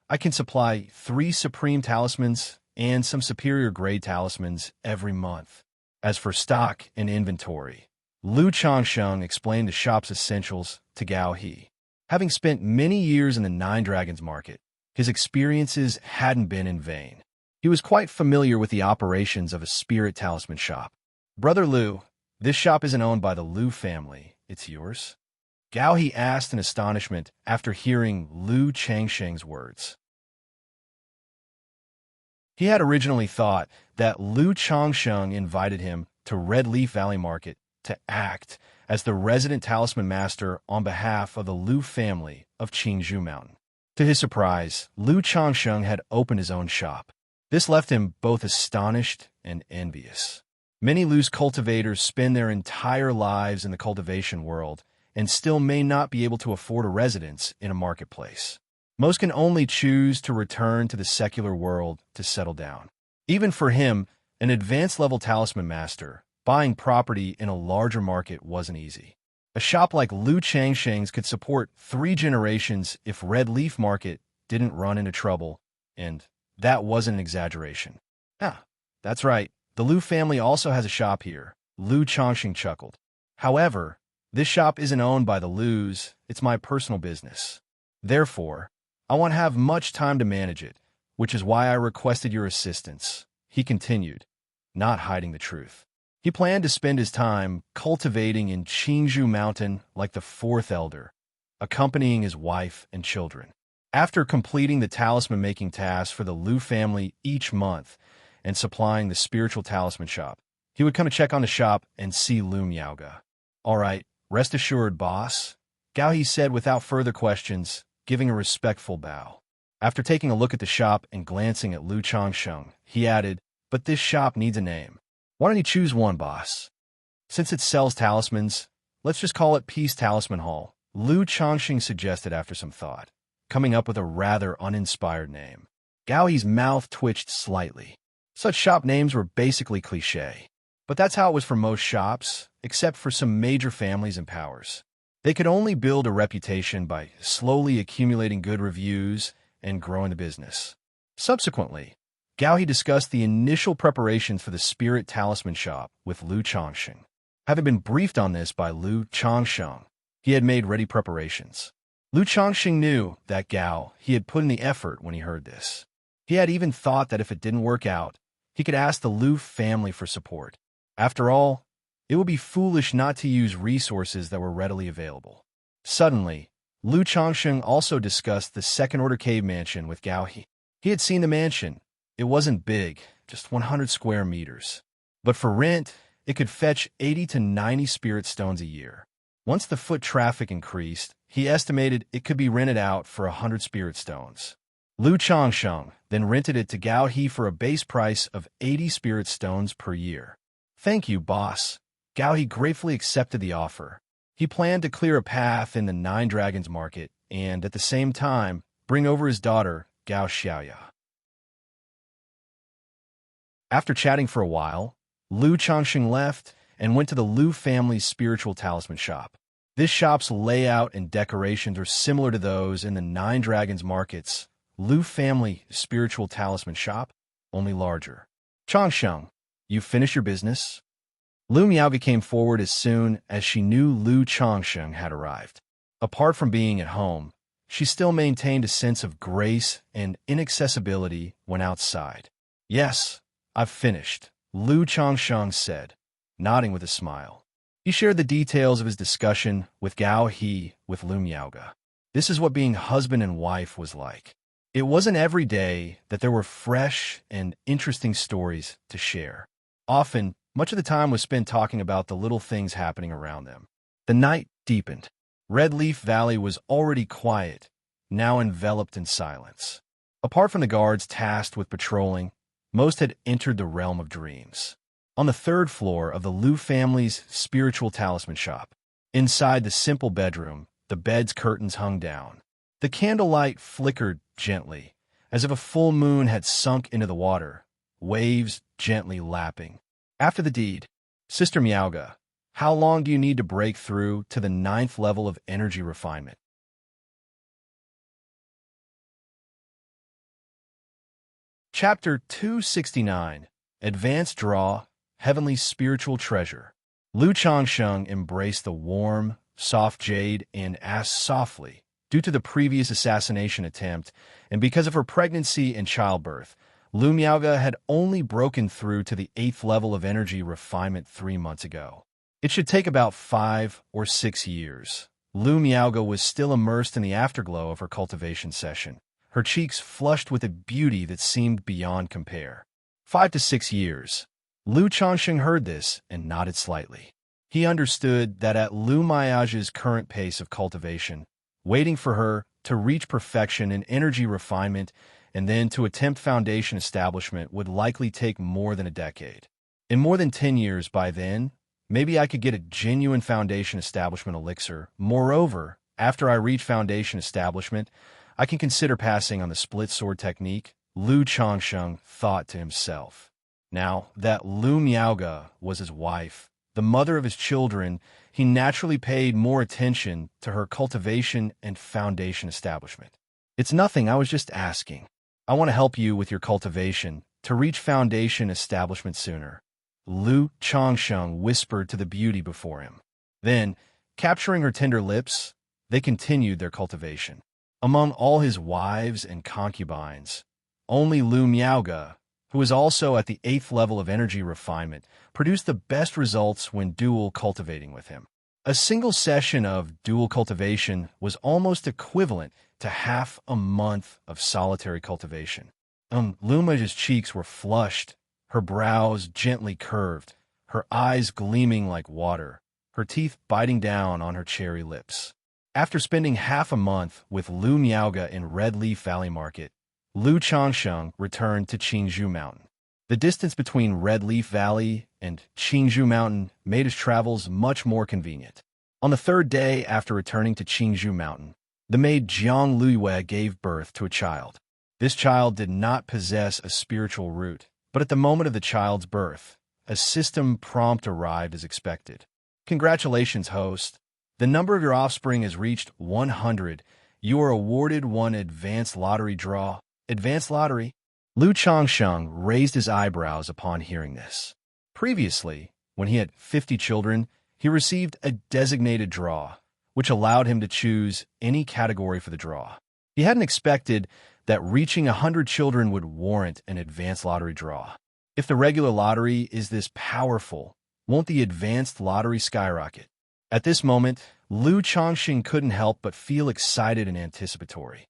I can supply 3 supreme talismans and some superior grade talismans every month. As for stock and inventory," Lu Changsheng explained the shop's essentials to Gao He. Having spent many years in the Nine Dragons market, his experiences hadn't been in vain. He was quite familiar with the operations of a spirit talisman shop. "Brother Lu, this shop isn't owned by the Lu family. It's yours?" Gao He asked in astonishment after hearing Lu Changsheng's words. He had originally thought that Lu Changsheng invited him to Red Leaf Valley Market to act as the resident talisman master on behalf of the Lu family of Qingzhou Mountain. To his surprise, Lu Changsheng had opened his own shop. This left him both astonished and envious. Many Lu's cultivators spend their entire lives in the cultivation world and still may not be able to afford a residence in a marketplace. Most can only choose to return to the secular world to settle down. Even for him, an advanced-level talisman master, buying property in a larger market wasn't easy. A shop like Lu Changsheng's could support 3 generations if Red Leaf Market didn't run into trouble, and that wasn't an exaggeration. That's right. The Lu family also has a shop here, Lu Changsheng chuckled. "However, this shop isn't owned by the Lus, it's my personal business. Therefore, I won't have much time to manage it, which is why I requested your assistance," he continued, not hiding the truth. He planned to spend his time cultivating in Qingzhou Mountain like the 4th elder, accompanying his wife and children. After completing the talisman-making tasks for the Lu family each month and supplying the spiritual talisman shop, he would come to check on the shop and see Lu Miaoge. "All right, rest assured, boss," Gao He said without further questions, giving a respectful bow. After taking a look at the shop and glancing at Lu Changsheng, he added, "But this shop needs a name. Why don't you choose one, boss? Since it sells talismans, let's just call it Peace Talisman Hall," Lu Changsheng suggested after some thought, coming up with a rather uninspired name. Gao He's mouth twitched slightly. Such shop names were basically cliché. But that's how it was for most shops, except for some major families and powers. They could only build a reputation by slowly accumulating good reviews and growing the business. Subsequently, Gao He discussed the initial preparations for the spirit talisman shop with Lu Changsheng. Having been briefed on this by Lu Changsheng, he had made ready preparations. Lu Changsheng knew that Gao He had put in the effort when he heard this. He had even thought that if it didn't work out, he could ask the Lu family for support. After all, it would be foolish not to use resources that were readily available. Suddenly, Lu Changsheng also discussed the second-order cave mansion with Gao He. He had seen the mansion. It wasn't big, just 100 square meters. But for rent, it could fetch 80 to 90 spirit stones a year. Once the foot traffic increased, he estimated it could be rented out for 100 spirit stones. Lu Changsheng then rented it to Gao He for a base price of 80 spirit stones per year. "Thank you, boss." Gao He gratefully accepted the offer. He planned to clear a path in the Nine Dragons market and, at the same time, bring over his daughter, Gao Xiaoya. After chatting for a while, Lu Changsheng left and went to the Lu family's spiritual talisman shop. This shop's layout and decorations are similar to those in the Nine Dragons market's Lu family spiritual talisman shop, only larger. "Changsheng, you finished your business?" Lu Miaoge came forward as soon as she knew Lu Changsheng had arrived. Apart from being at home, she still maintained a sense of grace and inaccessibility when outside. "Yes, I've finished," Lu Changsheng said, nodding with a smile. He shared the details of his discussion with Gao He with Lu Miaoge. This is what being husband and wife was like. It wasn't every day that there were fresh and interesting stories to share. Often, much of the time was spent talking about the little things happening around them. The night deepened. Red Leaf Valley was already quiet, now enveloped in silence. Apart from the guards tasked with patrolling, most had entered the realm of dreams. On the 3rd floor of the Lu family's spiritual talisman shop, inside the simple bedroom, the bed's curtains hung down. The candlelight flickered gently, as if a full moon had sunk into the water, waves gently lapping. After the deed, Sister Miaoga, how long do you need to break through to the 9th level of energy refinement? Chapter 269, Advanced Draw, Heavenly Spiritual Treasure. Lu Changsheng embraced the warm, soft jade and asked softly, due to the previous assassination attempt, and because of her pregnancy and childbirth, Lu Miaoga had only broken through to the 8th level of energy refinement 3 months ago. It should take about 5 or 6 years. Lu Miaoga was still immersed in the afterglow of her cultivation session, her cheeks flushed with a beauty that seemed beyond compare. 5 to 6 years. Lu Changsheng heard this and nodded slightly. He understood that at Lu Miaoga's current pace of cultivation, waiting for her to reach perfection in energy refinement and then to attempt foundation establishment would likely take more than a decade. In more than 10 years by then, maybe I could get a genuine foundation establishment elixir. Moreover, after I reach foundation establishment, I can consider passing on the split sword technique, Lu Changsheng thought to himself. Now that Lu Miaoga was his wife, the mother of his children, he naturally paid more attention to her cultivation and foundation establishment. It's nothing, I was just asking. I want to help you with your cultivation to reach foundation establishment sooner, Lu Changsheng whispered to the beauty before him. Then, capturing her tender lips, they continued their cultivation. Among all his wives and concubines, only Lu Miaoga, who was also at the 8th level of energy refinement, produced the best results when dual cultivating with him. A single session of dual cultivation was almost equivalent to half a month of solitary cultivation. Lu Miaoga's cheeks were flushed, her brows gently curved, her eyes gleaming like water, her teeth biting down on her cherry lips. After spending half a month with Lu Miaoga in Red Leaf Valley Market, Lu Changsheng returned to Qingzhou Mountain. The distance between Red Leaf Valley and Qingzhou Mountain made his travels much more convenient. On the 3rd day after returning to Qingzhou Mountain, the maid Jiang Luyue gave birth to a child. This child did not possess a spiritual root, but at the moment of the child's birth, a system prompt arrived as expected. Congratulations, host. The number of your offspring has reached 100. You are awarded one advanced lottery draw. Advanced lottery? Lu Changsheng raised his eyebrows upon hearing this. Previously, when he had 50 children, he received a designated draw, which allowed him to choose any category for the draw. He hadn't expected that reaching 100 children would warrant an advanced lottery draw. If the regular lottery is this powerful, won't the advanced lottery skyrocket? At this moment, Lu Changsheng couldn't help but feel excited and anticipatory.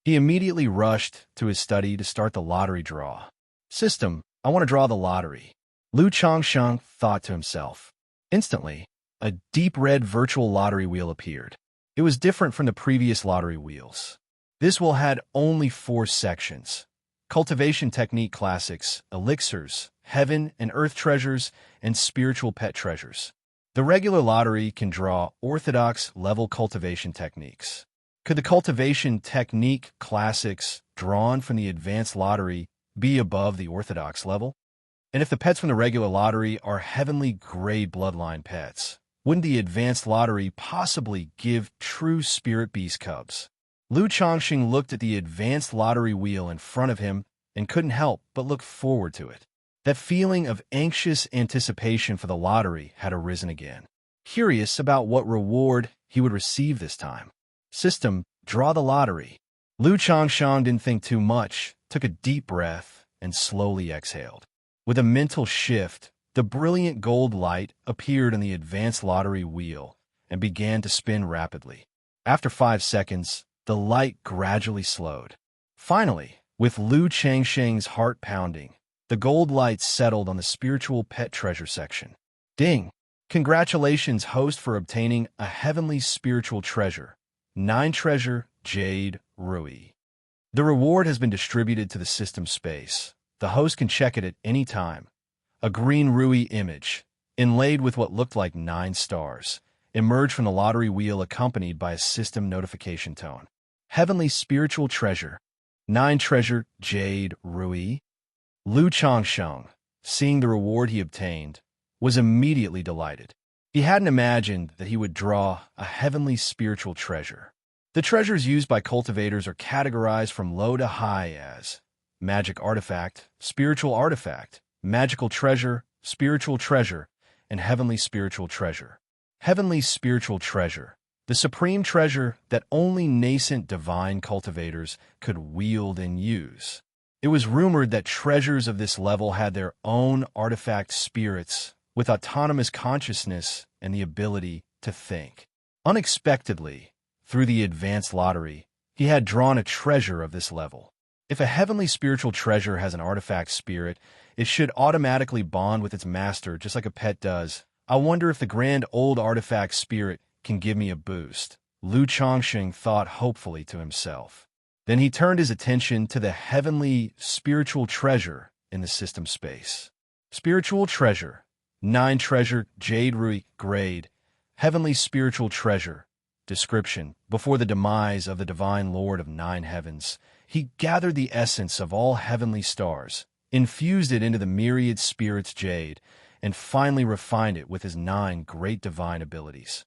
He immediately rushed to his study to start the lottery draw. System, I want to draw the lottery, Lu Changsheng thought to himself. Instantly, a deep red virtual lottery wheel appeared. It was different from the previous lottery wheels. This wheel had only 4 sections: cultivation technique classics, elixirs, heaven and earth treasures, and spiritual pet treasures. The regular lottery can draw orthodox level cultivation techniques. Could the cultivation technique classics drawn from the advanced lottery be above the orthodox level? And if the pets from the regular lottery are heavenly grade bloodline pets, wouldn't the advanced lottery possibly give true spirit beast cubs? Lu Changsheng looked at the advanced lottery wheel in front of him and couldn't help but look forward to it. That feeling of anxious anticipation for the lottery had arisen again. Curious about what reward he would receive this time. System, draw the lottery. Lu Changsheng didn't think too much, took a deep breath, and slowly exhaled. With a mental shift, the brilliant gold light appeared on the advanced lottery wheel and began to spin rapidly. After 5 seconds, the light gradually slowed. Finally, with Lu Changsheng's heart pounding, the gold light settled on the spiritual pet treasure section. Ding! Congratulations, host, for obtaining a heavenly spiritual treasure. 9 treasure, jade, rui. The reward has been distributed to the system space. The host can check it at any time. A green rui image, inlaid with what looked like 9 stars, emerged from the lottery wheel accompanied by a system notification tone. Heavenly spiritual treasure. 9 treasure Jade Rui. Lu Changsheng, seeing the reward he obtained, was immediately delighted. He hadn't imagined that he would draw a heavenly spiritual treasure. The treasures used by cultivators are categorized from low to high as magic artifact, magical treasure, spiritual treasure, and heavenly spiritual treasure. Heavenly spiritual treasure, the supreme treasure that only nascent divine cultivators could wield and use. It was rumored that treasures of this level had their own artifact spirits with autonomous consciousness and the ability to think. Unexpectedly, through the advanced lottery, he had drawn a treasure of this level. If a heavenly spiritual treasure has an artifact spirit, it should automatically bond with its master just like a pet does. I wonder if the grand old artifact spirit can give me a boost, Lu Changsheng thought hopefully to himself. Then he turned his attention to the heavenly spiritual treasure in the system space. Spiritual treasure, 9 treasure Jade Rui grade, heavenly spiritual treasure. Description: before the demise of the divine Lord of 9 heavens, he gathered the essence of all heavenly stars, infused it into the myriad spirits jade, and finally refined it with his 9 great divine abilities.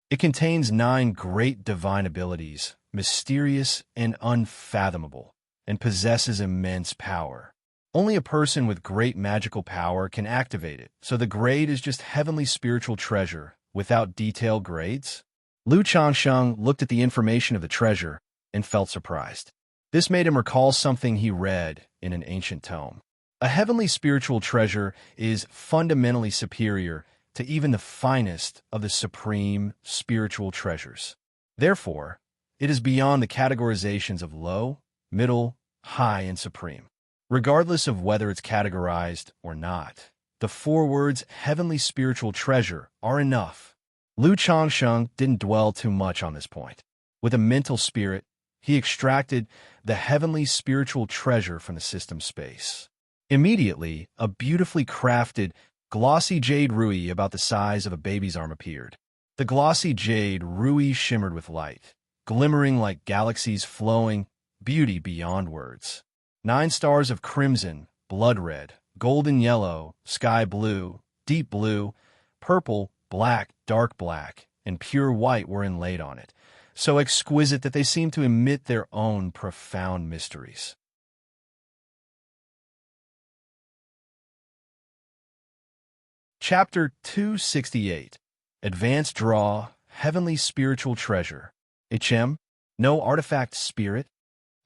It contains 9 great divine abilities, mysterious and unfathomable, and possesses immense power. Only a person with great magical power can activate it, so the grade is just heavenly spiritual treasure, without detailed grades. Lu Changsheng looked at the information of the treasure and felt surprised. This made him recall something he read in an ancient tome. A heavenly spiritual treasure is fundamentally superior to even the finest of the supreme spiritual treasures. Therefore, it is beyond the categorizations of low, middle, high, and supreme. Regardless of whether it's categorized or not, the 4 words heavenly spiritual treasure are enough. Lu Changsheng didn't dwell too much on this point. With a mental spirit, he extracted the heavenly spiritual treasure from the system space. Immediately, a beautifully crafted, glossy jade rui about the size of a baby's arm appeared. The glossy jade rui shimmered with light, glimmering like galaxies flowing, beauty beyond words. 9 stars of crimson, blood red, golden yellow, sky blue, deep blue, purple, black, dark black, and pure white were inlaid on it, so exquisite that they seemed to emit their own profound mysteries. Chapter 268. Advanced Draw, Heavenly Spiritual Treasure. HM, no artifact spirit.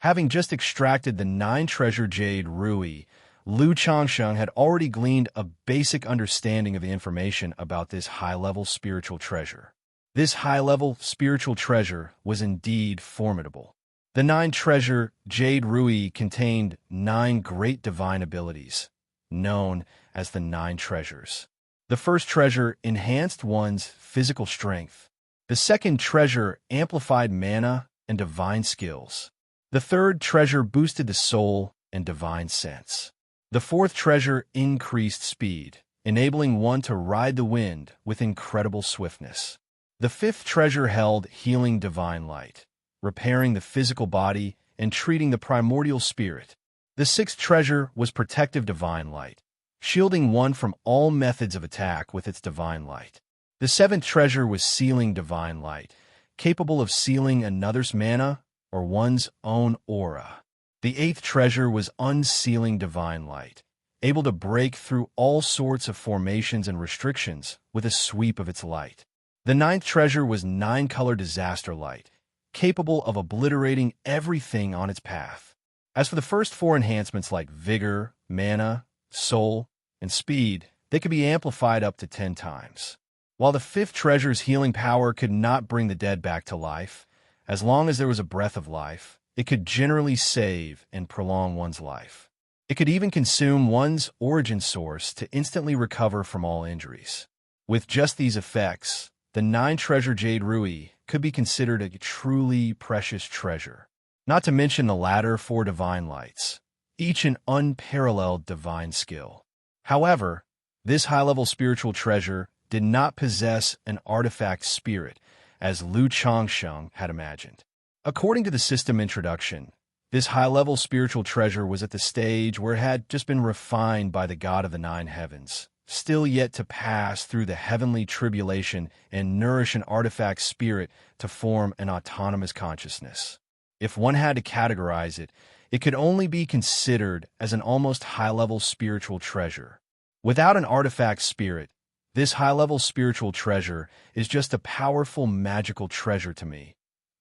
Having just extracted the 9-treasure jade rui, Lu Changsheng had already gleaned a basic understanding of the information about this high-level spiritual treasure. This high-level spiritual treasure was indeed formidable. The 9-treasure jade rui contained 9 great divine abilities, known as the 9 treasures. The first treasure enhanced one's physical strength. The second treasure amplified mana and divine skills. The third treasure boosted the soul and divine sense. The fourth treasure increased speed, enabling one to ride the wind with incredible swiftness. The fifth treasure held healing divine light, repairing the physical body and treating the primordial spirit. The sixth treasure was protective divine light, shielding one from all methods of attack with its divine light. The seventh treasure was sealing divine light, capable of sealing another's mana or one's own aura. The eighth treasure was unsealing divine light, able to break through all sorts of formations and restrictions with a sweep of its light. The ninth treasure was 9-color disaster light, capable of obliterating everything on its path. As for the first 4 enhancements like vigor, mana, soul, and speed, they could be amplified up to 10 times. While the fifth treasure's healing power could not bring the dead back to life, as long as there was a breath of life, it could generally save and prolong one's life. It could even consume one's origin source to instantly recover from all injuries. With just these effects, the 9-treasure jade rui could be considered a truly precious treasure. Not to mention the latter 4 divine lights, each an unparalleled divine skill. However, this high-level spiritual treasure did not possess an artifact spirit, as Lu Changsheng had imagined. According to the system introduction, this high-level spiritual treasure was at the stage where it had just been refined by the God of the nine heavens, still yet to pass through the heavenly tribulation and nourish an artifact spirit to form an autonomous consciousness. If one had to categorize it, it could only be considered as an almost high-level spiritual treasure. Without an artifact spirit, this high-level spiritual treasure is just a powerful magical treasure to me.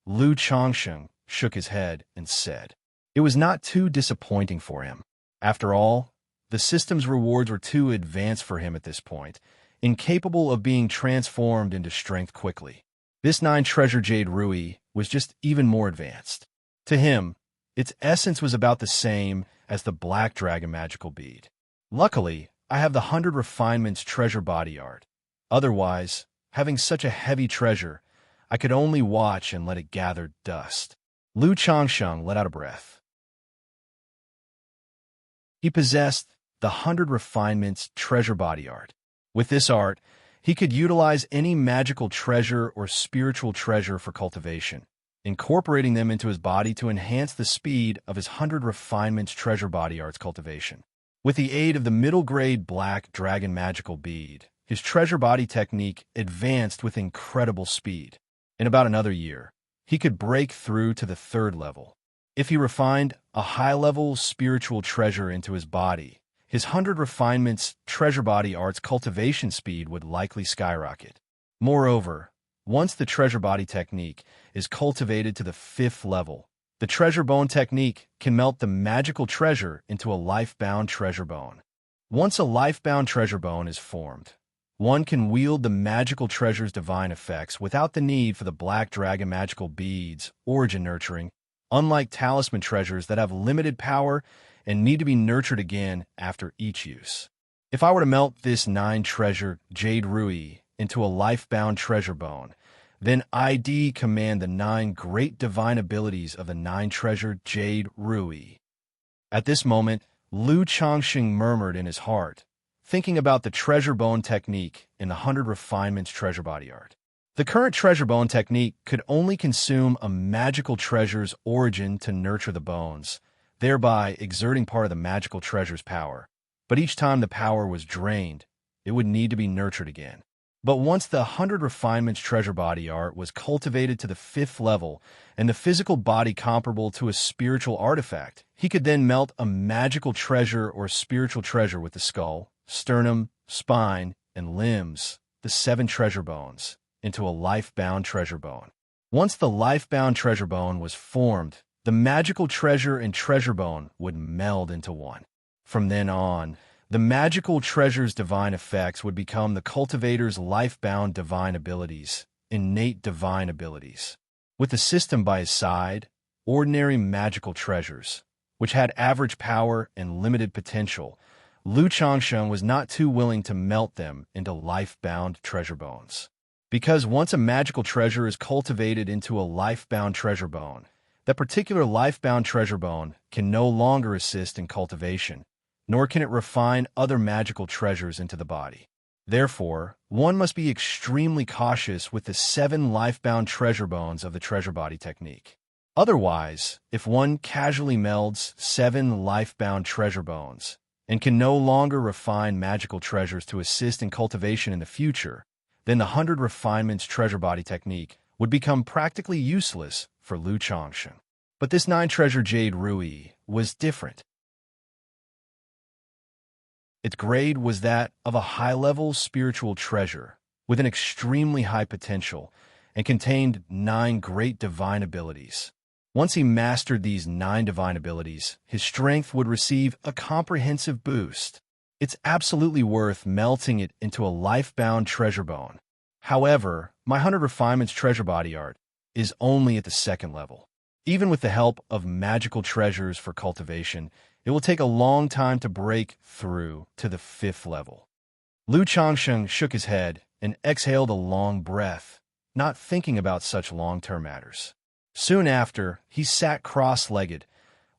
Lu Changsheng shook his head and said, it was not too disappointing for him. After all, the system's rewards were too advanced for him at this point, incapable of being transformed into strength quickly. This 9-treasure Jade Rui was just even more advanced. To him, its essence was about the same as the Black Dragon magical bead. Luckily, I have the 100 Refinements treasure body art. Otherwise, having such a heavy treasure, I could only watch and let it gather dust. Lu Changsheng let out a breath. He possessed the 100 Refinements treasure body art. With this art, he could utilize any magical treasure or spiritual treasure for cultivation, incorporating them into his body to enhance the speed of his 100 Refinements treasure body art's cultivation. With the aid of the middle-grade Black Dragon magical bead, his treasure body technique advanced with incredible speed. In about another year, he could break through to the 3rd level. If he refined a high-level spiritual treasure into his body, his 100 Refinements treasure body art's cultivation speed would likely skyrocket. Moreover, once the treasure body technique is cultivated to the 5th level, the treasure bone technique can melt the magical treasure into a life-bound treasure bone. Once a life-bound treasure bone is formed, one can wield the magical treasure's divine effects without the need for the Black Dragon magical beads, origin nurturing, unlike talisman treasures that have limited power and need to be nurtured again after each use. If I were to melt this 9-treasure Jade Rui into a life-bound treasure bone, then I'd command the 9 great divine abilities of the 9-treasure Jade Rui. At this moment, Lu Changsheng murmured in his heart, thinking about the treasure bone technique in the 100 Refinements treasure body art. The current treasure bone technique could only consume a magical treasure's origin to nurture the bones, thereby exerting part of the magical treasure's power. But each time the power was drained, it would need to be nurtured again. But once the 100 Refinements treasure body art was cultivated to the 5th level and the physical body comparable to a spiritual artifact, he could then melt a magical treasure or spiritual treasure with the skull, sternum, spine, and limbs, the 7 treasure bones, into a life-bound treasure bone. Once the life-bound treasure bone was formed, the magical treasure and treasure bone would meld into one. From then on, the magical treasure's divine effects would become the cultivator's life-bound divine abilities, innate divine abilities. With the system by his side, ordinary magical treasures, which had average power and limited potential, Lu Changsheng was not too willing to melt them into life-bound treasure bones. Because once a magical treasure is cultivated into a life-bound treasure bone, that particular life-bound treasure bone can no longer assist in cultivation, nor can it refine other magical treasures into the body. Therefore, one must be extremely cautious with the 7 life-bound treasure bones of the treasure body technique. Otherwise, if one casually melds 7 life-bound treasure bones and can no longer refine magical treasures to assist in cultivation in the future, then the 100 Refinements treasure body technique would become practically useless for Lu Changsheng. But this 9-treasure Jade Rui was different. Its grade was that of a high-level spiritual treasure with an extremely high potential and contained 9 great divine abilities. Once he mastered these 9 divine abilities, his strength would receive a comprehensive boost. It's absolutely worth melting it into a life-bound treasure bone. However, my 100 Refinements treasure body art is only at the 2nd level. Even with the help of magical treasures for cultivation, it will take a long time to break through to the 5th level. Lu Changsheng shook his head and exhaled a long breath, not thinking about such long-term matters. Soon after, he sat cross-legged,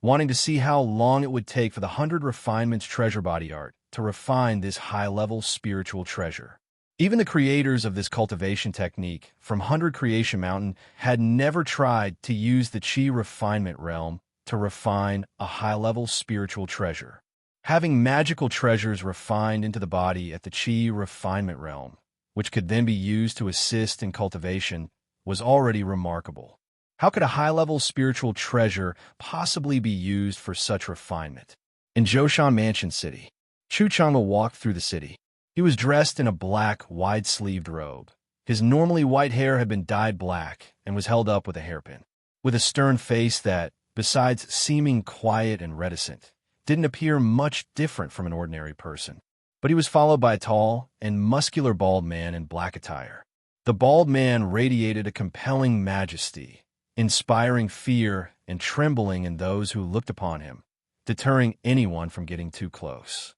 wanting to see how long it would take for the 100 Refinements treasure body art to refine this high-level spiritual treasure. Even the creators of this cultivation technique from 100 Creation Mountain had never tried to use the Qi refinement realm to refine a high-level spiritual treasure. Having magical treasures refined into the body at the Qi refinement realm, which could then be used to assist in cultivation, was already remarkable. How could a high-level spiritual treasure possibly be used for such refinement? In Zhoushan Mansion City, Chu Chang'e walked through the city. He was dressed in a black, wide-sleeved robe. His normally white hair had been dyed black and was held up with a hairpin. With a stern face that, besides seeming quiet and reticent, didn't appear much different from an ordinary person. But he was followed by a tall and muscular bald man in black attire. The bald man radiated a compelling majesty, inspiring fear and trembling in those who looked upon him, deterring anyone from getting too close.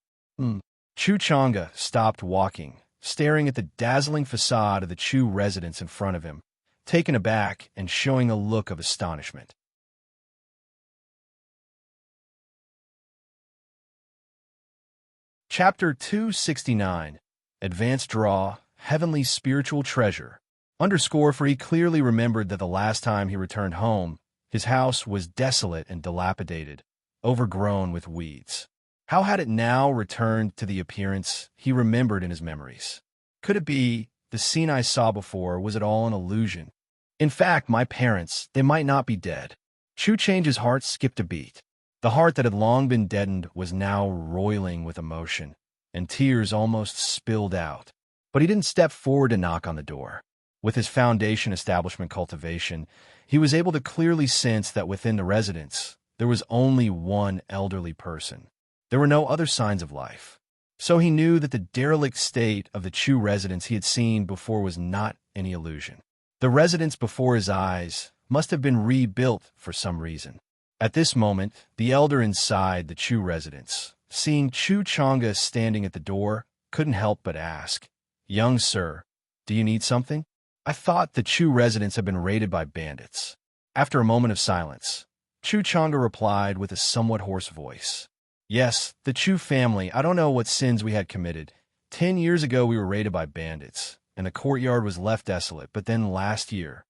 Chu Chang'e stopped walking, staring at the dazzling facade of the Chu residence in front of him, taken aback and showing a look of astonishment. Chapter 269, Advanced Draw, Heavenly Spiritual Treasure. For he clearly remembered that the last time he returned home, his house was desolate and dilapidated, overgrown with weeds. How had it now returned to the appearance he remembered in his memories? Could it be the scene I saw before? Was it all an illusion? In fact, my parents, they might not be dead. Chu Chang's heart skipped a beat. The heart that had long been deadened was now roiling with emotion, and tears almost spilled out. But he didn't step forward to knock on the door. With his foundation establishment cultivation, he was able to clearly sense that within the residence, there was only one elderly person. There were no other signs of life. So he knew that the derelict state of the Chu residence he had seen before was not any illusion. The residence before his eyes must have been rebuilt for some reason. At this moment, the elder inside the Chu residence, seeing Chu Chang'e standing at the door, couldn't help but ask, "Young sir, do you need something?" I thought the Chu residence had been raided by bandits. After a moment of silence, Chu Chang'e replied with a somewhat hoarse voice, "Yes, the Chu family, I don't know what sins we had committed. 10 years ago we were raided by bandits, and the courtyard was left desolate, but then last year."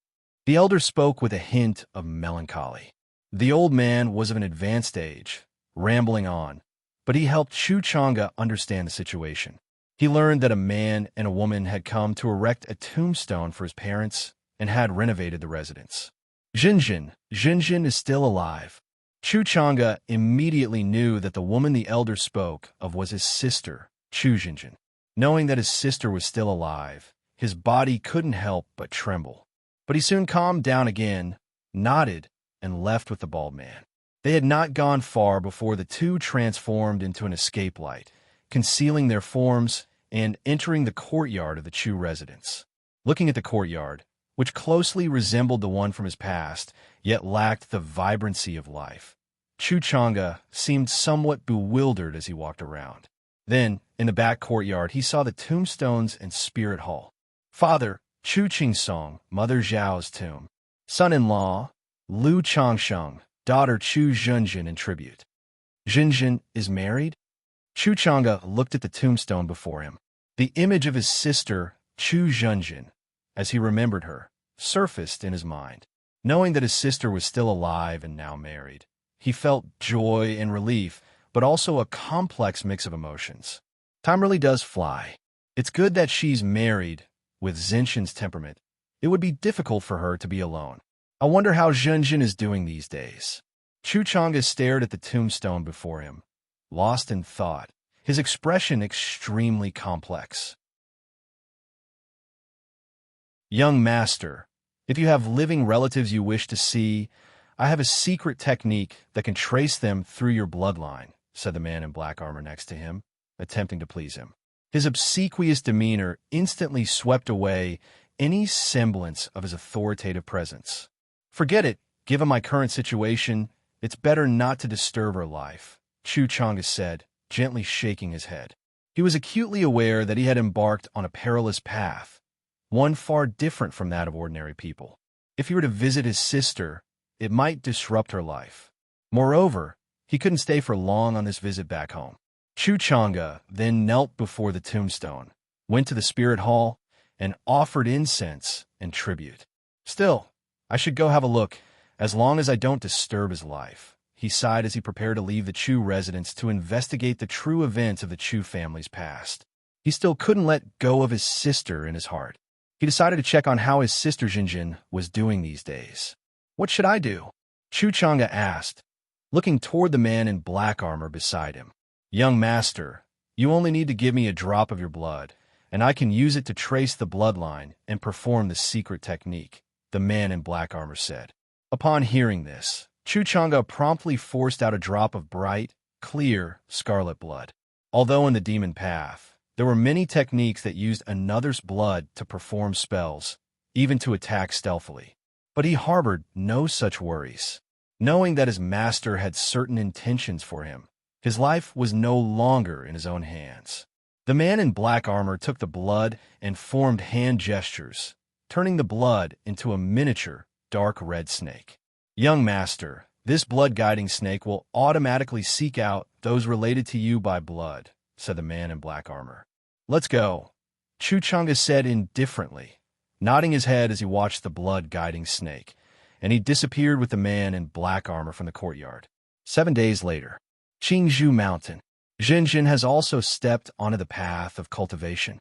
The elder spoke with a hint of melancholy. The old man was of an advanced age, rambling on, but he helped Chu Chang'e understand the situation. He learned that a man and a woman had come to erect a tombstone for his parents and had renovated the residence. Xianxia is still alive. Chu Chang'e immediately knew that the woman the elder spoke of was his sister, Chu Xianxia. Knowing that his sister was still alive, his body couldn't help but tremble. But he soon calmed down again, nodded, and left with the bald man. They had not gone far before the two transformed into an escape light, concealing their forms and entering the courtyard of the Chu residence. Looking at the courtyard, which closely resembled the one from his past, yet lacked the vibrancy of life, Chu Chang'e seemed somewhat bewildered as he walked around. Then, in the back courtyard, he saw the tombstones and spirit hall. Father, Chu Qingsong, Mother Zhao's tomb. Son-in-law, Lu Changsheng, daughter Chu Zhenjin in tribute. Zhenjin is married? Chu Chang'e looked at the tombstone before him. The image of his sister, Chu Zhenjin, as he remembered her, surfaced in his mind. Knowing that his sister was still alive and now married, he felt joy and relief, but also a complex mix of emotions. Time really does fly. It's good that she's married. With Zhenjin's temperament, it would be difficult for her to be alone. I wonder how Zhenjin is doing these days. Chu Chang'e stared at the tombstone before him, lost in thought, his expression extremely complex. Young master, if you have living relatives you wish to see, I have a secret technique that can trace them through your bloodline, said the man in black armor next to him, attempting to please him. His obsequious demeanor instantly swept away any semblance of his authoritative presence. Forget it. Given my current situation, it's better not to disturb her life, Chu Chang'e said, gently shaking his head. He was acutely aware that he had embarked on a perilous path, one far different from that of ordinary people. If he were to visit his sister, it might disrupt her life. Moreover, he couldn't stay for long on this visit back home. Chu Chang'e then knelt before the tombstone, went to the spirit hall, and offered incense and tribute. Still, I should go have a look, as long as I don't disturb his life, he sighed as he prepared to leave the Chu residence to investigate the true events of the Chu family's past. He still couldn't let go of his sister in his heart. He decided to check on how his sister Xianxia was doing these days. What should I do? Xianxia asked, looking toward the man in black armor beside him. Young master, you only need to give me a drop of your blood, and I can use it to trace the bloodline and perform the secret technique, the man in black armor said. Upon hearing this, Xianxia promptly forced out a drop of bright, clear, scarlet blood. Although in the demon path, there were many techniques that used another's blood to perform spells, even to attack stealthily. But he harbored no such worries. Knowing that his master had certain intentions for him, his life was no longer in his own hands. The man in black armor took the blood and formed hand gestures, turning the blood into a miniature, dark red snake. Young master, this blood-guiding snake will automatically seek out those related to you by blood, said the man in black armor. Let's go, Xianxia said indifferently, nodding his head as he watched the blood-guiding snake, and he disappeared with the man in black armor from the courtyard. 7 days later, Qingzhou Mountain. Xianxia has also stepped onto the path of cultivation.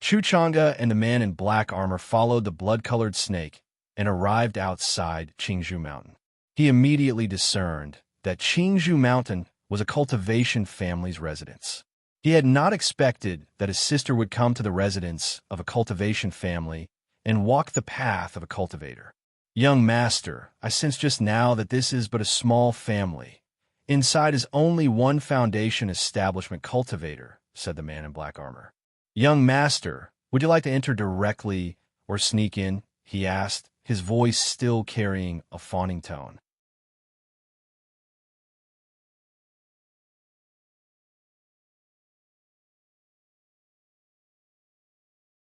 Xianxia and the man in black armor followed the blood-colored snake and arrived outside Qingzhou Mountain. He immediately discerned that Qingzhou Mountain was a cultivation family's residence. He had not expected that his sister would come to the residence of a cultivation family and walk the path of a cultivator. Young master, I sense just now that this is but a small family. Inside is only one foundation establishment cultivator, said the man in black armor. Young master, would you like to enter directly or sneak in? He asked, his voice still carrying a fawning tone.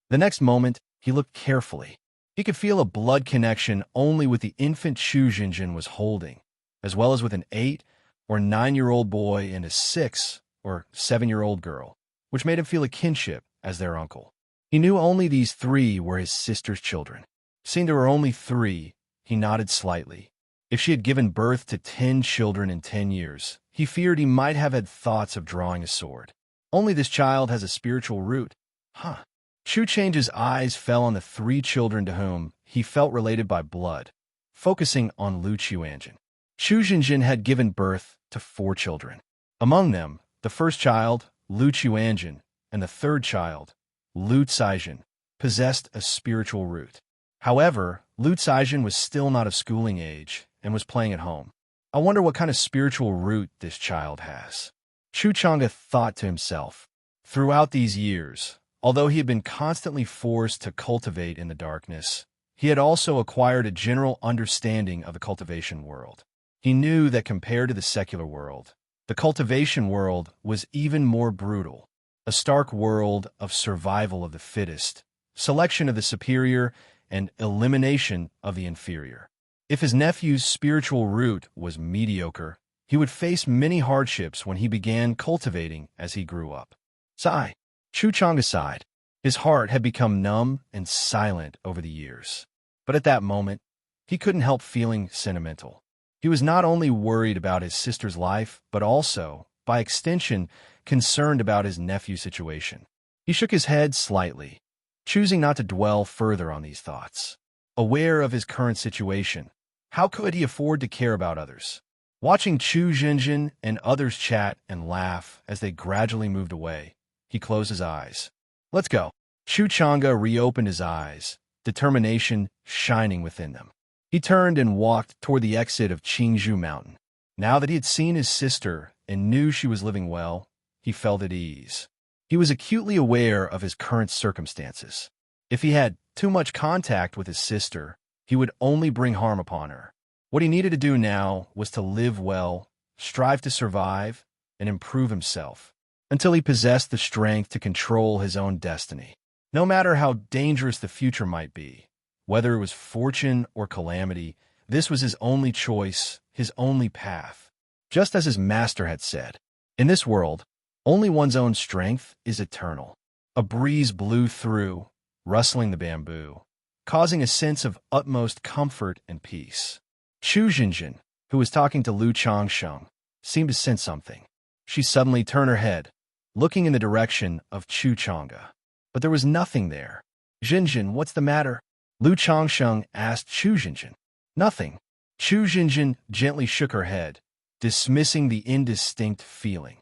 The next moment, he looked carefully. He could feel a blood connection only with the infant Chu Xianxia was holding, as well as with an 8 or 9-year-old boy and a 6 or 7-year-old girl, which made him feel a kinship as their uncle. He knew only these 3 were his sister's children. Seeing there were only 3, he nodded slightly. If she had given birth to 10 children in 10 years, he feared he might have had thoughts of drawing a sword. Only this child has a spiritual root. Huh. Chu Chang's eyes fell on the 3 children to whom he felt related by blood, focusing on Lu Qianxin. Chu Xianxia had given birth to 4 children. Among them, the first child, Lu Qianxin, and the third child, Lu Caixin, possessed a spiritual root. However, Lu Caixin was still not of schooling age and was playing at home. I wonder what kind of spiritual root this child has. Xianxia thought to himself. Throughout these years, although he had been constantly forced to cultivate in the darkness, he had also acquired a general understanding of the cultivation world. He knew that compared to the secular world, the cultivation world was even more brutal, a stark world of survival of the fittest, selection of the superior, and elimination of the inferior. If his nephew's spiritual root was mediocre, he would face many hardships when he began cultivating as he grew up. Sigh. Xianxia sighed. His heart had become numb and silent over the years. But at that moment, he couldn't help feeling sentimental. He was not only worried about his sister's life, but also, by extension, concerned about his nephew's situation. He shook his head slightly, choosing not to dwell further on these thoughts. Aware of his current situation, how could he afford to care about others? Watching Chu Xianxia and others chat and laugh as they gradually moved away, he closed his eyes. Let's go. Xianxia reopened his eyes, determination shining within them. He turned and walked toward the exit of Qingzhou Mountain. Now that he had seen his sister and knew she was living well, he felt at ease. He was acutely aware of his current circumstances. If he had too much contact with his sister, he would only bring harm upon her. What he needed to do now was to live well, strive to survive, and improve himself, until he possessed the strength to control his own destiny. No matter how dangerous the future might be, whether it was fortune or calamity, this was his only choice, his only path. Just as his master had said, in this world, only one's own strength is eternal. A breeze blew through, rustling the bamboo, causing a sense of utmost comfort and peace. Chu Jinjin, who was talking to Lu Changsheng, seemed to sense something. She suddenly turned her head, looking in the direction of Chu Chang'e. But there was nothing there. Jinjin, what's the matter? Lu Changsheng asked Chu Jinjin. Nothing. Chu Jinjin gently shook her head, dismissing the indistinct feeling.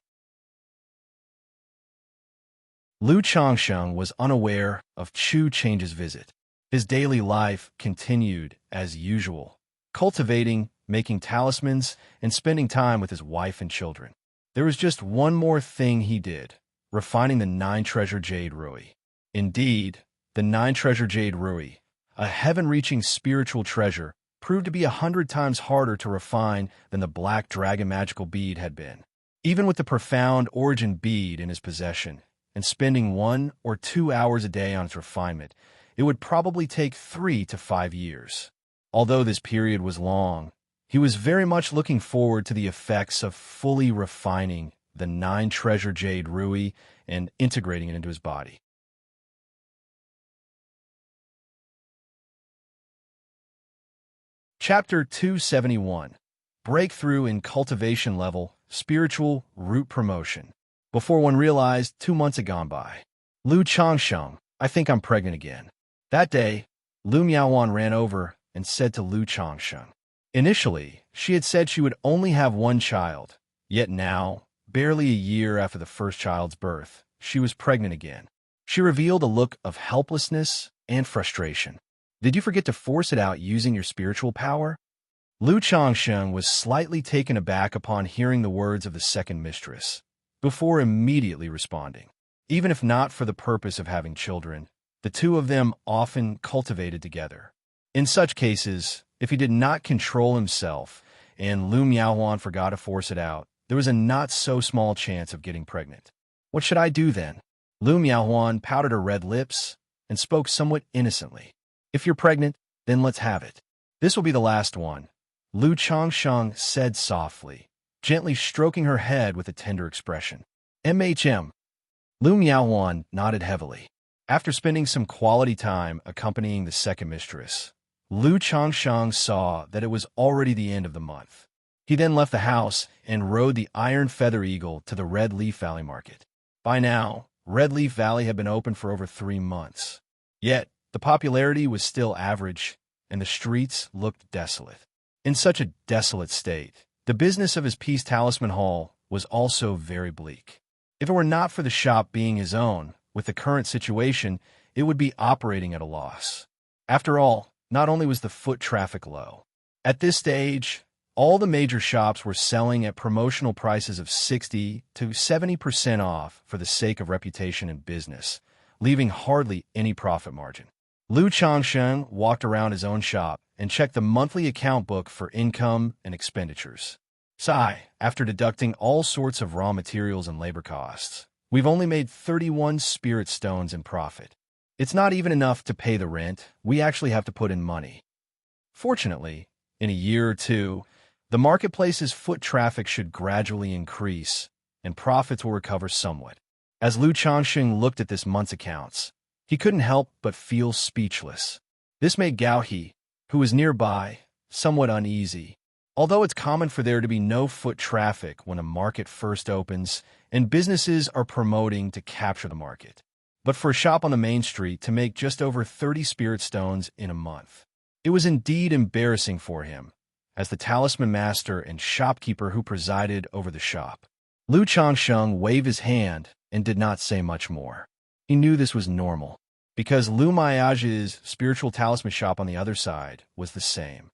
Lu Changsheng was unaware of Chu Change's visit. His daily life continued as usual, cultivating, making talismans, and spending time with his wife and children. There was just one more thing he did, refining the 9-treasure jade rui. Indeed, the 9-treasure jade rui, a heaven-reaching spiritual treasure, proved to be 100 times harder to refine than the black dragon magical bead had been. Even with the profound origin bead in his possession, and spending 1 or 2 hours a day on its refinement, it would probably take 3 to 5 years. Although this period was long, he was very much looking forward to the effects of fully refining the 9-treasure jade rui and integrating it into his body. Chapter 271. Breakthrough in Cultivation Level, Spiritual Root Promotion. Before one realized, 2 months had gone by. Lu Changsheng, I think I'm pregnant again. That day, Lu Miaowan ran over and said to Lu Changsheng. Initially, she had said she would only have 1 child, yet now, barely a year after the first child's birth, she was pregnant again. She revealed a look of helplessness and frustration. Did you forget to force it out using your spiritual power? Lu Changsheng was slightly taken aback upon hearing the words of the second mistress, before immediately responding. Even if not for the purpose of having children, the two of them often cultivated together. In such cases, if he did not control himself and Lu Miaohuan forgot to force it out, there was a not-so-small chance of getting pregnant. What should I do then? Lu Miaohuan pouted her red lips and spoke somewhat innocently. If you're pregnant, then let's have it. This will be the last one, Lu Changsheng said softly, gently stroking her head with a tender expression. MHM. Lu Miaohuan nodded heavily. After spending some quality time accompanying the second mistress, Lu Changsheng saw that it was already the end of the month. He then left the house and rode the Iron Feather Eagle to the Red Leaf Valley market. By now, Red Leaf Valley had been open for over 3 months. Yet, the popularity was still average, and the streets looked desolate. In such a desolate state, the business of his Peace Talisman Hall was also very bleak. If it were not for the shop being his own, with the current situation, it would be operating at a loss. After all, not only was the foot traffic low. At this stage, all the major shops were selling at promotional prices of 60 to 70% off for the sake of reputation and business, leaving hardly any profit margin. Lu Changsheng walked around his own shop and checked the monthly account book for income and expenditures. Sigh, after deducting all sorts of raw materials and labor costs, we've only made 31 spirit stones in profit. It's not even enough to pay the rent. We actually have to put in money. Fortunately, in a year or two, the marketplace's foot traffic should gradually increase, and profits will recover somewhat. As Lu Changsheng looked at this month's accounts, he couldn't help but feel speechless. This made Gao He, who was nearby, somewhat uneasy. Although it's common for there to be no foot traffic when a market first opens, and businesses are promoting to capture the market. But for a shop on the main street to make just over 30 spirit stones in a month, it was indeed embarrassing for him, as the talisman master and shopkeeper who presided over the shop. Lu Changsheng waved his hand and did not say much more. He knew this was normal, because Lu Miaoji's spiritual talisman shop on the other side was the same.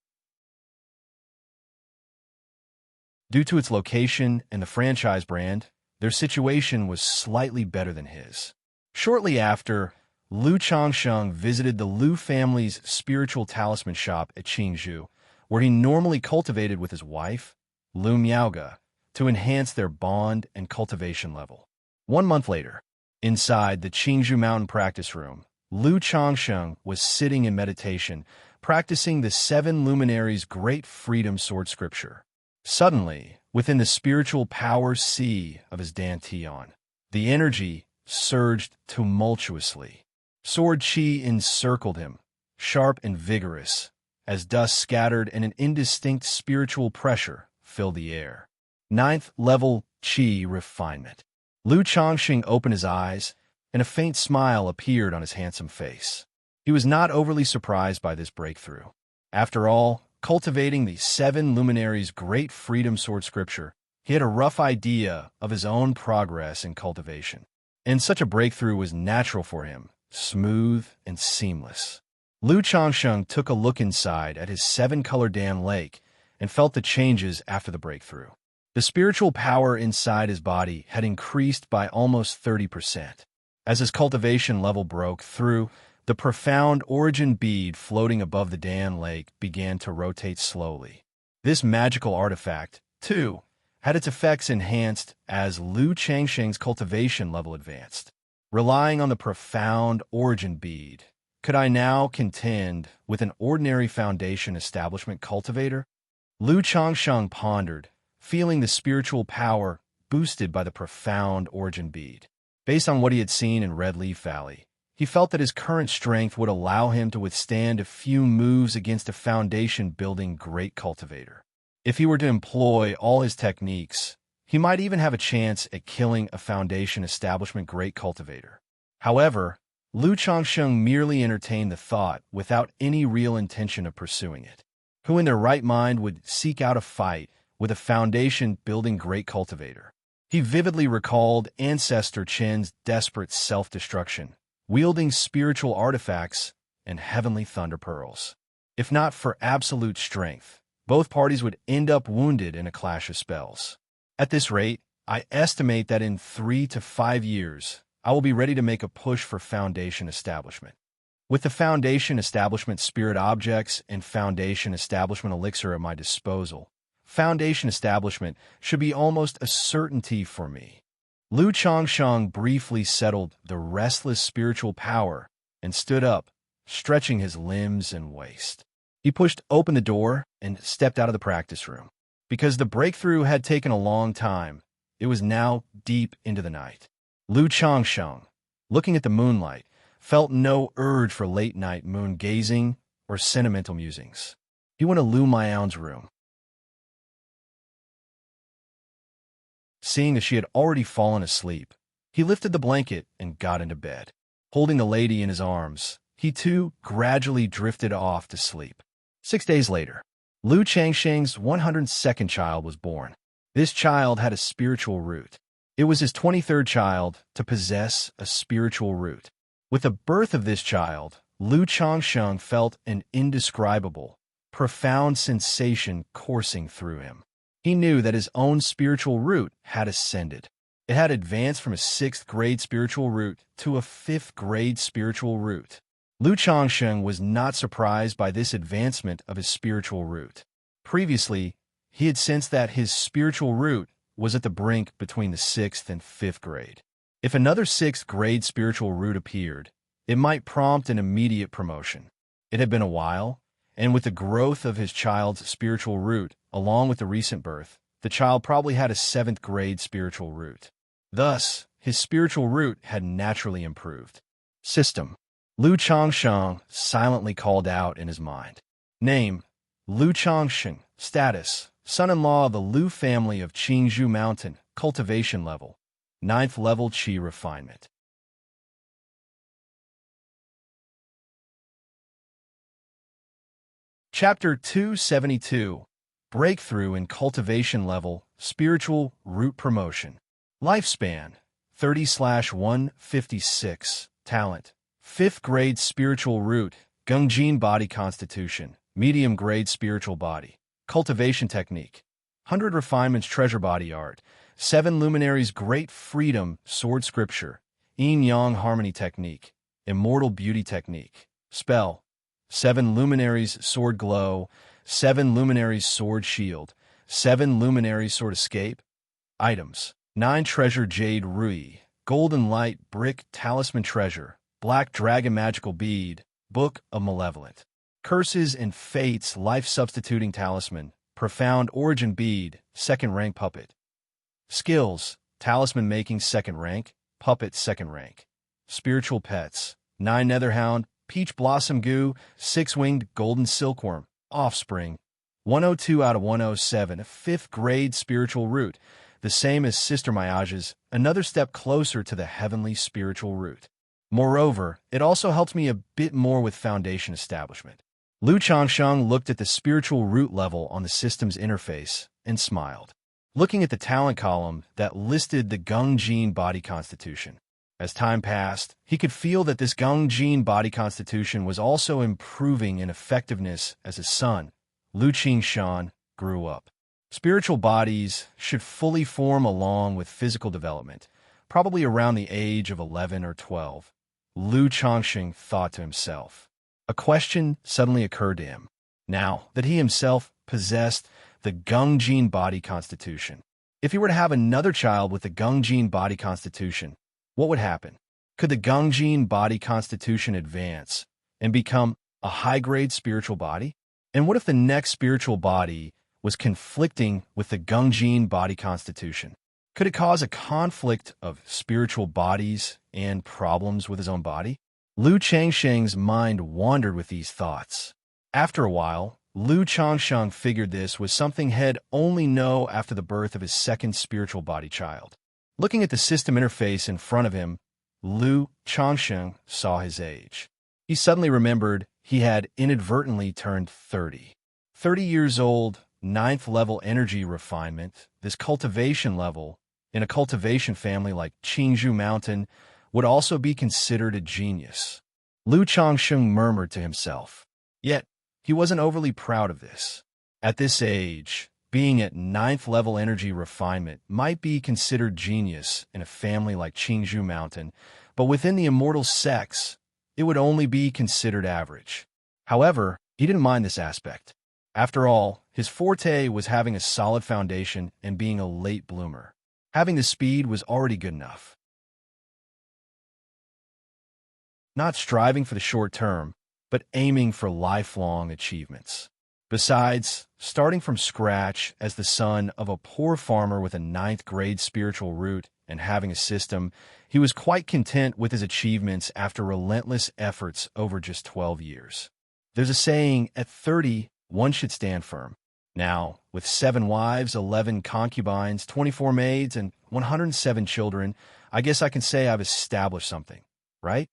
Due to its location and the franchise brand, their situation was slightly better than his. Shortly after, Lu Changsheng visited the Lu family's spiritual talisman shop at Qingzhou, where he normally cultivated with his wife, Lu Miaoge, to enhance their bond and cultivation level. 1 month later, inside the Qingzhou Mountain practice room, Lu Changsheng was sitting in meditation, practicing the 7 luminaries' great freedom sword scripture. Suddenly, within the spiritual power sea of his dantian, the energy surged tumultuously. Sword chi encircled him, sharp and vigorous, as dust scattered and an indistinct spiritual pressure filled the air. Ninth level chi refinement. Lu Changxing opened his eyes, and a faint smile appeared on his handsome face. He was not overly surprised by this breakthrough. After all, cultivating the 7 luminaries' great freedom sword scripture, he had a rough idea of his own progress in cultivation. And such a breakthrough was natural for him, smooth and seamless. Lu Changsheng took a look inside at his 7-color Dan lake and felt the changes after the breakthrough. The spiritual power inside his body had increased by almost 30%. As his cultivation level broke through, the profound origin bead floating above the Dan lake began to rotate slowly. This magical artifact, too, had its effects enhanced as Lu Changsheng's cultivation level advanced. Relying on the profound origin bead, could I now contend with an ordinary foundation establishment cultivator? Lu Changsheng pondered, feeling the spiritual power boosted by the profound origin bead. Based on what he had seen in Red Leaf Valley, he felt that his current strength would allow him to withstand a few moves against a foundation-building great cultivator. If he were to employ all his techniques, he might even have a chance at killing a foundation establishment great cultivator. However, Lu Changsheng merely entertained the thought without any real intention of pursuing it. Who in their right mind would seek out a fight with a foundation-building great cultivator? He vividly recalled Ancestor Chen's desperate self-destruction, wielding spiritual artifacts and heavenly thunder pearls. If not for absolute strength, both parties would end up wounded in a clash of spells. At this rate, I estimate that in 3 to 5 years, I will be ready to make a push for foundation establishment. With the foundation establishment spirit objects and foundation establishment elixir at my disposal, foundation establishment should be almost a certainty for me. Lu Changsheng briefly settled the restless spiritual power and stood up, stretching his limbs and waist. He pushed open the door and stepped out of the practice room. Because the breakthrough had taken a long time, it was now deep into the night. Lu Changsheng, looking at the moonlight, felt no urge for late-night moon-gazing or sentimental musings. He went to Lu Miao's room. Seeing that she had already fallen asleep, he lifted the blanket and got into bed. Holding the lady in his arms, he too gradually drifted off to sleep. 6 days later, Lu Changsheng's 102nd child was born. This child had a spiritual root. It was his 23rd child to possess a spiritual root. With the birth of this child, Lu Changsheng felt an indescribable, profound sensation coursing through him. He knew that his own spiritual root had ascended. It had advanced from a 6th grade spiritual root to a 5th grade spiritual root. Lu Changsheng was not surprised by this advancement of his spiritual root. Previously, he had sensed that his spiritual root was at the brink between the 6th and 5th grade. If another 6th grade spiritual root appeared, it might prompt an immediate promotion. It had been a while, and with the growth of his child's spiritual root, along with the recent birth, the child probably had a 7th grade spiritual root. Thus, his spiritual root had naturally improved. System. Lu Changsheng silently called out in his mind. Name, Lu Changsheng. Status, son-in-law of the Lu family of Qingzhou Mountain. Cultivation level, 9th level Qi refinement. Chapter 272. Breakthrough in cultivation level, spiritual root promotion. Lifespan, 30/156. Talent, 5th grade spiritual root, Gongjin body constitution, medium grade spiritual body. Cultivation technique, 100 refinements treasure body art, 7 luminaries great freedom sword scripture, yin-yang harmony technique, immortal beauty technique. Spell, 7 luminaries sword glow, 7 luminaries sword shield, 7 luminaries sword escape. Items, 9 treasure jade rui, golden light brick talisman treasure, black dragon magical bead, book of malevolent. Curses and fates life substituting talisman, profound origin bead, 2nd rank puppet. Skills, talisman making 2nd rank, puppet second rank. Spiritual pets, 9 netherhound, peach blossom goo, 6-winged golden silkworm, offspring. 102 out of 107, a 5th grade spiritual root, the same as Sister Mayaja's, another step closer to the heavenly spiritual root. Moreover, it also helped me a bit more with foundation establishment. Lu Changsheng looked at the spiritual root level on the system's interface and smiled, looking at the talent column that listed the Gung Jin body constitution. As time passed, he could feel that this Gung Jin body constitution was also improving in effectiveness as his son, Lu Qingshan, grew up. Spiritual bodies should fully form along with physical development, probably around the age of 11 or 12. Lu Changsheng thought to himself. A question suddenly occurred to him. Now that he himself possessed the Gung Jin body constitution, if he were to have another child with the Gung Jin body constitution, what would happen? Could the Gung Jin body constitution advance and become a high-grade spiritual body? And what if the next spiritual body was conflicting with the Gung Jin body constitution? Could it cause a conflict of spiritual bodies and problems with his own body? Lu Changsheng's mind wandered with these thoughts. After a while, Lu Changsheng figured this was something he'd only know after the birth of his second spiritual body child. Looking at the system interface in front of him, Lu Changsheng saw his age. He suddenly remembered he had inadvertently turned 30. 30 years old, 9th level energy refinement, this cultivation level, in a cultivation family like Qingzhou Mountain, would also be considered a genius. Lu Changsheng murmured to himself. Yet, he wasn't overly proud of this. At this age, being at 9th level energy refinement might be considered genius in a family like Qingzhou Mountain, but within the immortal sex, it would only be considered average. However, he didn't mind this aspect. After all, his forte was having a solid foundation and being a late bloomer. Having the speed was already good enough. Not striving for the short term, but aiming for lifelong achievements. Besides, starting from scratch as the son of a poor farmer with a 9th grade spiritual root and having a system, he was quite content with his achievements after relentless efforts over just 12 years. There's a saying, at 30, one should stand firm. Now, with 7 wives, 11 concubines, 24 maids, and 107 children, I guess I can say I've established something, right?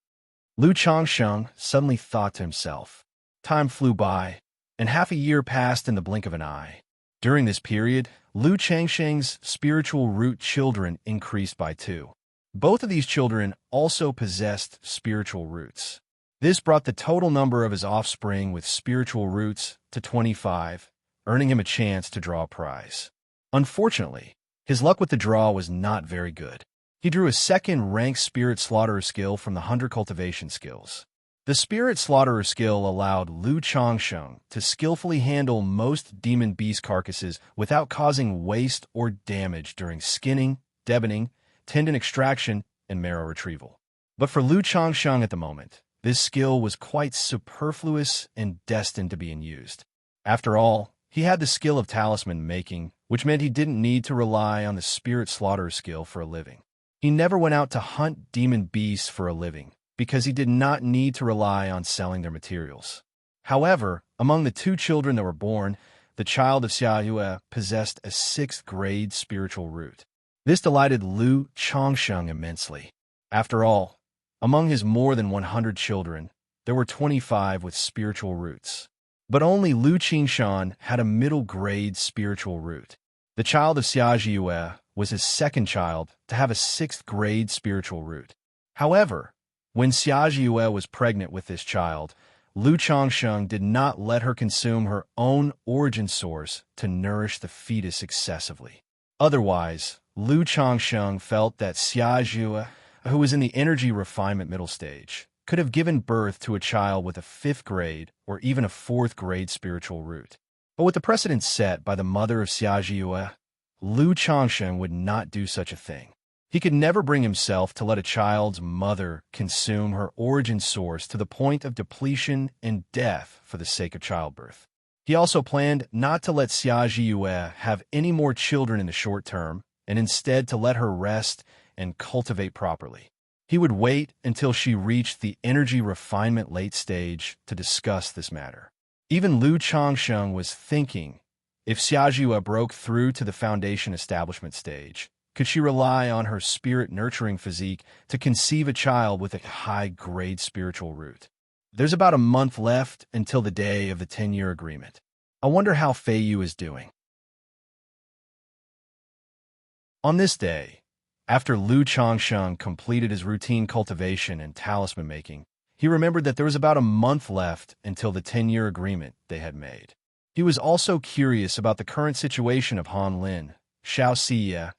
Lu Changsheng suddenly thought to himself. Time flew by, and half a year passed in the blink of an eye. During this period, Lu Changsheng's spiritual root children increased by 2. Both of these children also possessed spiritual roots. This brought the total number of his offspring with spiritual roots to 25, earning him a chance to draw a prize. Unfortunately, his luck with the draw was not very good. He drew a 2nd rank Spirit Slaughterer skill from the Hunter Cultivation skills. The Spirit Slaughterer skill allowed Lu Changsheng to skillfully handle most demon beast carcasses without causing waste or damage during skinning, deboning, tendon extraction, and marrow retrieval. But for Lu Changsheng at the moment, this skill was quite superfluous and destined to be used. After all, he had the skill of talisman making, which meant he didn't need to rely on the Spirit Slaughterer skill for a living. He never went out to hunt demon beasts for a living, because he did not need to rely on selling their materials. However, among the 2 children that were born, the child of Xianxia possessed a 6th grade spiritual root. This delighted Lu Changsheng immensely. After all, among his more than 100 children, there were 25 with spiritual roots. But only Lu Qingshan had a middle grade spiritual root. The child of Xianxia was his 2nd child to have a 6th grade spiritual root. However, when Xianxia was pregnant with this child, Lu Changsheng did not let her consume her own origin source to nourish the fetus excessively. Otherwise, Lu Changsheng felt that Xianxia, who was in the energy refinement middle stage, could have given birth to a child with a 5th grade or even a 4th grade spiritual root. But with the precedent set by the mother of Xianxia, Lu Changsheng would not do such a thing. He could never bring himself to let a child's mother consume her origin source to the point of depletion and death for the sake of childbirth. He also planned not to let Xianxia have any more children in the short term, and instead to let her rest and cultivate properly. He would wait until she reached the energy refinement late stage to discuss this matter. Even Lu Changsheng was thinking, if Xiaxia broke through to the foundation establishment stage, could she rely on her spirit-nurturing physique to conceive a child with a high-grade spiritual root? There's about a month left until the day of the 10-year agreement. I wonder how Fei Yu is doing. On this day, after Lu Changsheng completed his routine cultivation and talisman making, he remembered that there was about a month left until the 10-year agreement they had made. He was also curious about the current situation of Han Lin, Xianxia,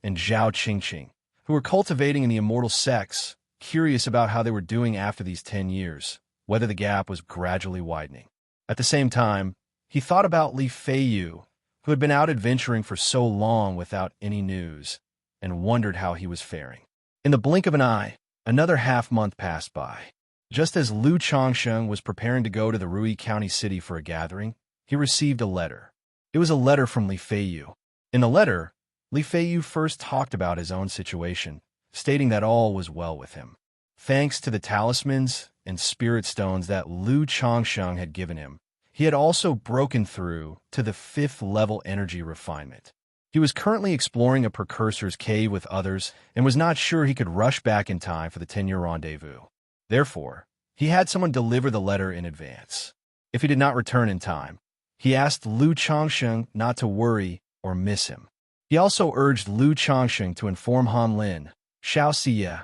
and Zhao Qingqing, who were cultivating in the immortal sects, curious about how they were doing after these 10 years, whether the gap was gradually widening. At the same time, he thought about Li Feiyu, who had been out adventuring for so long without any news, and wondered how he was faring. In the blink of an eye, another half-month passed by. Just as Lu Changsheng was preparing to go to the Rui County city for a gathering, he received a letter. It was a letter from Li Feiyu. In the letter, Li Feiyu first talked about his own situation, stating that all was well with him. Thanks to the talismans and spirit stones that Lu Changsheng had given him, he had also broken through to the 5th level energy refinement. He was currently exploring a precursor's cave with others and was not sure he could rush back in time for the 10-year rendezvous. Therefore, he had someone deliver the letter in advance. If he did not return in time, he asked Lu Changsheng not to worry or miss him. He also urged Lu Changsheng to inform Han Lin, Xiaoxia,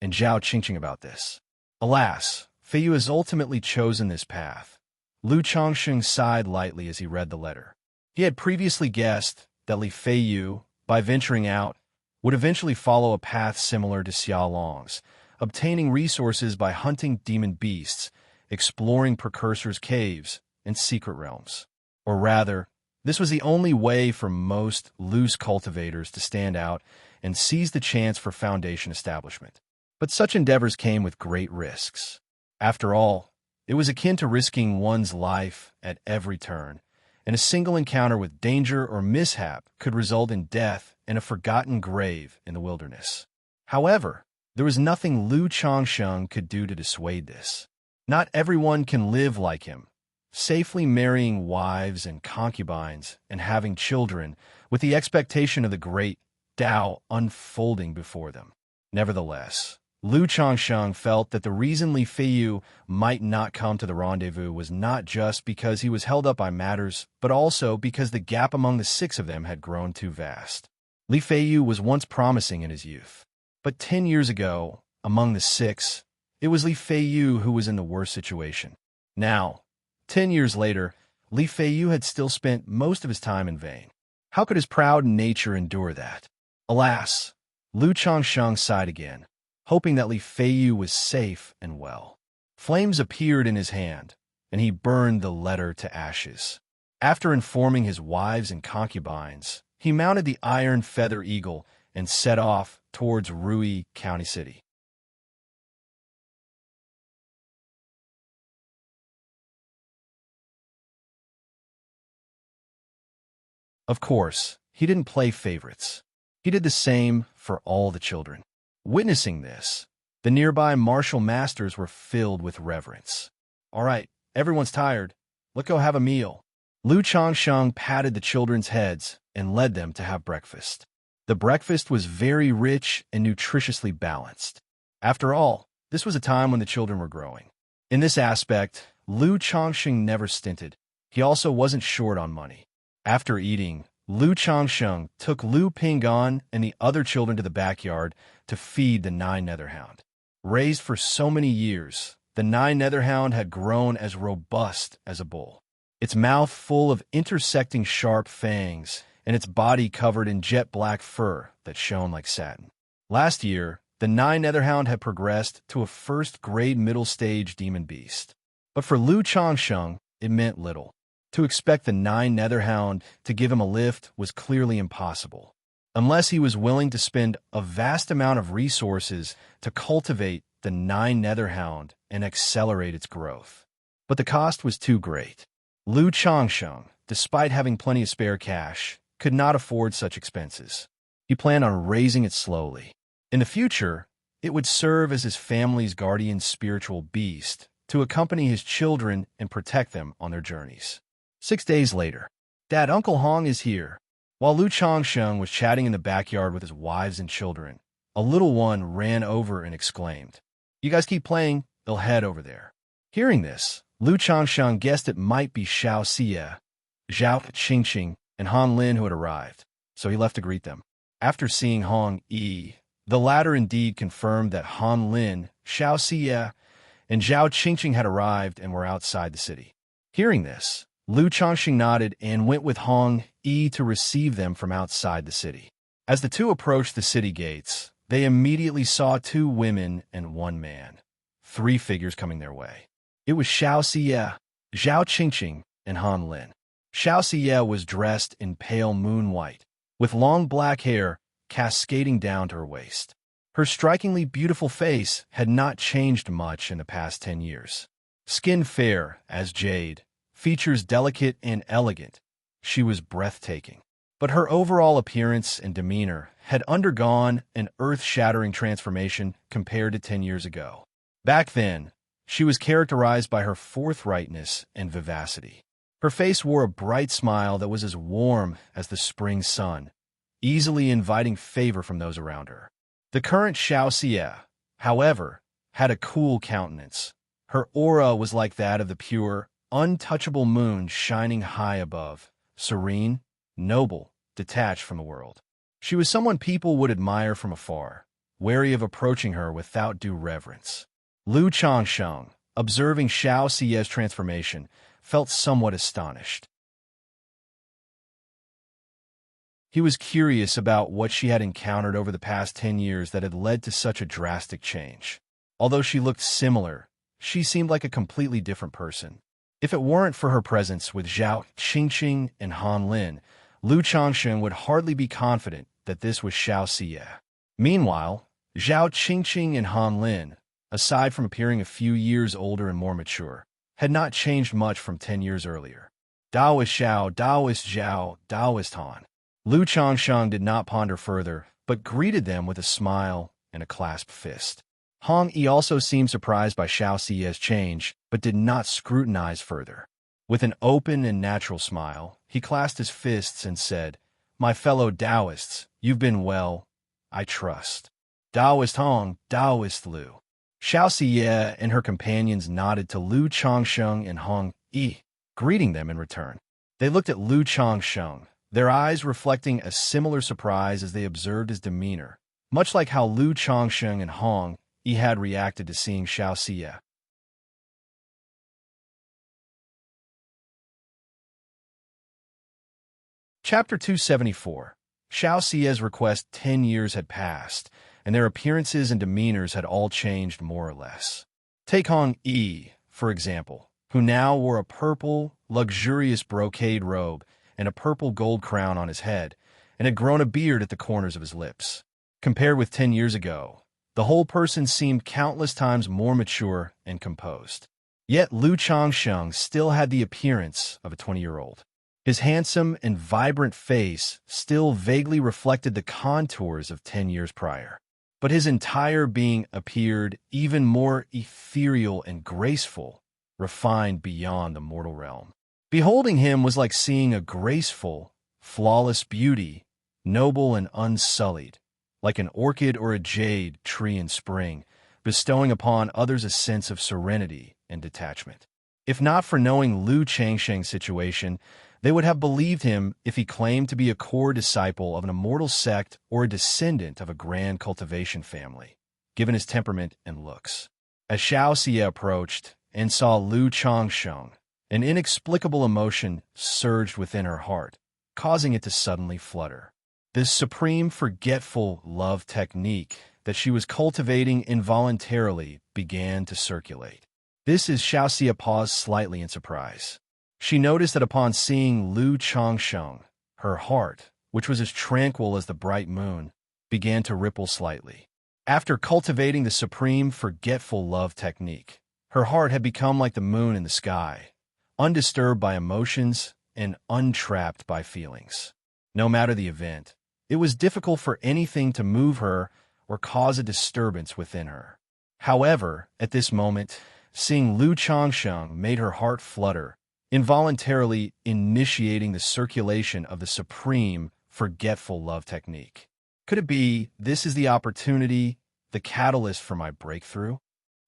and Zhao Qingqing about this. Alas, Feiyu has ultimately chosen this path. Lu Changsheng sighed lightly as he read the letter. He had previously guessed that Li Feiyu, by venturing out, would eventually follow a path similar to Xia Long's, obtaining resources by hunting demon beasts, exploring precursors' caves, and secret realms. Or rather, this was the only way for most loose cultivators to stand out and seize the chance for foundation establishment. But such endeavors came with great risks. After all, it was akin to risking one's life at every turn, and a single encounter with danger or mishap could result in death and a forgotten grave in the wilderness. However, there was nothing Lu Changsheng could do to dissuade this. Not everyone can live like him, safely marrying wives and concubines and having children with the expectation of the great Tao unfolding before them. Nevertheless, Lu Changsheng felt that the reason Li Feiyu might not come to the rendezvous was not just because he was held up by matters, but also because the gap among the 6 of them had grown too vast. Li Feiyu was once promising in his youth. But 10 years ago, among the 6, it was Li Feiyu who was in the worst situation. Now, 10 years later, Li Feiyu had still spent most of his time in vain. How could his proud nature endure that? Alas, Lu Changsheng sighed again, hoping that Li Feiyu was safe and well. Flames appeared in his hand, and he burned the letter to ashes. After informing his wives and concubines, he mounted the iron feather eagle and set off towards Rui County City. Of course, he didn't play favorites. He did the same for all the children. Witnessing this, the nearby martial masters were filled with reverence. All right, everyone's tired. Let's go have a meal. Lu Changsheng patted the children's heads and led them to have breakfast. The breakfast was very rich and nutritiously balanced. After all, this was a time when the children were growing. In this aspect, Lu Changsheng never stinted. He also wasn't short on money. After eating, Lu Changsheng took Lu Pingan and the other children to the backyard to feed the 9 Netherhound. Raised for so many years, the 9 Netherhound had grown as robust as a bull. Its mouth full of intersecting sharp fangs, and its body covered in jet black fur that shone like satin. Last year, the 9 Netherhound had progressed to a first-grade middle-stage demon beast. But for Lu Changsheng, it meant little. To expect the 9 Netherhound to give him a lift was clearly impossible, unless he was willing to spend a vast amount of resources to cultivate the 9 Netherhound and accelerate its growth. But the cost was too great. Lu Changsheng, despite having plenty of spare cash, could not afford such expenses. He planned on raising it slowly. In the future, it would serve as his family's guardian spiritual beast to accompany his children and protect them on their journeys. 6 days later, Dad, Uncle Hong is here. While Lu Changsheng was chatting in the backyard with his wives and children, a little one ran over and exclaimed, "You guys keep playing, they'll head over there." Hearing this, Lu Changsheng guessed it might be Xianxia, Zhao Qingqing, and Han Lin who had arrived, so he left to greet them. After seeing Hong Yi, the latter indeed confirmed that Han Lin, Xianxia, and Zhao Qingqing had arrived and were outside the city. Hearing this, Lu Changxing nodded and went with Hong Yi to receive them from outside the city. As the two approached the city gates, they immediately saw 2 women and 1 man, 3 figures coming their way. It was Xianxia, Zhao Qingqing, and Han Lin. Xianxia was dressed in pale moon white, with long black hair cascading down to her waist. Her strikingly beautiful face had not changed much in the past 10 years. Skin fair as jade, features delicate and elegant, she was breathtaking. But her overall appearance and demeanor had undergone an earth-shattering transformation compared to 10 years ago. Back then, she was characterized by her forthrightness and vivacity. Her face wore a bright smile that was as warm as the spring sun, easily inviting favor from those around her. The current Xianxia, however, had a cool countenance. Her aura was like that of the pure, untouchable moon shining high above, serene, noble, detached from the world. She was someone people would admire from afar, wary of approaching her without due reverence. Lu Changsheng, observing Xiaoxia's transformation, felt somewhat astonished. He was curious about what she had encountered over the past 10 years that had led to such a drastic change. Although she looked similar, she seemed like a completely different person. If it weren't for her presence with Zhao Qingqing and Han Lin, Lu Changsheng would hardly be confident that this was Xiaoxia. Meanwhile, Zhao Qingqing and Han Lin, aside from appearing a few years older and more mature, had not changed much from 10 years earlier. Daoist Xiao, Daoist Zhao, Daoist Han. Lu Changsheng did not ponder further, but greeted them with a smile and a clasped fist. Hong Yi also seemed surprised by Xiaoxia's change, but did not scrutinize further. With an open and natural smile, he clasped his fists and said, "My fellow Taoists, you've been well, I trust." Taoist Hong, Taoist Lu. Xiaoxia and her companions nodded to Lu Changsheng and Hong Yi, greeting them in return. They looked at Lu Changsheng, their eyes reflecting a similar surprise as they observed his demeanor, much like how Lu Changsheng and Hong Yi had reacted to seeing Xiaoxia. Chapter 274. Xiaoxia's request 10 years had passed, and their appearances and demeanors had all changed more or less. Take Hong Yi, for example, who now wore a purple, luxurious brocade robe and a purple gold crown on his head, and had grown a beard at the corners of his lips. Compared with 10 years ago, the whole person seemed countless times more mature and composed. Yet Lu Changsheng still had the appearance of a 20-year-old. His handsome and vibrant face still vaguely reflected the contours of 10 years prior, but his entire being appeared even more ethereal and graceful, refined beyond the mortal realm. Beholding him was like seeing a graceful, flawless beauty, noble and unsullied, like an orchid or a jade tree in spring, bestowing upon others a sense of serenity and detachment. If not for knowing Lu Changsheng's situation, they would have believed him if he claimed to be a core disciple of an immortal sect or a descendant of a grand cultivation family, given his temperament and looks. As Xiaoxia approached and saw Lu Changsheng, an inexplicable emotion surged within her heart, causing it to suddenly flutter. This supreme forgetful love technique that she was cultivating involuntarily began to circulate. This is Xiaoxia paused slightly in surprise. She noticed that upon seeing Lu Changsheng, her heart, which was as tranquil as the bright moon, began to ripple slightly. After cultivating the supreme forgetful love technique, her heart had become like the moon in the sky, undisturbed by emotions and untrapped by feelings. No matter the event, it was difficult for anything to move her or cause a disturbance within her. However, at this moment, seeing Lu Changsheng made her heart flutter, involuntarily initiating the circulation of the supreme forgetful love technique. Could it be this is the opportunity, the catalyst for my breakthrough?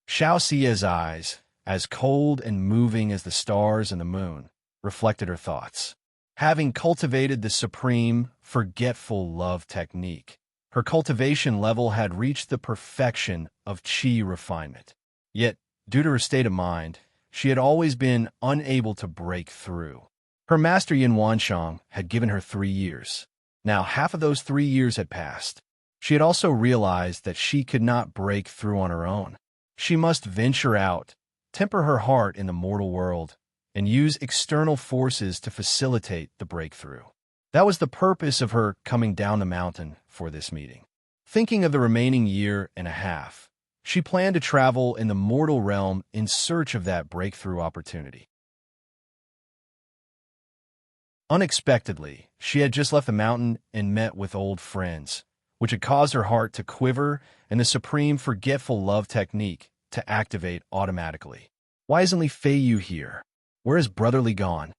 Xiaoxia's eyes, as cold and moving as the stars and the moon, reflected her thoughts. Having cultivated the supreme forgetful love technique, her cultivation level had reached the perfection of qi refinement. Yet, due to her state of mind, she had always been unable to break through. Her master Yin Wanshang had given her 3 years. Now half of those 3 years had passed. She had also realized that she could not break through on her own. She must venture out, temper her heart in the mortal world, and use external forces to facilitate the breakthrough. That was the purpose of her coming down the mountain for this meeting. Thinking of the remaining year and a half, she planned to travel in the mortal realm in search of that breakthrough opportunity. Unexpectedly, she had just left the mountain and met with old friends, which had caused her heart to quiver and the supreme forgetful love technique to activate automatically. Why isn't Li Feiyu here? Where is Brotherly gone?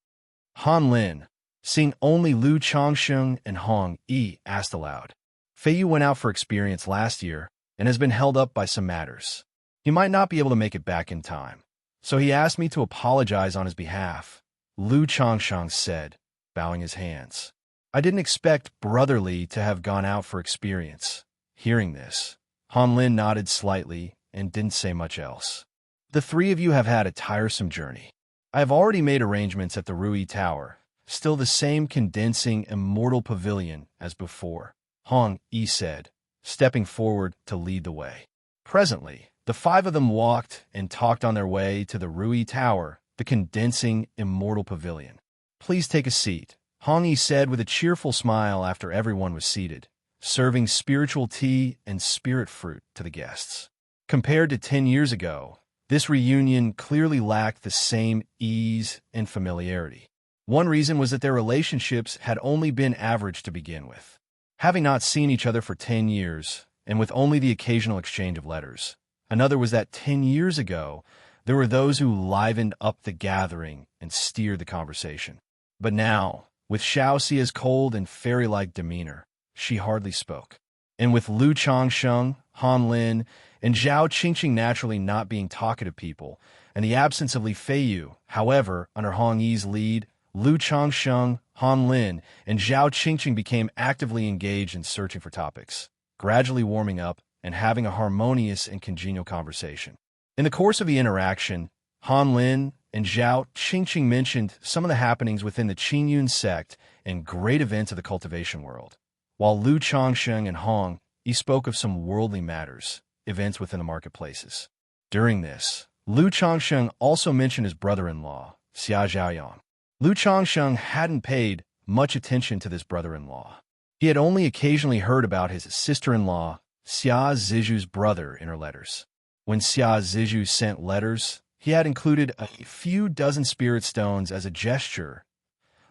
Han Lin, seeing only Lu Changsheng and Hong Yi, asked aloud. Feiyu went out for experience last year and has been held up by some matters. He might not be able to make it back in time, so he asked me to apologize on his behalf, Lu Changsheng said, bowing his hands. I didn't expect Brotherly to have gone out for experience. Hearing this, Han Lin nodded slightly and didn't say much else. The 3 of you have had a tiresome journey. I have already made arrangements at the Rui Tower, still the same condensing immortal pavilion as before, Hong Yi said, stepping forward to lead the way. Presently, the 5 of them walked and talked on their way to the Rui Tower, the condensing immortal pavilion. Please take a seat, Hong Yi said with a cheerful smile after everyone was seated, serving spiritual tea and spirit fruit to the guests. Compared to 10 years ago, this reunion clearly lacked the same ease and familiarity. One reason was that their relationships had only been average to begin with. Having not seen each other for 10 years, and with only the occasional exchange of letters. Another was that 10 years ago, there were those who livened up the gathering and steered the conversation. But now, with Xiaoxia's cold and fairy-like demeanor, she hardly spoke. And with Lu Changsheng, Han Lin, and Zhao Qingqing naturally not being talkative people, and the absence of Li Feiyu, however, under Hong Yi's lead, Lu Changsheng, Han Lin, and Zhao Qingqing became actively engaged in searching for topics, gradually warming up and having a harmonious and congenial conversation. In the course of the interaction, Han Lin and Zhao Qingqing mentioned some of the happenings within the Qingyun sect and great events of the cultivation world, while Lu Changsheng and Hong Yi spoke of some worldly matters, events within the marketplaces. During this, Lu Changsheng also mentioned his brother-in-law, Xia Zhaoyang. Lu Changsheng hadn't paid much attention to this brother-in-law. He had only occasionally heard about his sister-in-law, Xia Zizhu's brother, in her letters. When Xia Zizhu sent letters, he had included a few dozen spirit stones as a gesture.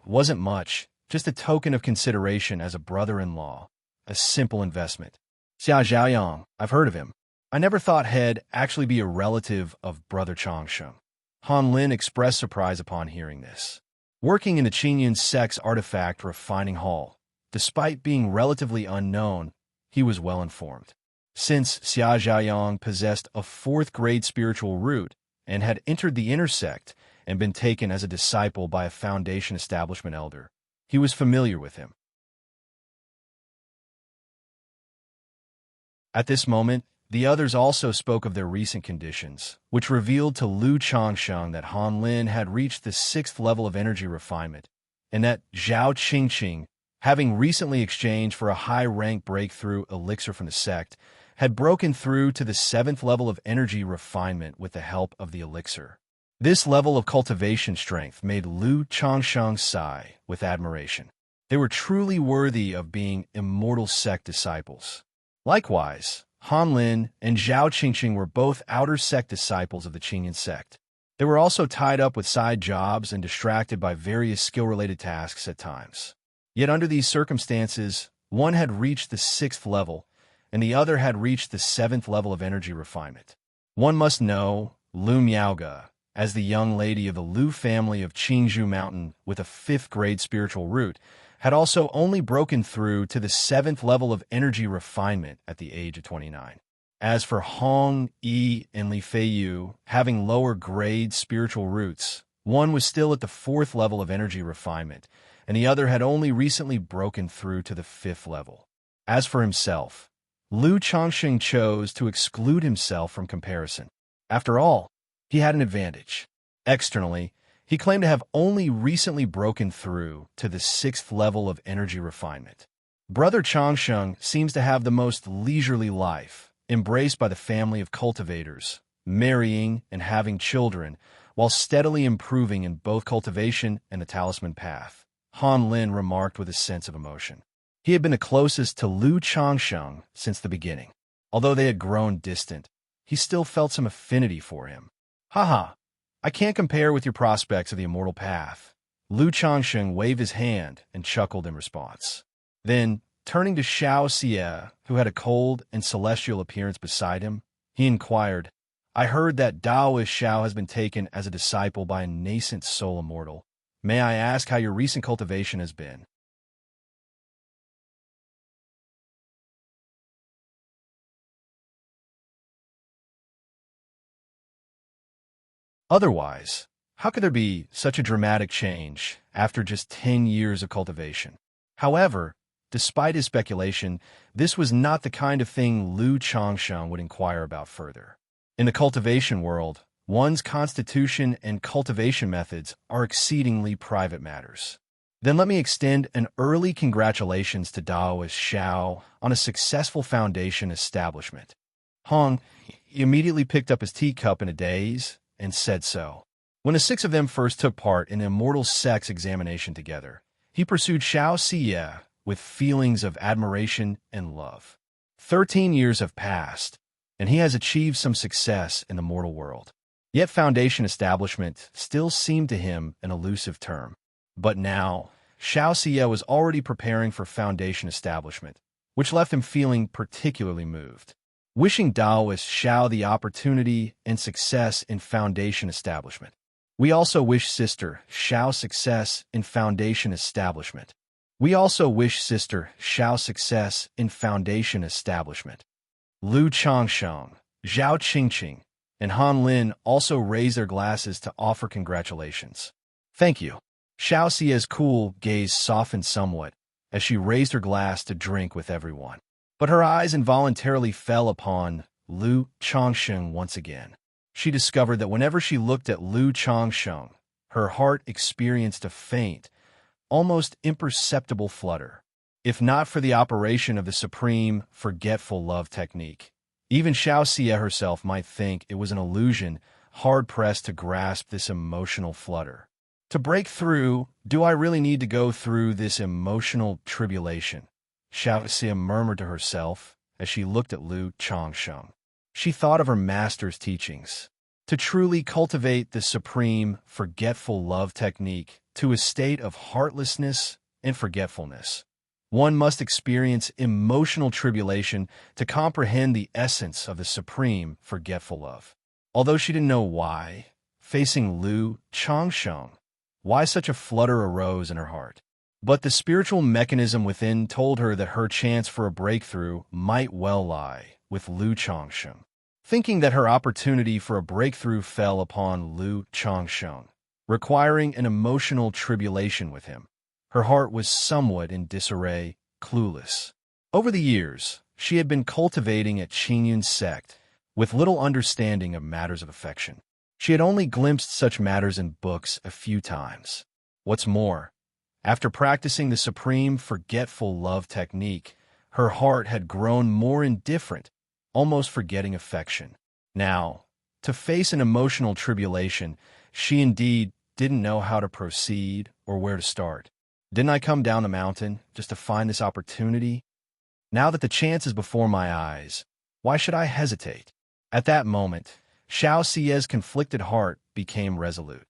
It wasn't much, just a token of consideration as a brother-in-law, a simple investment. Xia Zhaoyang, I've heard of him. I never thought he'd actually be a relative of Brother Changsheng. Han Lin expressed surprise upon hearing this. Working in the Qingyun sect's artifact refining hall, despite being relatively unknown, he was well informed. Since Xia Zhaoyang possessed a 4th-grade spiritual root and had entered the inner sect and been taken as a disciple by a Foundation establishment elder, he was familiar with him. At this moment, the others also spoke of their recent conditions, which revealed to Lu Changsheng that Han Lin had reached the 6th level of energy refinement, and that Zhao Qingqing, having recently exchanged for a high-rank breakthrough elixir from the sect, had broken through to the 7th level of energy refinement with the help of the elixir. This level of cultivation strength made Lu Changsheng sigh with admiration. They were truly worthy of being immortal sect disciples. Likewise, Han Lin and Zhao Qingqing were both outer sect disciples of the Qingyun sect. They were also tied up with side jobs and distracted by various skill-related tasks at times. Yet under these circumstances, one had reached the 6th level, and the other had reached the 7th level of energy refinement. One must know Lu Miaoge, as the young lady of the Lu family of Qingzhou Mountain with a 5th-grade spiritual root, had also only broken through to the 7th level of energy refinement at the age of 29. As for Hong, Yi, and Li Feiyu, having lower-grade spiritual roots, one was still at the 4th level of energy refinement, and the other had only recently broken through to the 5th level. As for himself, Lu Changsheng chose to exclude himself from comparison. After all, he had an advantage. Externally, he claimed to have only recently broken through to the 6th level of energy refinement. Brother Changsheng seems to have the most leisurely life, embraced by the family of cultivators, marrying and having children, while steadily improving in both cultivation and the talisman path, Han Lin remarked with a sense of emotion. He had been the closest to Lu Changsheng since the beginning. Although they had grown distant, he still felt some affinity for him. Haha, I can't compare with your prospects of the immortal path. Lu Changsheng waved his hand and chuckled in response. Then, turning to Xianxia, who had a cold and celestial appearance beside him, he inquired, I heard that Taoist Xiao has been taken as a disciple by a nascent soul immortal. May I ask how your recent cultivation has been? Otherwise, how could there be such a dramatic change after just 10 years of cultivation? However, despite his speculation, this was not the kind of thing Lu Changsheng would inquire about further. In the cultivation world, one's constitution and cultivation methods are exceedingly private matters. Then let me extend an early congratulations to Taoist Xiao on a successful foundation establishment. Hong immediately picked up his teacup in a daze and said so. When the 6 of them first took part in the immortal sex examination together, he pursued Xianxia with feelings of admiration and love. 13 years have passed, and he has achieved some success in the mortal world. Yet foundation establishment still seemed to him an elusive term. But now, Xianxia was already preparing for foundation establishment, which left him feeling particularly moved. Wishing Taoist Xiao the opportunity and success in foundation establishment. We also wish Sister Xiao success in foundation establishment. We also wish Sister Xiao success in foundation establishment. Lu Changsheng, Zhao Qingqing, and Han Lin also raised their glasses to offer congratulations. Thank you. Xiaoxia's cool gaze softened somewhat as she raised her glass to drink with everyone. But her eyes involuntarily fell upon Lu Changsheng once again. She discovered that whenever she looked at Lu Changsheng, her heart experienced a faint, almost imperceptible flutter. If not for the operation of the supreme forgetful love technique, even Xiaoxia herself might think it was an illusion, hard-pressed to grasp this emotional flutter. To break through, do I really need to go through this emotional tribulation? Xiaoxia murmured to herself as she looked at Lu Changsheng. She thought of her master's teachings. To truly cultivate the supreme, forgetful love technique to a state of heartlessness and forgetfulness, one must experience emotional tribulation to comprehend the essence of the supreme, forgetful love. Although she didn't know why, facing Lu Changsheng, why such a flutter arose in her heart. But the spiritual mechanism within told her that her chance for a breakthrough might well lie with Lu Changsheng. Thinking that her opportunity for a breakthrough fell upon Lu Changsheng, requiring an emotional tribulation with him, her heart was somewhat in disarray, clueless. Over the years, she had been cultivating at Qingyun's sect, with little understanding of matters of affection. She had only glimpsed such matters in books a few times. What's more, after practicing the supreme forgetful love technique, her heart had grown more indifferent, almost forgetting affection. Now, to face an emotional tribulation, she indeed didn't know how to proceed or where to start. Didn't I come down the mountain just to find this opportunity? Now that the chance is before my eyes, why should I hesitate? At that moment, Xiaoxia's conflicted heart became resolute.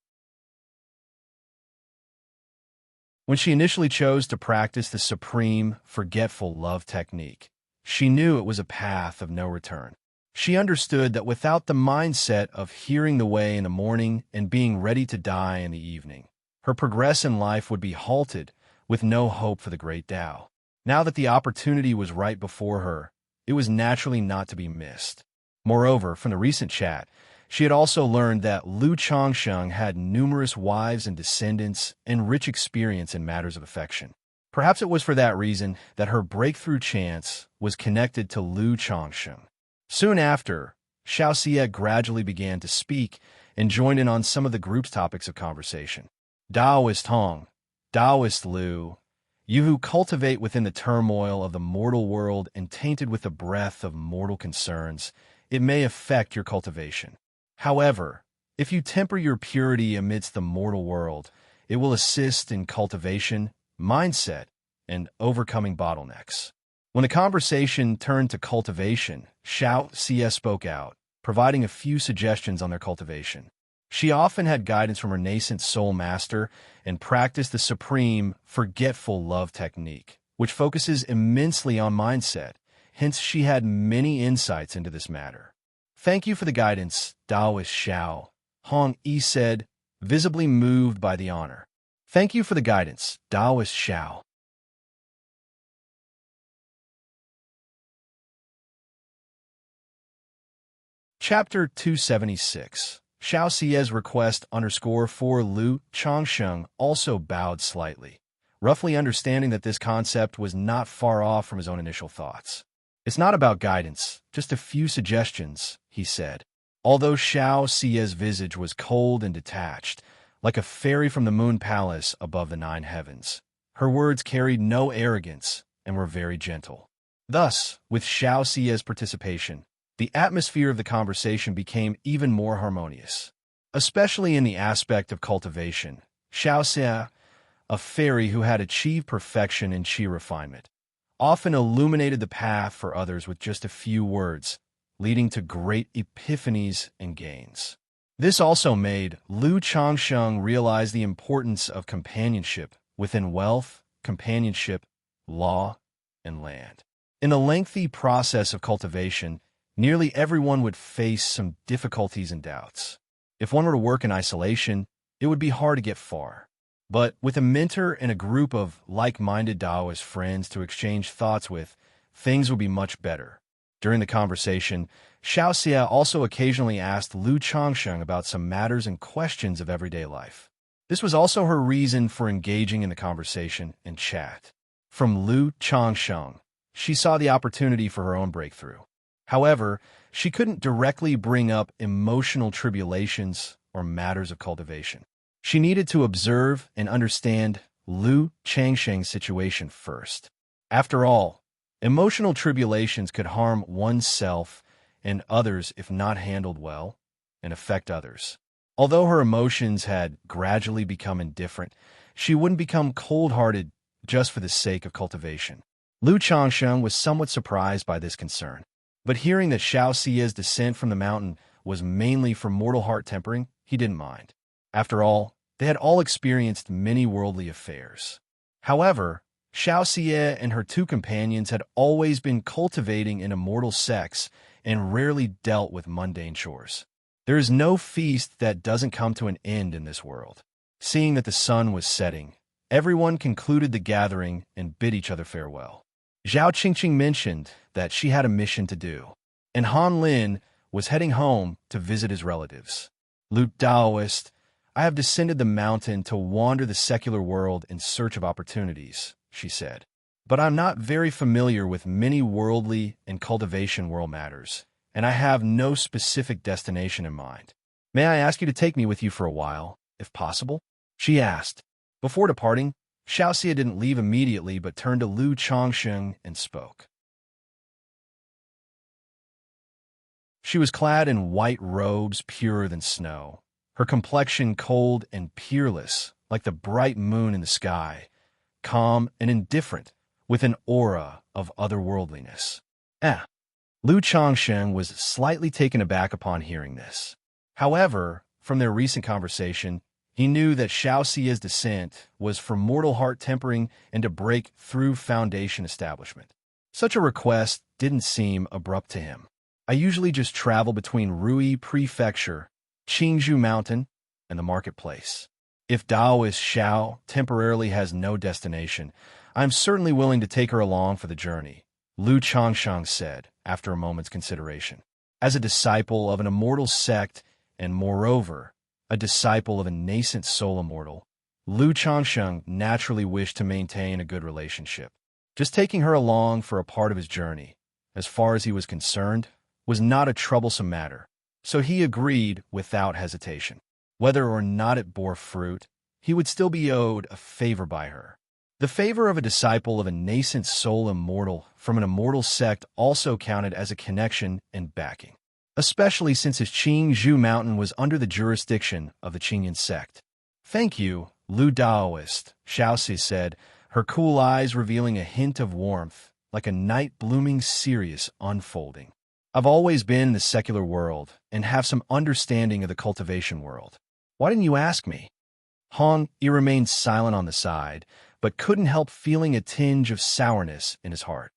When she initially chose to practice the supreme, forgetful love technique, She knew it was a path of no return. She understood that without the mindset of hearing the way in the morning and being ready to die in the evening, her progress in life would be halted with no hope for the great Tao. Now that the opportunity was right before her, it was naturally not to be missed. Moreover, from the recent chat, she had also learned that Lu Changsheng had numerous wives and descendants and rich experience in matters of affection. Perhaps it was for that reason that her breakthrough chance was connected to Lu Changsheng. Soon after, Xianxia gradually began to speak and joined in on some of the group's topics of conversation. Taoist Hong, Taoist Lu, you who cultivate within the turmoil of the mortal world and tainted with the breath of mortal concerns, it may affect your cultivation. However, if you temper your purity amidst the mortal world, it will assist in cultivation, mindset, and overcoming bottlenecks. When the conversation turned to cultivation, Xianxia spoke out, providing a few suggestions on their cultivation. She often had guidance from her nascent soul master and practiced the supreme, forgetful love technique, which focuses immensely on mindset. Hence, she had many insights into this matter. Thank you for the guidance, Taoist Xiao, Hong Yi said, visibly moved by the honor. Thank you for the guidance, Taoist Xiao. Chapter 276. Xiaoxia's request _4 Lu Changsheng also bowed slightly, roughly understanding that this concept was not far off from his own initial thoughts. It's not about guidance, just a few suggestions, he said. Although Xiaoxia's visage was cold and detached, like a fairy from the moon palace above the 9 heavens, her words carried no arrogance and were very gentle. Thus, with Xiaoxia's participation, the atmosphere of the conversation became even more harmonious. Especially in the aspect of cultivation, Xiaoxia, a fairy who had achieved perfection in qi refinement, often illuminated the path for others with just a few words, leading to great epiphanies and gains. This also made Lu Changsheng realize the importance of companionship within wealth, companionship, law, and land. In the lengthy process of cultivation, nearly everyone would face some difficulties and doubts. If one were to work in isolation, it would be hard to get far. But with a mentor and a group of like-minded Taoist friends to exchange thoughts with, things would be much better. During the conversation, Xiaoxia also occasionally asked Lu Changsheng about some matters and questions of everyday life. This was also her reason for engaging in the conversation and chat. From Lu Changsheng, she saw the opportunity for her own breakthrough. However, she couldn't directly bring up emotional tribulations or matters of cultivation. She needed to observe and understand Lu Changsheng's situation first. After all, emotional tribulations could harm oneself and others if not handled well, and affect others. Although her emotions had gradually become indifferent, she wouldn't become cold-hearted just for the sake of cultivation. Lu Changsheng was somewhat surprised by this concern. But hearing that Xiaoxia's descent from the mountain was mainly for mortal heart tempering, he didn't mind. After all, they had all experienced many worldly affairs. However, Xiaoxia and her 2 companions had always been cultivating an immortal sex and rarely dealt with mundane chores. There is no feast that doesn't come to an end in this world. Seeing that the sun was setting, everyone concluded the gathering and bid each other farewell. Zhao Qingqing mentioned that she had a mission to do, and Han Lin was heading home to visit his relatives. Lu Taoist, I have descended the mountain to wander the secular world in search of opportunities, she said. But I'm not very familiar with many worldly and cultivation world matters, and I have no specific destination in mind. May I ask you to take me with you for a while, if possible? She asked. Before departing, Xiaoxia didn't leave immediately but turned to Lu Changsheng and spoke. She was clad in white robes purer than snow, her complexion cold and peerless like the bright moon in the sky, calm and indifferent with an aura of otherworldliness. Lu Changsheng was slightly taken aback upon hearing this. However, from their recent conversation, he knew that Xiaoxia's descent was for mortal heart tempering and to break through foundation establishment. Such a request didn't seem abrupt to him. I usually just travel between Rui Prefecture, Qingzhou Mountain, and the marketplace. If Taoist Xiao temporarily has no destination, I'm certainly willing to take her along for the journey, Lu Changsheng said, after a moment's consideration. As a disciple of an immortal sect, and moreover, a disciple of a nascent soul immortal, Lu Changsheng naturally wished to maintain a good relationship. Just taking her along for a part of his journey, as far as he was concerned, was not a troublesome matter, so he agreed without hesitation. Whether or not it bore fruit, he would still be owed a favor by her. The favor of a disciple of a nascent soul immortal from an immortal sect also counted as a connection and backing, especially since his Qingzhou Mountain was under the jurisdiction of the Qingyan sect. "Thank you, Lu Daoist," Xiaoxia said, her cool eyes revealing a hint of warmth, like a night blooming Sirius unfolding. "I've always been in the secular world and have some understanding of the cultivation world. Why didn't you ask me?" He remained silent on the side, but couldn't help feeling a tinge of sourness in his heart.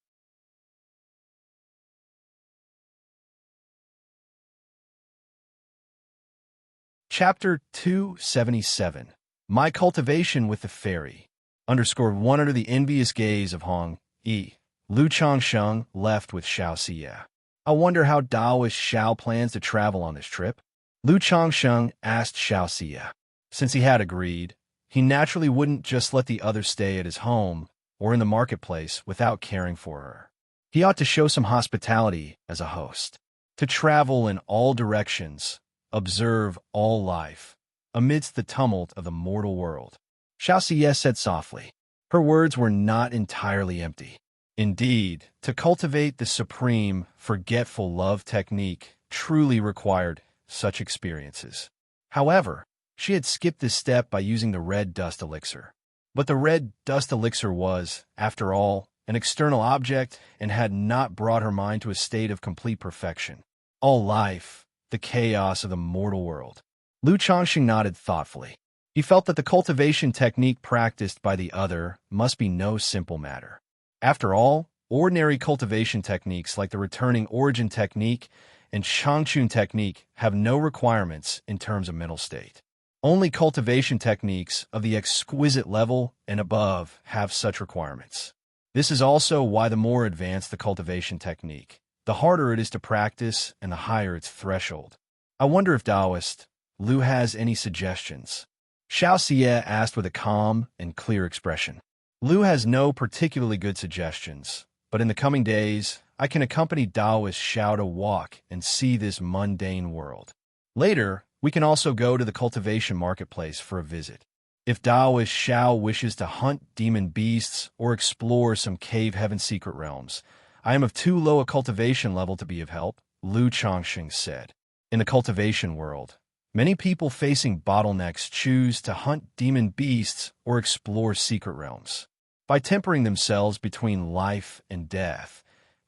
Chapter 277. My Cultivation with the Fairy. One under the envious gaze of Lu Changsheng left with Xiaoxia. "I wonder how Taoist Xiao plans to travel on this trip?" Lu Changsheng asked Xiaoxia. Since he had agreed, he naturally wouldn't just let the other stay at his home or in the marketplace without caring for her. He ought to show some hospitality as a host, to travel in all directions, observe all life, amidst the tumult of the mortal world. Xiaoxia said softly. Her words were not entirely empty. Indeed, to cultivate the supreme, forgetful love technique truly required such experiences. However, she had skipped this step by using the red dust elixir. But the red dust elixir was, after all, an external object and had not brought her mind to a state of complete perfection. All life, the chaos of the mortal world. Lu Changxing nodded thoughtfully. He felt that the cultivation technique practiced by the other must be no simple matter. After all, ordinary cultivation techniques like the returning origin technique and Shangchun technique have no requirements in terms of mental state. Only cultivation techniques of the exquisite level and above have such requirements. This is also why the more advanced the cultivation technique, the harder it is to practice and the higher its threshold. I wonder if Taoist Lu has any suggestions. Xiaoxia asked with a calm and clear expression. Lu has no particularly good suggestions, but in the coming days, I can accompany Taoist Xiao to walk and see this mundane world. Later, we can also go to the cultivation marketplace for a visit. If Taoist Xiao wishes to hunt demon beasts or explore some cave heaven secret realms, I am of too low a cultivation level to be of help, Lu Changxing said. In the cultivation world, many people facing bottlenecks choose to hunt demon beasts or explore secret realms. By tempering themselves between life and death,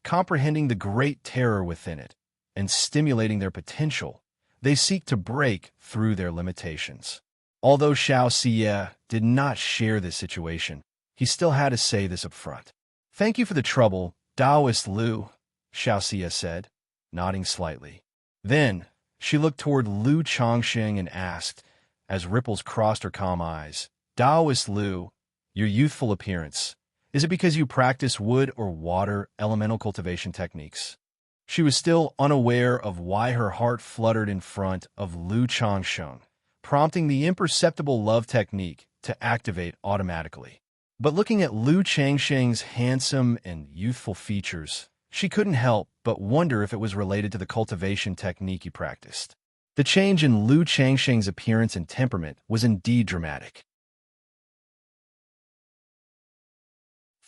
comprehending the great terror within it, and stimulating their potential, they seek to break through their limitations. Although Xiaoxia did not share this situation, he still had to say this up front. Thank you for the trouble, Taoist Lu, Xiaoxia said, nodding slightly. Then, she looked toward Lu Changxing and asked, as ripples crossed her calm eyes, Taoist Lu, your youthful appearance, is it because you practice wood or water elemental cultivation techniques? She was still unaware of why her heart fluttered in front of Lu Changsheng, prompting the imperceptible love technique to activate automatically. But looking at Lu Changsheng's handsome and youthful features, she couldn't help but wonder if it was related to the cultivation technique he practiced. The change in Lu Changsheng's appearance and temperament was indeed dramatic.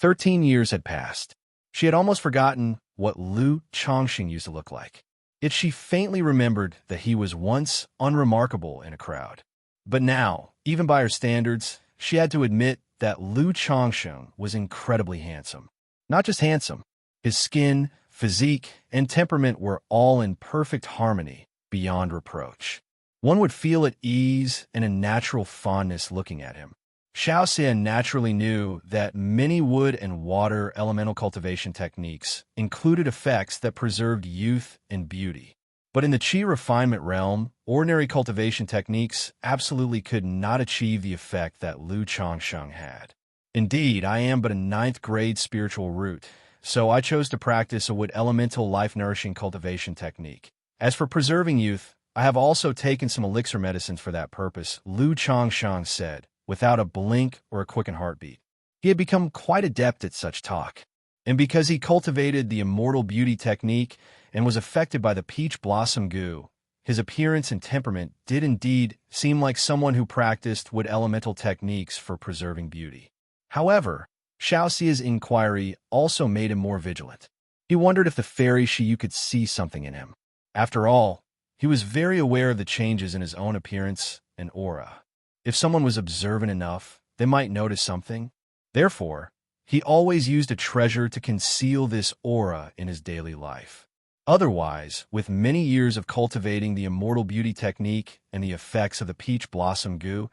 13 years had passed. She had almost forgotten what Lu Changxing used to look like. Yet she faintly remembered that he was once unremarkable in a crowd. But now, even by her standards, she had to admit that Lu Changxing was incredibly handsome. Not just handsome, his skin, physique, and temperament were all in perfect harmony, beyond reproach. One would feel at ease and a natural fondness looking at him. Xianxia naturally knew that many wood and water elemental cultivation techniques included effects that preserved youth and beauty. But in the qi refinement realm, ordinary cultivation techniques absolutely could not achieve the effect that Lu Changsheng had. Indeed, I am but a ninth-grade spiritual root, so I chose to practice a wood elemental life-nourishing cultivation technique. As for preserving youth, I have also taken some elixir medicines for that purpose, Lu Changsheng said, without a blink or a quickened heartbeat. He had become quite adept at such talk. And because he cultivated the immortal beauty technique and was affected by the peach blossom goo, his appearance and temperament did indeed seem like someone who practiced wood elemental techniques for preserving beauty. However, Xiaoxia's inquiry also made him more vigilant. He wondered if the fairy Shiyu could see something in him. After all, he was very aware of the changes in his own appearance and aura. If someone was observant enough, they might notice something. Therefore, he always used a treasure to conceal this aura in his daily life. Otherwise, with many years of cultivating the immortal beauty technique and the effects of the peach blossom goo,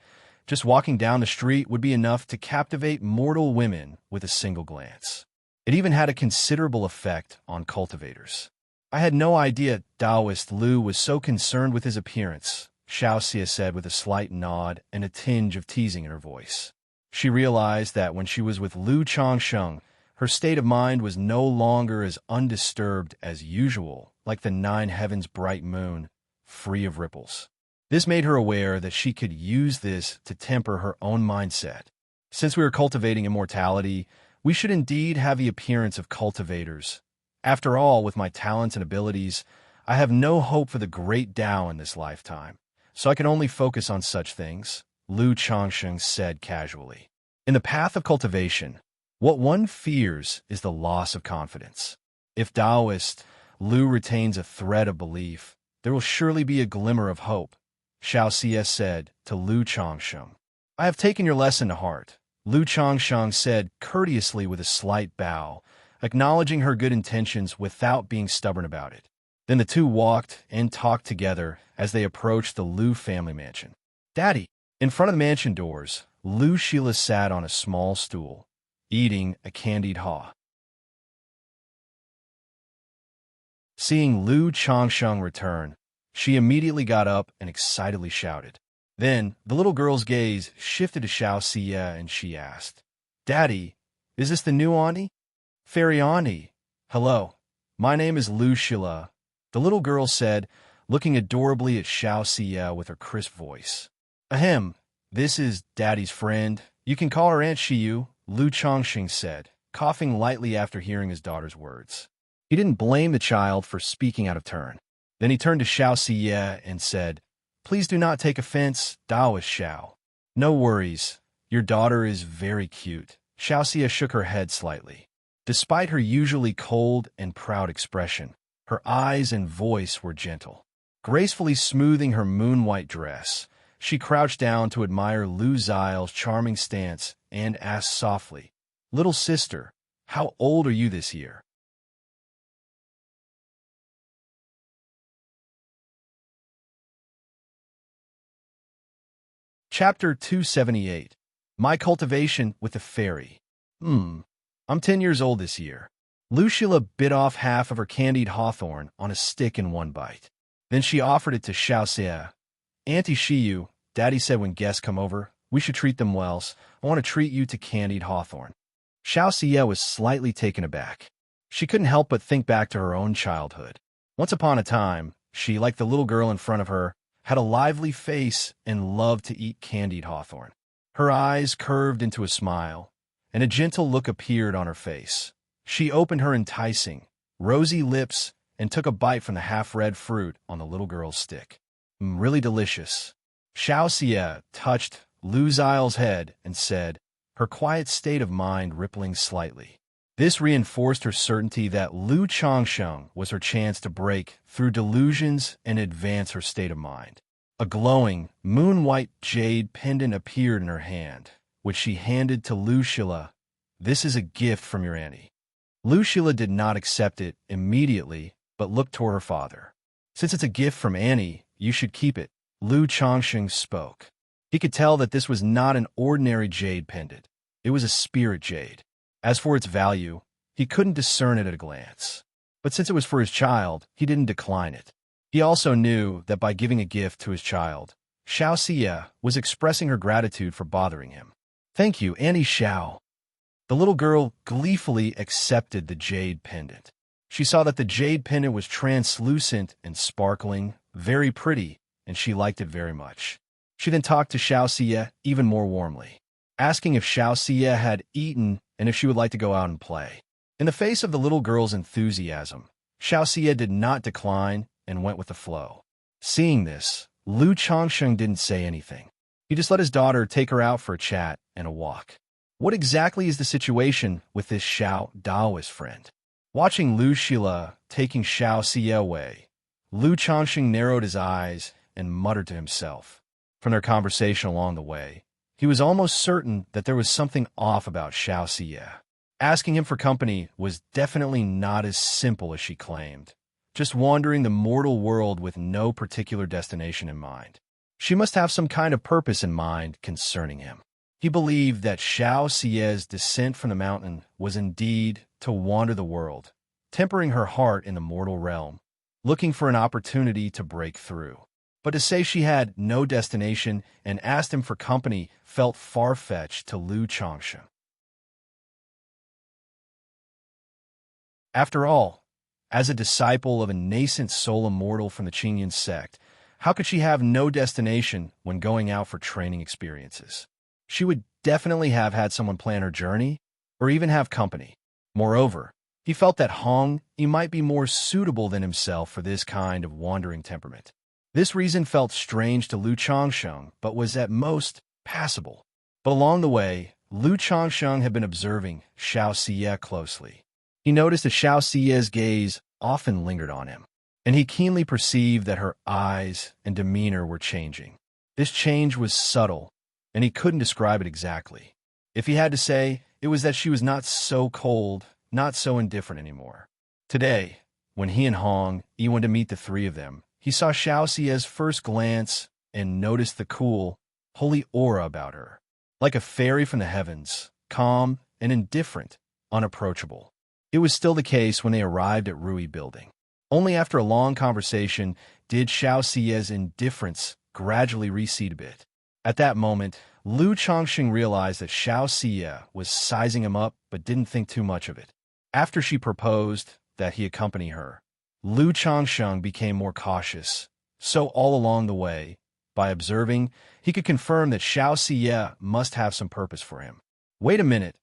just walking down the street would be enough to captivate mortal women with a single glance. It even had a considerable effect on cultivators. I had no idea Taoist Lu was so concerned with his appearance, Xiaoxia said with a slight nod and a tinge of teasing in her voice. She realized that when she was with Lu Changsheng, her state of mind was no longer as undisturbed as usual, like the nine heavens' bright moon, free of ripples. This made her aware that she could use this to temper her own mindset. Since we are cultivating immortality, we should indeed have the appearance of cultivators. After all, with my talents and abilities, I have no hope for the great Tao in this lifetime, so I can only focus on such things, Lu Changsheng said casually. In the path of cultivation, what one fears is the loss of confidence. If Taoist Lu retains a thread of belief, there will surely be a glimmer of hope, Xiaoxia said to Lu Changsheng. I have taken your lesson to heart, Lu Changsheng said courteously with a slight bow, acknowledging her good intentions without being stubborn about it. Then the two walked and talked together as they approached the Lu family mansion. Daddy! In front of the mansion doors, Lu Sheila sat on a small stool, eating a candied haw. Seeing Lu Changsheng return, she immediately got up and excitedly shouted. Then, the little girl's gaze shifted to Xiaoxia and she asked, Daddy, is this the new auntie? Fairy auntie. Hello, my name is Lu Sheila, the little girl said, looking adorably at Xiaoxia with her crisp voice. Ahem, this is Daddy's friend. You can call her Aunt Shiyu, Lu Changsheng said, coughing lightly after hearing his daughter's words. He didn't blame the child for speaking out of turn. Then he turned to Xiaoxia and said, Please do not take offense, Taoist Xiao. No worries, your daughter is very cute. Xiaoxia shook her head slightly. Despite her usually cold and proud expression, her eyes and voice were gentle. Gracefully smoothing her moon-white dress, she crouched down to admire Lu Xiao's charming stance and asked softly, Little sister, how old are you this year? Chapter 278. My Cultivation with the Fairy. I'm 10 years old this year. Lucilla bit off half of her candied hawthorn on a stick in one bite. Then she offered it to Xiaoxia. Auntie Shiyu, Daddy said when guests come over, we should treat them well. I want to treat you to candied hawthorn. Xiaoxia was slightly taken aback. She couldn't help but think back to her own childhood. Once upon a time, she, like the little girl in front of her, had a lively face and loved to eat candied hawthorn. Her eyes curved into a smile, and a gentle look appeared on her face. She opened her enticing, rosy lips and took a bite from the half-red fruit on the little girl's stick. Really delicious. Xiaoxia touched Lu Xiao's head and said, her quiet state of mind rippling slightly. This reinforced her certainty that Lu Changsheng was her chance to break through delusions and advance her state of mind. A glowing, moon-white jade pendant appeared in her hand, which she handed to Lu Sheila. This is a gift from your auntie. Lu Sheila did not accept it immediately, but looked toward her father. Since it's a gift from Annie, you should keep it, Lu Changsheng spoke. He could tell that this was not an ordinary jade pendant. It was a spirit jade. As for its value, he couldn't discern it at a glance. But since it was for his child, he didn't decline it. He also knew that by giving a gift to his child, Xianxia was expressing her gratitude for bothering him. "Thank you, Auntie Xiao." The little girl gleefully accepted the jade pendant. She saw that the jade pendant was translucent and sparkling, very pretty, and she liked it very much. She then talked to Xianxia even more warmly, asking if Xianxia had eaten and if she would like to go out and play. In the face of the little girl's enthusiasm, Xianxia did not decline and went with the flow. Seeing this, Lu Changsheng didn't say anything. He just let his daughter take her out for a chat and a walk. What exactly is the situation with this Xiao Daoist friend? Watching Lu Shila taking Xianxia away, Lu Changsheng narrowed his eyes and muttered to himself. From their conversation along the way, he was almost certain that there was something off about Xianxia. Asking him for company was definitely not as simple as she claimed, just wandering the mortal world with no particular destination in mind. She must have some kind of purpose in mind concerning him. He believed that Xiaoxia's descent from the mountain was indeed to wander the world, tempering her heart in the mortal realm, looking for an opportunity to break through. But to say she had no destination and asked him for company felt far-fetched to Lu Changsheng. After all, as a disciple of a nascent soul immortal from the Qingyan sect, how could she have no destination when going out for training experiences? She would definitely have had someone plan her journey, or even have company. Moreover, he felt that he might be more suitable than himself for this kind of wandering temperament. This reason felt strange to Lu Changsheng, but was at most passable. But along the way, Lu Changsheng had been observing Xiaoxia closely. He noticed that Xiaoxia's gaze often lingered on him, and he keenly perceived that her eyes and demeanor were changing. This change was subtle, and he couldn't describe it exactly. If he had to say, it was that she was not so cold, not so indifferent anymore. Today, when he and He went to meet the three of them, he saw Xiaoxia's first glance and noticed the cool, holy aura about her. Like a fairy from the heavens, calm and indifferent, unapproachable. It was still the case when they arrived at Rui Building. Only after a long conversation did Xiaoxia's indifference gradually recede a bit. At that moment, Lu Changsheng realized that Xiaoxia was sizing him up but didn't think too much of it. After she proposed that he accompany her, Lu Changsheng became more cautious. So all along the way, by observing, he could confirm that Xiaoxia must have some purpose for him. Wait a minute.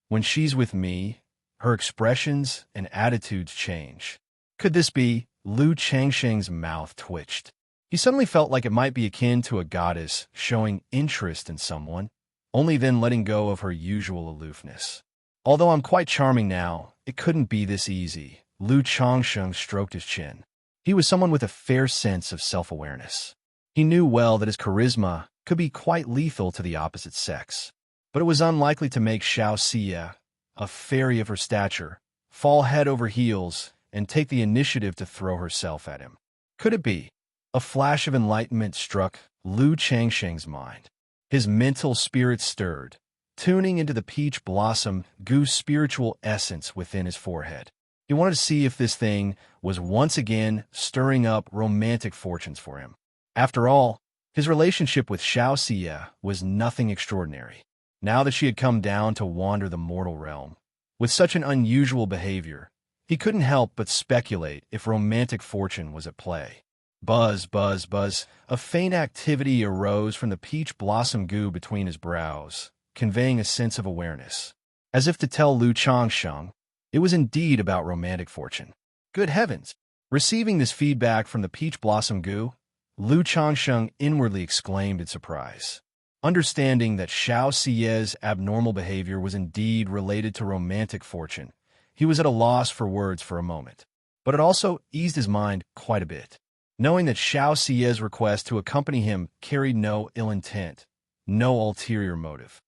When she's with me, her expressions and attitudes change. Could this be? Lu Changsheng's mouth twitched. He suddenly felt like it might be akin to a goddess showing interest in someone, only then letting go of her usual aloofness. Although I'm quite charming now, it couldn't be this easy. Lu Changsheng stroked his chin. He was someone with a fair sense of self-awareness. He knew well that his charisma could be quite lethal to the opposite sex, but it was unlikely to make Xiaoxia, a fairy of her stature, fall head over heels and take the initiative to throw herself at him. Could it be? A flash of enlightenment struck Lu Changsheng's mind. His mental spirit stirred, tuning into the peach blossom goose spiritual essence within his forehead. He wanted to see if this thing was once again stirring up romantic fortunes for him. After all, his relationship with Xiaoxia was nothing extraordinary. Now that she had come down to wander the mortal realm, with such an unusual behavior, he couldn't help but speculate if romantic fortune was at play. Buzz, buzz, buzz. A faint activity arose from the peach blossom goo between his brows, conveying a sense of awareness. As if to tell Lu Changsheng, it was indeed about romantic fortune. Good heavens! Receiving this feedback from the peach blossom goo, Lu Changsheng inwardly exclaimed in surprise. Understanding that Xiaoxia's abnormal behavior was indeed related to romantic fortune, he was at a loss for words for a moment. But it also eased his mind quite a bit, knowing that Xiaoxia's request to accompany him carried no ill intent, no ulterior motive.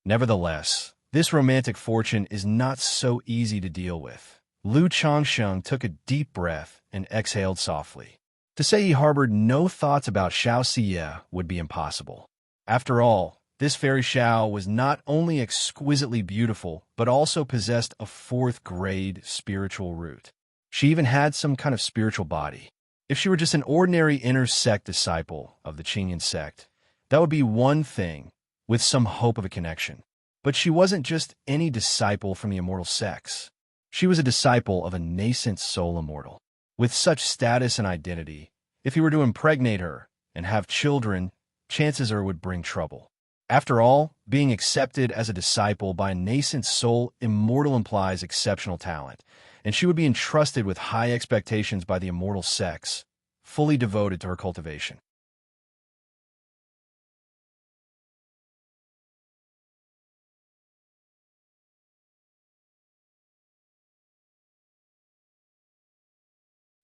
Nevertheless, this romantic fortune is not so easy to deal with. Lu Changsheng took a deep breath and exhaled softly. To say he harbored no thoughts about Xianxia would be impossible. After all, this fairy Xiao was not only exquisitely beautiful, but also possessed a fourth-grade spiritual root. She even had some kind of spiritual body. If she were just an ordinary inner sect disciple of the Qingyan sect, that would be one thing, with some hope of a connection. But she wasn't just any disciple from the immortal sects. She was a disciple of a nascent soul immortal. With such status and identity, if he were to impregnate her and have children, chances are it would bring trouble. After all, being accepted as a disciple by a nascent soul immortal implies exceptional talent, and she would be entrusted with high expectations by the immortal sects, fully devoted to her cultivation.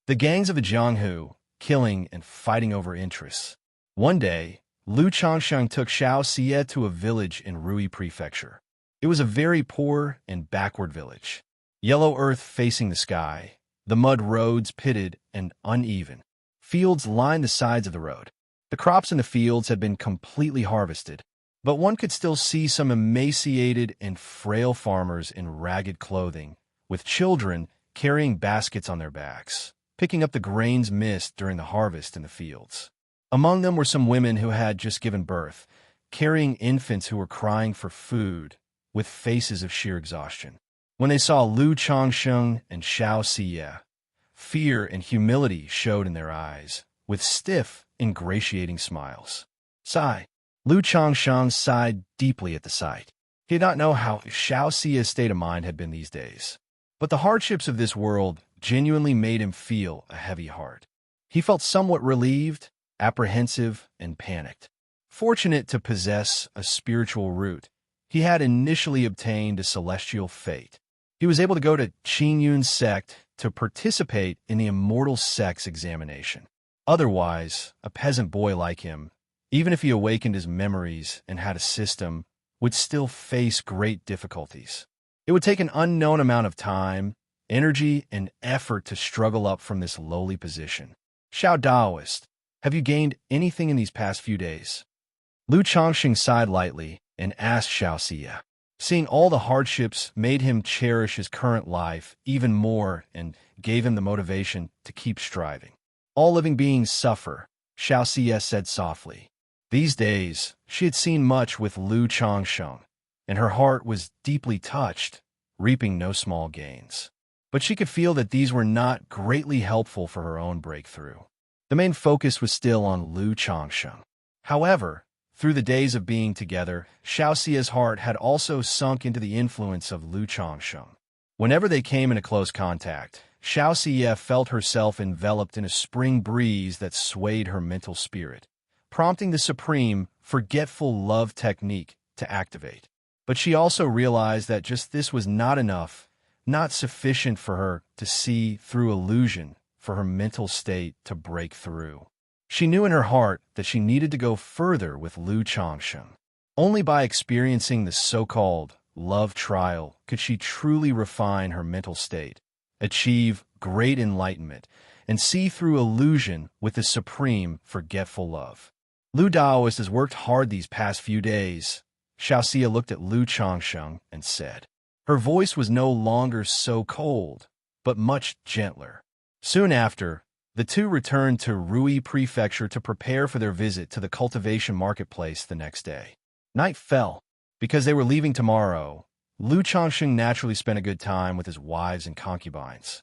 The gangs of the Jianghu, killing and fighting over interests. One day, Lu Changsheng took Xianxia to a village in Rui Prefecture. It was a very poor and backward village. Yellow earth facing the sky, the mud roads pitted and uneven. Fields lined the sides of the road. The crops in the fields had been completely harvested, but one could still see some emaciated and frail farmers in ragged clothing, with children carrying baskets on their backs, picking up the grains missed during the harvest in the fields. Among them were some women who had just given birth, carrying infants who were crying for food, with faces of sheer exhaustion. When they saw Lu Changsheng and Xianxia, fear and humility showed in their eyes, with stiff, ingratiating smiles. Sigh. Lu Changsheng sighed deeply at the sight. He did not know how Xiaoxia's state of mind had been these days. But the hardships of this world genuinely made him feel a heavy heart. He felt somewhat relieved, apprehensive, and panicked. Fortunate to possess a spiritual root, he had initially obtained a celestial fate. He was able to go to Qingyun's sect to participate in the immortal sect's examination. Otherwise, a peasant boy like him, even if he awakened his memories and had a system, would still face great difficulties. It would take an unknown amount of time, energy, and effort to struggle up from this lowly position. Xiao Daoist, have you gained anything in these past few days? Lu Changxing sighed lightly and asked Xiaoxia. Seeing all the hardships made him cherish his current life even more and gave him the motivation to keep striving. All living beings suffer, Xiaoxia said softly. These days, she had seen much with Lu Changsheng, and her heart was deeply touched, reaping no small gains. But she could feel that these were not greatly helpful for her own breakthrough. The main focus was still on Lu Changsheng. However, through the days of being together, Xiaoxia's heart had also sunk into the influence of Lu Changsheng. Whenever they came into close contact, Xiaoxia felt herself enveloped in a spring breeze that swayed her mental spirit, prompting the supreme, forgetful love technique to activate. But she also realized that just this was not enough, not sufficient for her to see through illusion, for her mental state to break through. She knew in her heart that she needed to go further with Lu Changsheng. Only by experiencing the so-called love trial could she truly refine her mental state, achieve great enlightenment, and see through illusion with the supreme, forgetful love. Lu Daoist has worked hard these past few days. Xiaoxia looked at Lu Changsheng and said. Her voice was no longer so cold, but much gentler. Soon after, the two returned to Rui Prefecture to prepare for their visit to the Cultivation marketplace the next day. Night fell. Because they were leaving tomorrow, Lu Changsheng naturally spent a good time with his wives and concubines.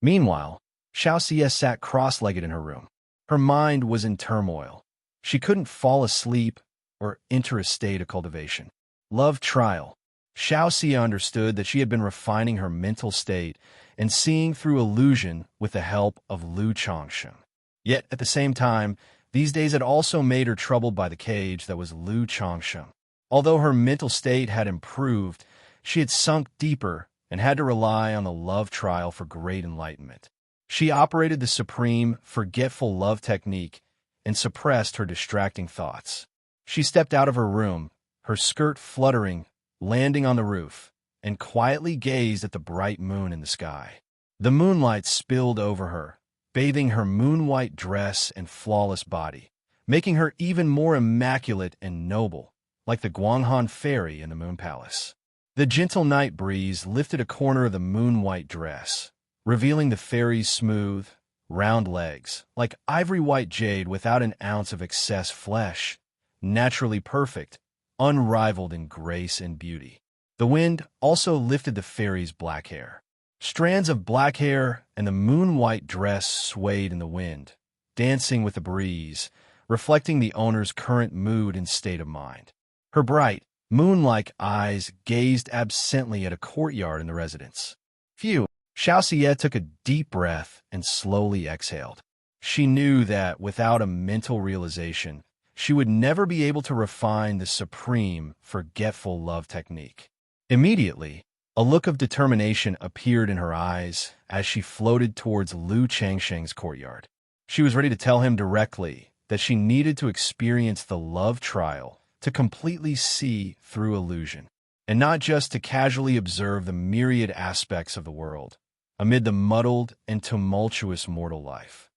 Meanwhile, Xiaoxia sat cross-legged in her room. Her mind was in turmoil. She couldn't fall asleep or enter a state of cultivation. Love trial. Xiaoxia understood that she had been refining her mental state and seeing through illusion with the help of Lu Changsheng. Yet, at the same time, these days had also made her troubled by the cage that was Lu Changsheng. Although her mental state had improved, she had sunk deeper and had to rely on the love trial for great enlightenment. She operated the supreme, forgetful love technique and suppressed her distracting thoughts. She stepped out of her room, her skirt fluttering, landing on the roof, and quietly gazed at the bright moon in the sky. The moonlight spilled over her, bathing her moon-white dress and flawless body, making her even more immaculate and noble, like the Guanghan fairy in the Moon Palace. The gentle night breeze lifted a corner of the moon-white dress, revealing the fairy's smooth, round legs, like ivory-white jade without an ounce of excess flesh, naturally perfect, unrivaled in grace and beauty. The wind also lifted the fairy's black hair. Strands of black hair and the moon-white dress swayed in the wind, dancing with the breeze, reflecting the owner's current mood and state of mind. Her bright, moon-like eyes gazed absently at a courtyard in the residence. Phew! Xianxia took a deep breath and slowly exhaled. She knew that, without a mental realization, she would never be able to refine the supreme, forgetful love technique. Immediately, a look of determination appeared in her eyes as she floated towards Lu Changsheng's courtyard. She was ready to tell him directly that she needed to experience the love trial to completely see through illusion, and not just to casually observe the myriad aspects of the world amid the muddled and tumultuous mortal life.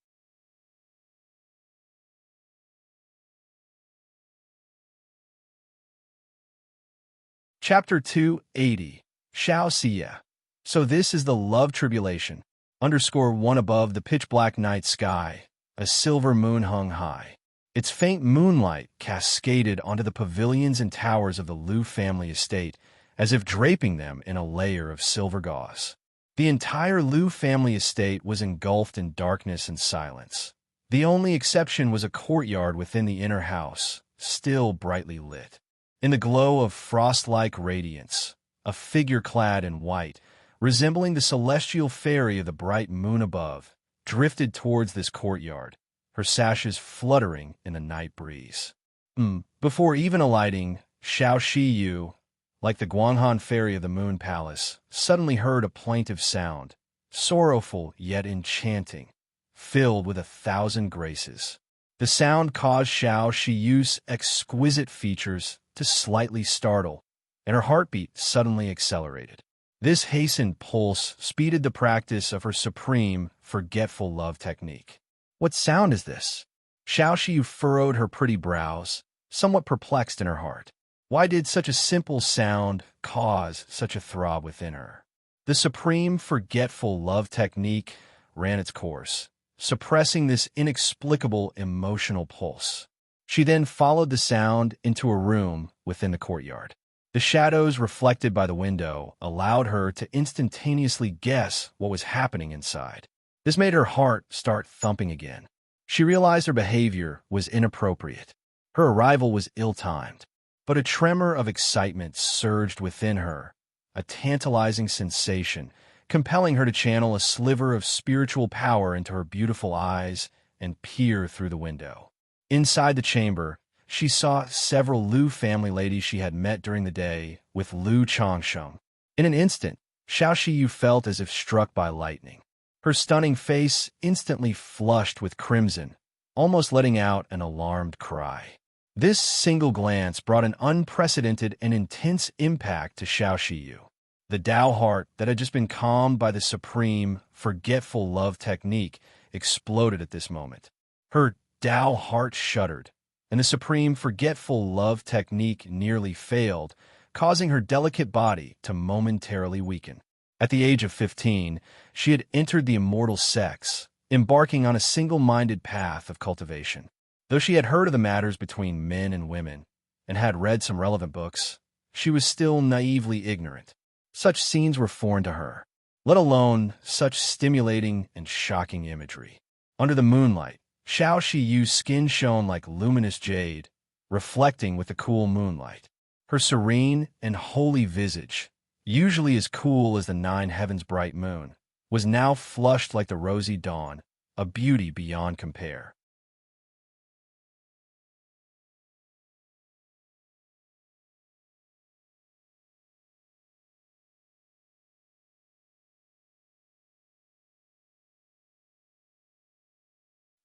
Chapter 280. Xianxia. So this is the love tribulation. _1 above the pitch-black night sky, a silver moon hung high. Its faint moonlight cascaded onto the pavilions and towers of the Lu family estate, as if draping them in a layer of silver gauze. The entire Lu family estate was engulfed in darkness and silence. The only exception was a courtyard within the inner house, still brightly lit. In the glow of frost-like radiance, a figure clad in white, resembling the celestial fairy of the bright moon above, drifted towards this courtyard, her sashes fluttering in the night breeze. Before even alighting, Xianxia, like the Guanghan fairy of the Moon Palace, suddenly heard a plaintive sound, sorrowful yet enchanting, filled with 1,000 graces. The sound caused Xiaoxiu's exquisite features to slightly startle, and her heartbeat suddenly accelerated. This hastened pulse speeded the practice of her supreme, forgetful love technique. What sound is this? Xiaoxiu furrowed her pretty brows, somewhat perplexed in her heart. Why did such a simple sound cause such a throb within her? The supreme, forgetful love technique ran its course, suppressing this inexplicable emotional pulse. She then followed the sound into a room within the courtyard. The shadows reflected by the window allowed her to instantaneously guess what was happening inside. This made her heart start thumping again. She realized her behavior was inappropriate. Her arrival was ill-timed, but a tremor of excitement surged within her, a tantalizing sensation, compelling her to channel a sliver of spiritual power into her beautiful eyes and peer through the window. Inside the chamber, she saw several Lu family ladies she had met during the day with Lu Changsheng. In an instant, Xiaoxiu felt as if struck by lightning. Her stunning face instantly flushed with crimson, almost letting out an alarmed cry. This single glance brought an unprecedented and intense impact to Xiaoxiu. The Tao heart that had just been calmed by the supreme, forgetful love technique exploded at this moment. Her Tao heart shuddered, and the supreme, forgetful love technique nearly failed, causing her delicate body to momentarily weaken. At the age of 15, she had entered the immortal sex, embarking on a single-minded path of cultivation. Though she had heard of the matters between men and women, and had read some relevant books, she was still naively ignorant. Such scenes were foreign to her, let alone such stimulating and shocking imagery. Under the moonlight, Xiaoxiu's skin shone like luminous jade, reflecting with the cool moonlight. Her serene and holy visage, usually as cool as the 9 heavens' bright moon, was now flushed like the rosy dawn, a beauty beyond compare.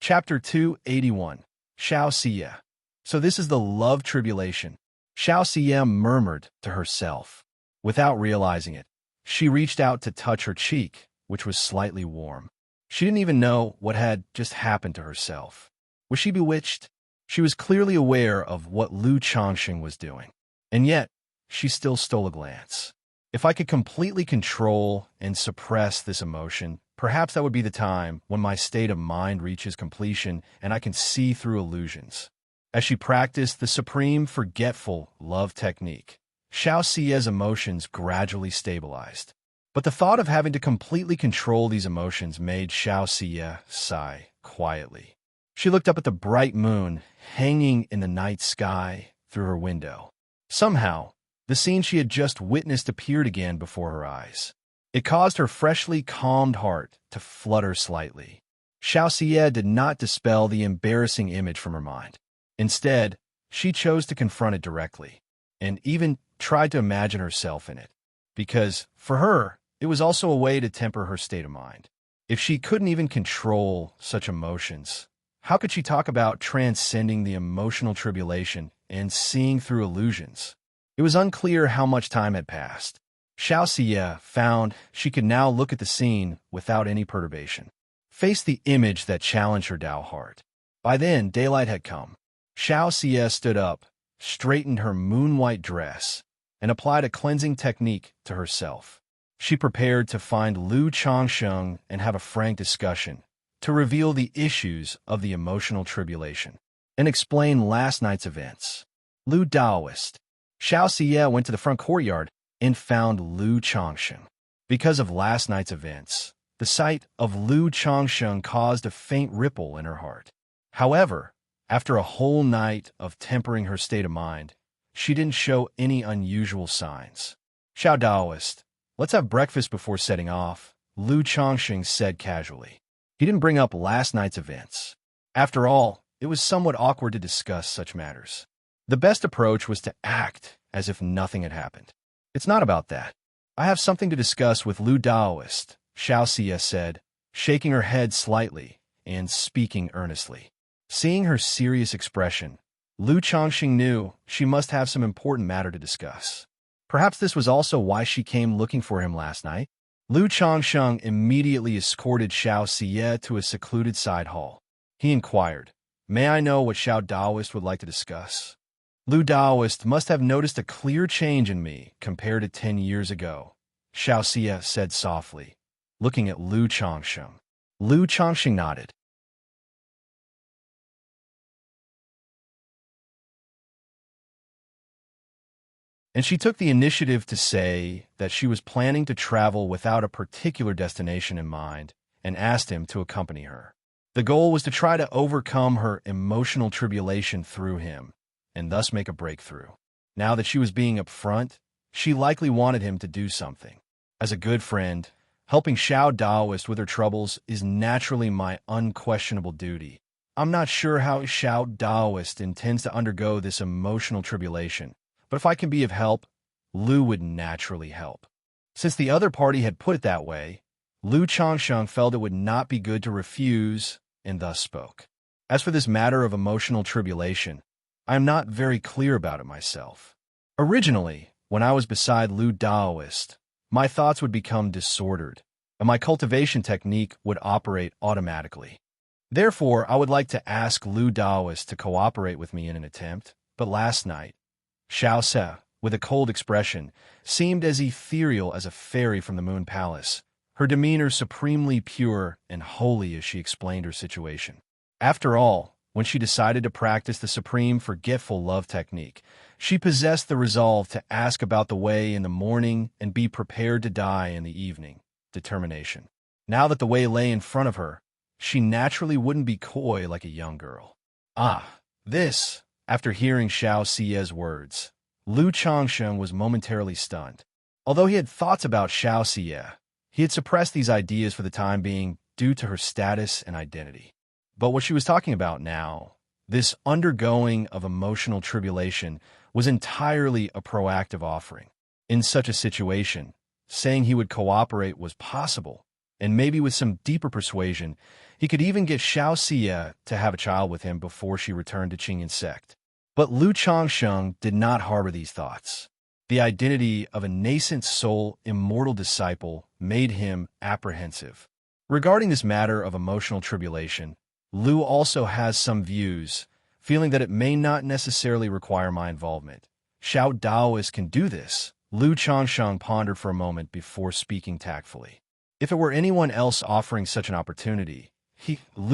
Chapter 281. Xianxia. So this is the love tribulation. Xianxia murmured to herself. Without realizing it, she reached out to touch her cheek, which was slightly warm. She didn't even know what had just happened to herself. Was she bewitched? She was clearly aware of what Lu Changxing was doing, and yet she still stole a glance. If I could completely control and suppress this emotion, perhaps that would be the time when my state of mind reaches completion and I can see through illusions. As she practiced the supreme forgetful love technique, Xiaoxia's emotions gradually stabilized. But the thought of having to completely control these emotions made Xiaoxia sigh quietly. She looked up at the bright moon hanging in the night sky through her window. Somehow, the scene she had just witnessed appeared again before her eyes. It caused her freshly calmed heart to flutter slightly. Xiaoxia did not dispel the embarrassing image from her mind. Instead, she chose to confront it directly, and even tried to imagine herself in it. Because, for her, it was also a way to temper her state of mind. If she couldn't even control such emotions, how could she talk about transcending the emotional tribulation and seeing through illusions? It was unclear how much time had passed. Xiaoxia found she could now look at the scene without any perturbation, face the image that challenged her Tao heart. By then, daylight had come. Xiaoxia stood up, straightened her moon-white dress, and applied a cleansing technique to herself. She prepared to find Lu Changxing and have a frank discussion, to reveal the issues of the emotional tribulation, and explain last night's events. Lu Daoist. Xiaoxia went to the front courtyard and found Lu Changxing. Because of last night's events, the sight of Lu Changxing caused a faint ripple in her heart. However, after a whole night of tempering her state of mind, she didn't show any unusual signs. Xiao Daoist, let's have breakfast before setting off, Lu Changxing said casually. He didn't bring up last night's events. After all, it was somewhat awkward to discuss such matters. The best approach was to act as if nothing had happened. It's not about that. I have something to discuss with Lu Daoist, Xiaoxia said, shaking her head slightly and speaking earnestly. Seeing her serious expression, Lu Changxing knew she must have some important matter to discuss. Perhaps this was also why she came looking for him last night. Lu Changxing immediately escorted Xiaoxia to a secluded side hall. He inquired, "May I know what Xiao Daoist would like to discuss?" Lu Daoist must have noticed a clear change in me compared to 10 years ago, Xiaoxia said softly, looking at Lu Changxing. Lu Changxing nodded. And she took the initiative to say that she was planning to travel without a particular destination in mind and asked him to accompany her. The goal was to try to overcome her emotional tribulation through him, and thus make a breakthrough. Now that she was being upfront, she likely wanted him to do something. As a good friend, helping Xiao Daoist with her troubles is naturally my unquestionable duty. I'm not sure how Xiao Daoist intends to undergo this emotional tribulation, but if I can be of help, Lu would naturally help. Since the other party had put it that way, Lu Changxing felt it would not be good to refuse, and thus spoke. As for this matter of emotional tribulation, I am not very clear about it myself. Originally, when I was beside Lu Daoist, my thoughts would become disordered, and my cultivation technique would operate automatically. Therefore, I would like to ask Lu Daoist to cooperate with me in an attempt, but last night, Xiaoxia, with a cold expression, seemed as ethereal as a fairy from the Moon Palace, her demeanor supremely pure and holy as she explained her situation. After all, when she decided to practice the supreme forgetful love technique, she possessed the resolve to ask about the way in the morning and be prepared to die in the evening. Determination. Now that the way lay in front of her, she naturally wouldn't be coy like a young girl. This, after hearing Xiaoxia's words, Lu Changxing was momentarily stunned. Although he had thoughts about Xiaoxia, he had suppressed these ideas for the time being due to her status and identity. But what she was talking about now, this undergoing of emotional tribulation, was entirely a proactive offering. In such a situation, saying he would cooperate was possible, and maybe with some deeper persuasion, he could even get Xiaoxia to have a child with him before she returned to Qingyan sect. But Lu Changxing did not harbor these thoughts. The identity of a nascent soul immortal disciple made him apprehensive. Regarding this matter of emotional tribulation, Lu also has some views, feeling that it may not necessarily require my involvement. Xiao Daoist can do this. Lu Changsheng pondered for a moment before speaking tactfully. If it were anyone else offering such an opportunity,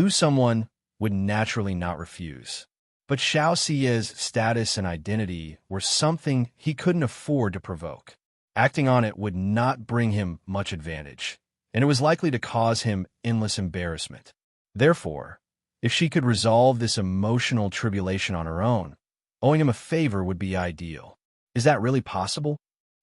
someone would naturally not refuse. But Xiaoxia's status and identity were something he couldn't afford to provoke. Acting on it would not bring him much advantage, and it was likely to cause him endless embarrassment. Therefore, if she could resolve this emotional tribulation on her own, owing him a favor would be ideal. Is that really possible?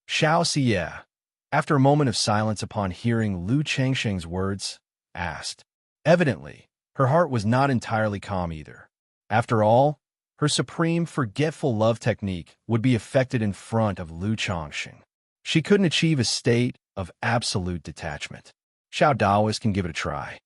Xiaoxia, after a moment of silence upon hearing Lu Changsheng's words, asked. Evidently, her heart was not entirely calm either. After all, her supreme forgetful love technique would be effected in front of Lu Changsheng. She couldn't achieve a state of absolute detachment. Xiao Daoist can give it a try.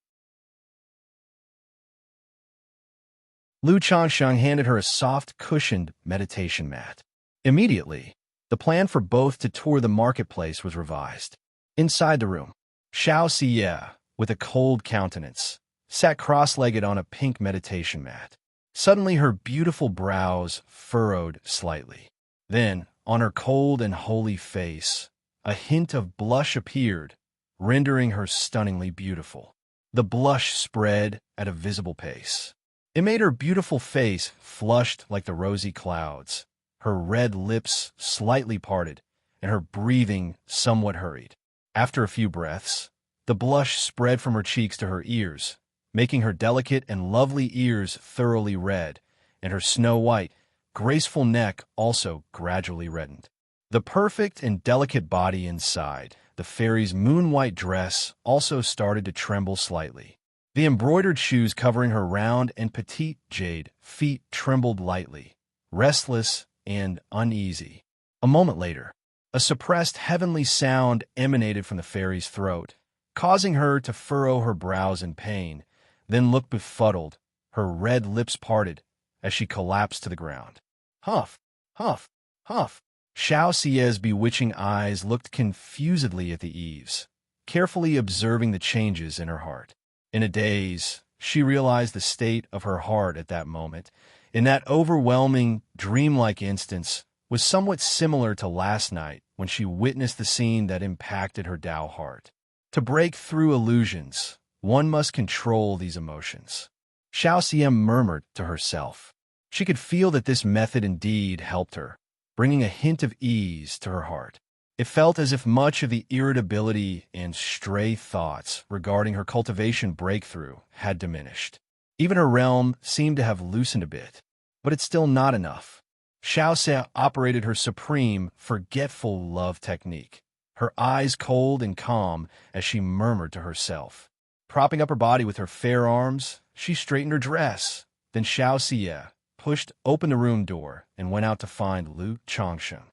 Lu Changsheng handed her a soft, cushioned meditation mat. Immediately, the plan for both to tour the marketplace was revised. Inside the room, Xiaoxia, with a cold countenance, sat cross-legged on a pink meditation mat. Suddenly her beautiful brows furrowed slightly. Then, on her cold and holy face, a hint of blush appeared, rendering her stunningly beautiful. The blush spread at a visible pace. It made her beautiful face flushed like the rosy clouds, her red lips slightly parted, and her breathing somewhat hurried. After a few breaths, the blush spread from her cheeks to her ears, making her delicate and lovely ears thoroughly red, and her snow-white, graceful neck also gradually reddened. The perfect and delicate body inside the fairy's moon-white dress also started to tremble slightly. The embroidered shoes covering her round and petite jade feet trembled lightly, restless and uneasy. A moment later, a suppressed heavenly sound emanated from the fairy's throat, causing her to furrow her brows in pain, then look befuddled, her red lips parted, as she collapsed to the ground. Huff, huff, huff. Xiaoxia's bewitching eyes looked confusedly at the eaves, carefully observing the changes in her heart. In a daze, she realized the state of her heart at that moment. In that overwhelming, dreamlike instance was somewhat similar to last night when she witnessed the scene that impacted her Tao heart. To break through illusions, one must control these emotions. Xiaoxia murmured to herself. She could feel that this method indeed helped her, bringing a hint of ease to her heart. It felt as if much of the irritability and stray thoughts regarding her cultivation breakthrough had diminished. Even her realm seemed to have loosened a bit, but it's still not enough. Xiaoxia operated her supreme, forgetful love technique, her eyes cold and calm as she murmured to herself. Propping up her body with her fair arms, she straightened her dress. Then Xiaoxia pushed open the room door and went out to find Lu Changsheng.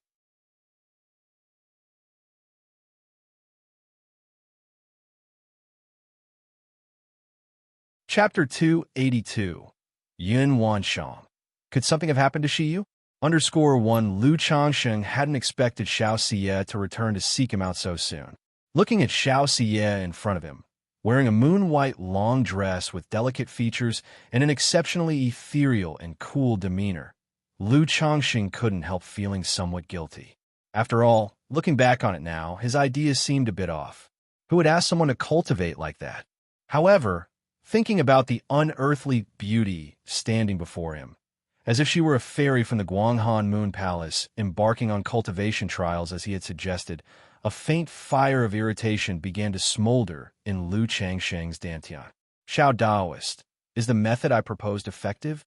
Chapter 282. Yun Wanshang. Could something have happened to Shiyu? _1 Lu Changsheng hadn't expected Xiaoxia to return to seek him out so soon. Looking at Xiaoxia in front of him, wearing a moon-white long dress with delicate features and an exceptionally ethereal and cool demeanor, Lu Changsheng couldn't help feeling somewhat guilty. After all, looking back on it now, his ideas seemed a bit off. Who would ask someone to cultivate like that? However, thinking about the unearthly beauty standing before him, as if she were a fairy from the Guanghan Moon Palace embarking on cultivation trials as he had suggested, a faint fire of irritation began to smolder in Lu Changsheng's dantian. Xiao Daoist, is the method I proposed effective?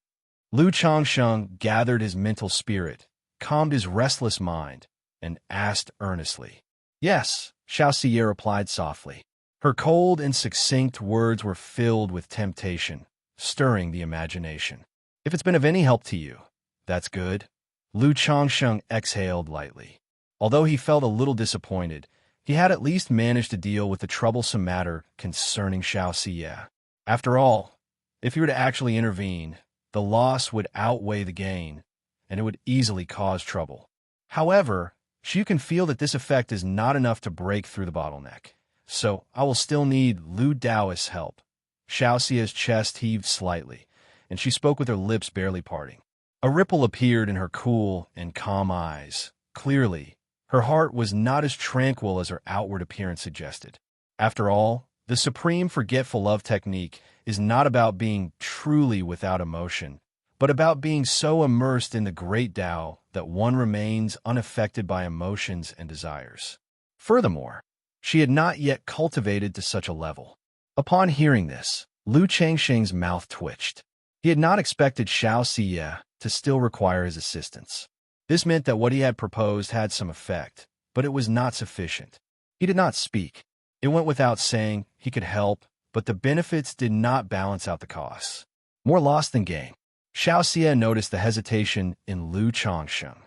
Lu Changsheng gathered his mental spirit, calmed his restless mind, and asked earnestly. Yes, Xiaoxia replied softly. Her cold and succinct words were filled with temptation, stirring the imagination. If it's been of any help to you, that's good. Lu Changsheng exhaled lightly. Although he felt a little disappointed, he had at least managed to deal with the troublesome matter concerning Xiaoxia. After all, if he were to actually intervene, the loss would outweigh the gain, and it would easily cause trouble. However, She can feel that this effect is not enough to break through the bottleneck. So, I will still need Lu Daoist's help. Xiaoxia's chest heaved slightly, and she spoke with her lips barely parting. A ripple appeared in her cool and calm eyes. Clearly, her heart was not as tranquil as her outward appearance suggested. After all, the supreme forgetful love technique is not about being truly without emotion, but about being so immersed in the great Tao that one remains unaffected by emotions and desires. Furthermore, she had not yet cultivated to such a level. Upon hearing this, Lu Changsheng's mouth twitched. He had not expected Xianxia to still require his assistance. This meant that what he had proposed had some effect, but it was not sufficient. He did not speak. It went without saying he could help, but the benefits did not balance out the costs. More loss than gain. Xiaoxia noticed the hesitation in Lu Changsheng.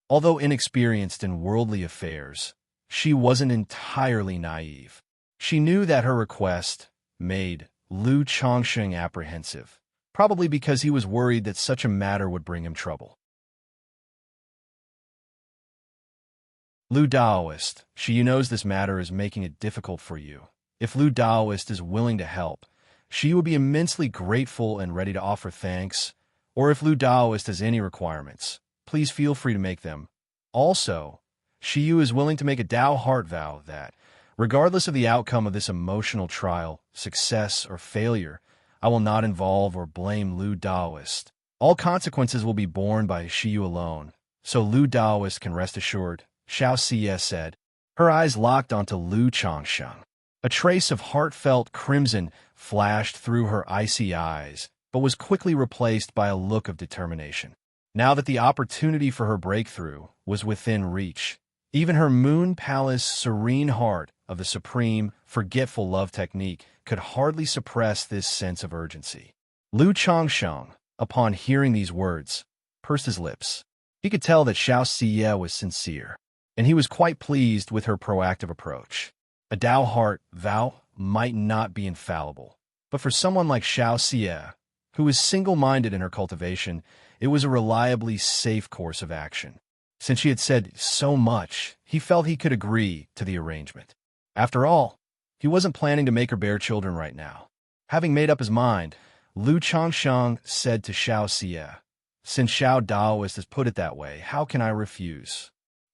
Although inexperienced in worldly affairs, she wasn't entirely naive. She knew that her request made Lu Changsheng apprehensive, probably because he was worried that such a matter would bring him trouble. Lu Daoist, she knows this matter is making it difficult for you. If Lu Daoist is willing to help, she would be immensely grateful and ready to offer thanks. Or if Lu Daoist has any requirements, please feel free to make them. Also, Shiyu is willing to make a Dao heart vow that, regardless of the outcome of this emotional trial, success or failure, I will not involve or blame Lu Daoist. All consequences will be borne by Shiyu alone, so Lu Daoist can rest assured, Xiaoxia said. Her eyes locked onto Lu Changsheng. A trace of heartfelt crimson flashed through her icy eyes, but was quickly replaced by a look of determination. Now that the opportunity for her breakthrough was within reach, even her Moon Palace serene heart of the supreme, forgetful love technique could hardly suppress this sense of urgency. Lu Changsheng, upon hearing these words, pursed his lips. He could tell that Xiaoxia was sincere, and he was quite pleased with her proactive approach. A Dao heart vow might not be infallible, but for someone like Xiaoxia, who is single-minded in her cultivation, it was a reliably safe course of action. Since she had said so much, he felt he could agree to the arrangement. After all, he wasn't planning to make or bear children right now. Having made up his mind, Lu Changsheng said to Xiaoxia, "Since Xiao Daoist has put it that way, how can I refuse?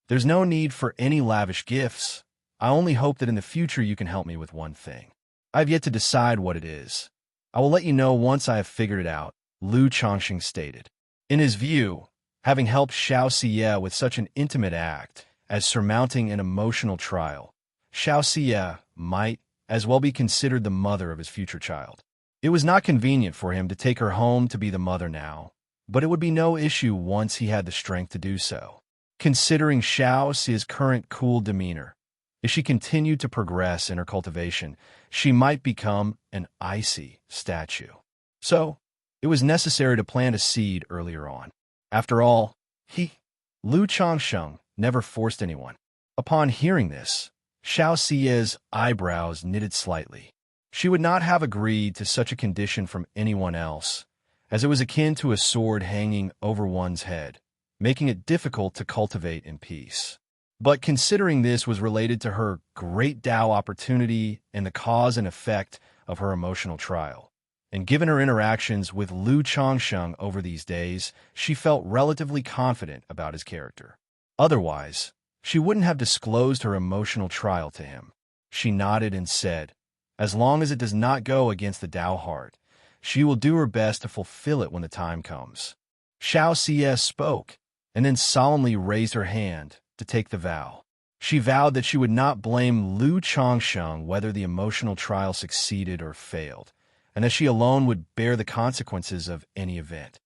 There's no need for any lavish gifts. I only hope that in the future you can help me with one thing. I have yet to decide what it is. I will let you know once I have figured it out," Lu Changsheng stated. In his view, having helped Xiaoxia with such an intimate act as surmounting an emotional trial, Xiaoxia might as well be considered the mother of his future child. It was not convenient for him to take her home to be the mother now, but it would be no issue once he had the strength to do so. Considering Xiaoxia's current cool demeanor, if she continued to progress in her cultivation, she might become an icy statue. So, it was necessary to plant a seed earlier on. After all, Lu Changsheng, never forced anyone. Upon hearing this, Xiaoxia's eyebrows knitted slightly. She would not have agreed to such a condition from anyone else, as it was akin to a sword hanging over one's head, making it difficult to cultivate in peace. But considering this was related to her great Tao opportunity and the cause and effect of her emotional trial, and given her interactions with Lu Changsheng over these days, she felt relatively confident about his character. Otherwise, she wouldn't have disclosed her emotional trial to him. She nodded and said, "As long as it does not go against the Tao heart, she will do her best to fulfill it when the time comes." Xiaoxia spoke, and then solemnly raised her hand to take the vow. She vowed that she would not blame Lu Changsheng whether the emotional trial succeeded or failed, and that she alone would bear the consequences of any event.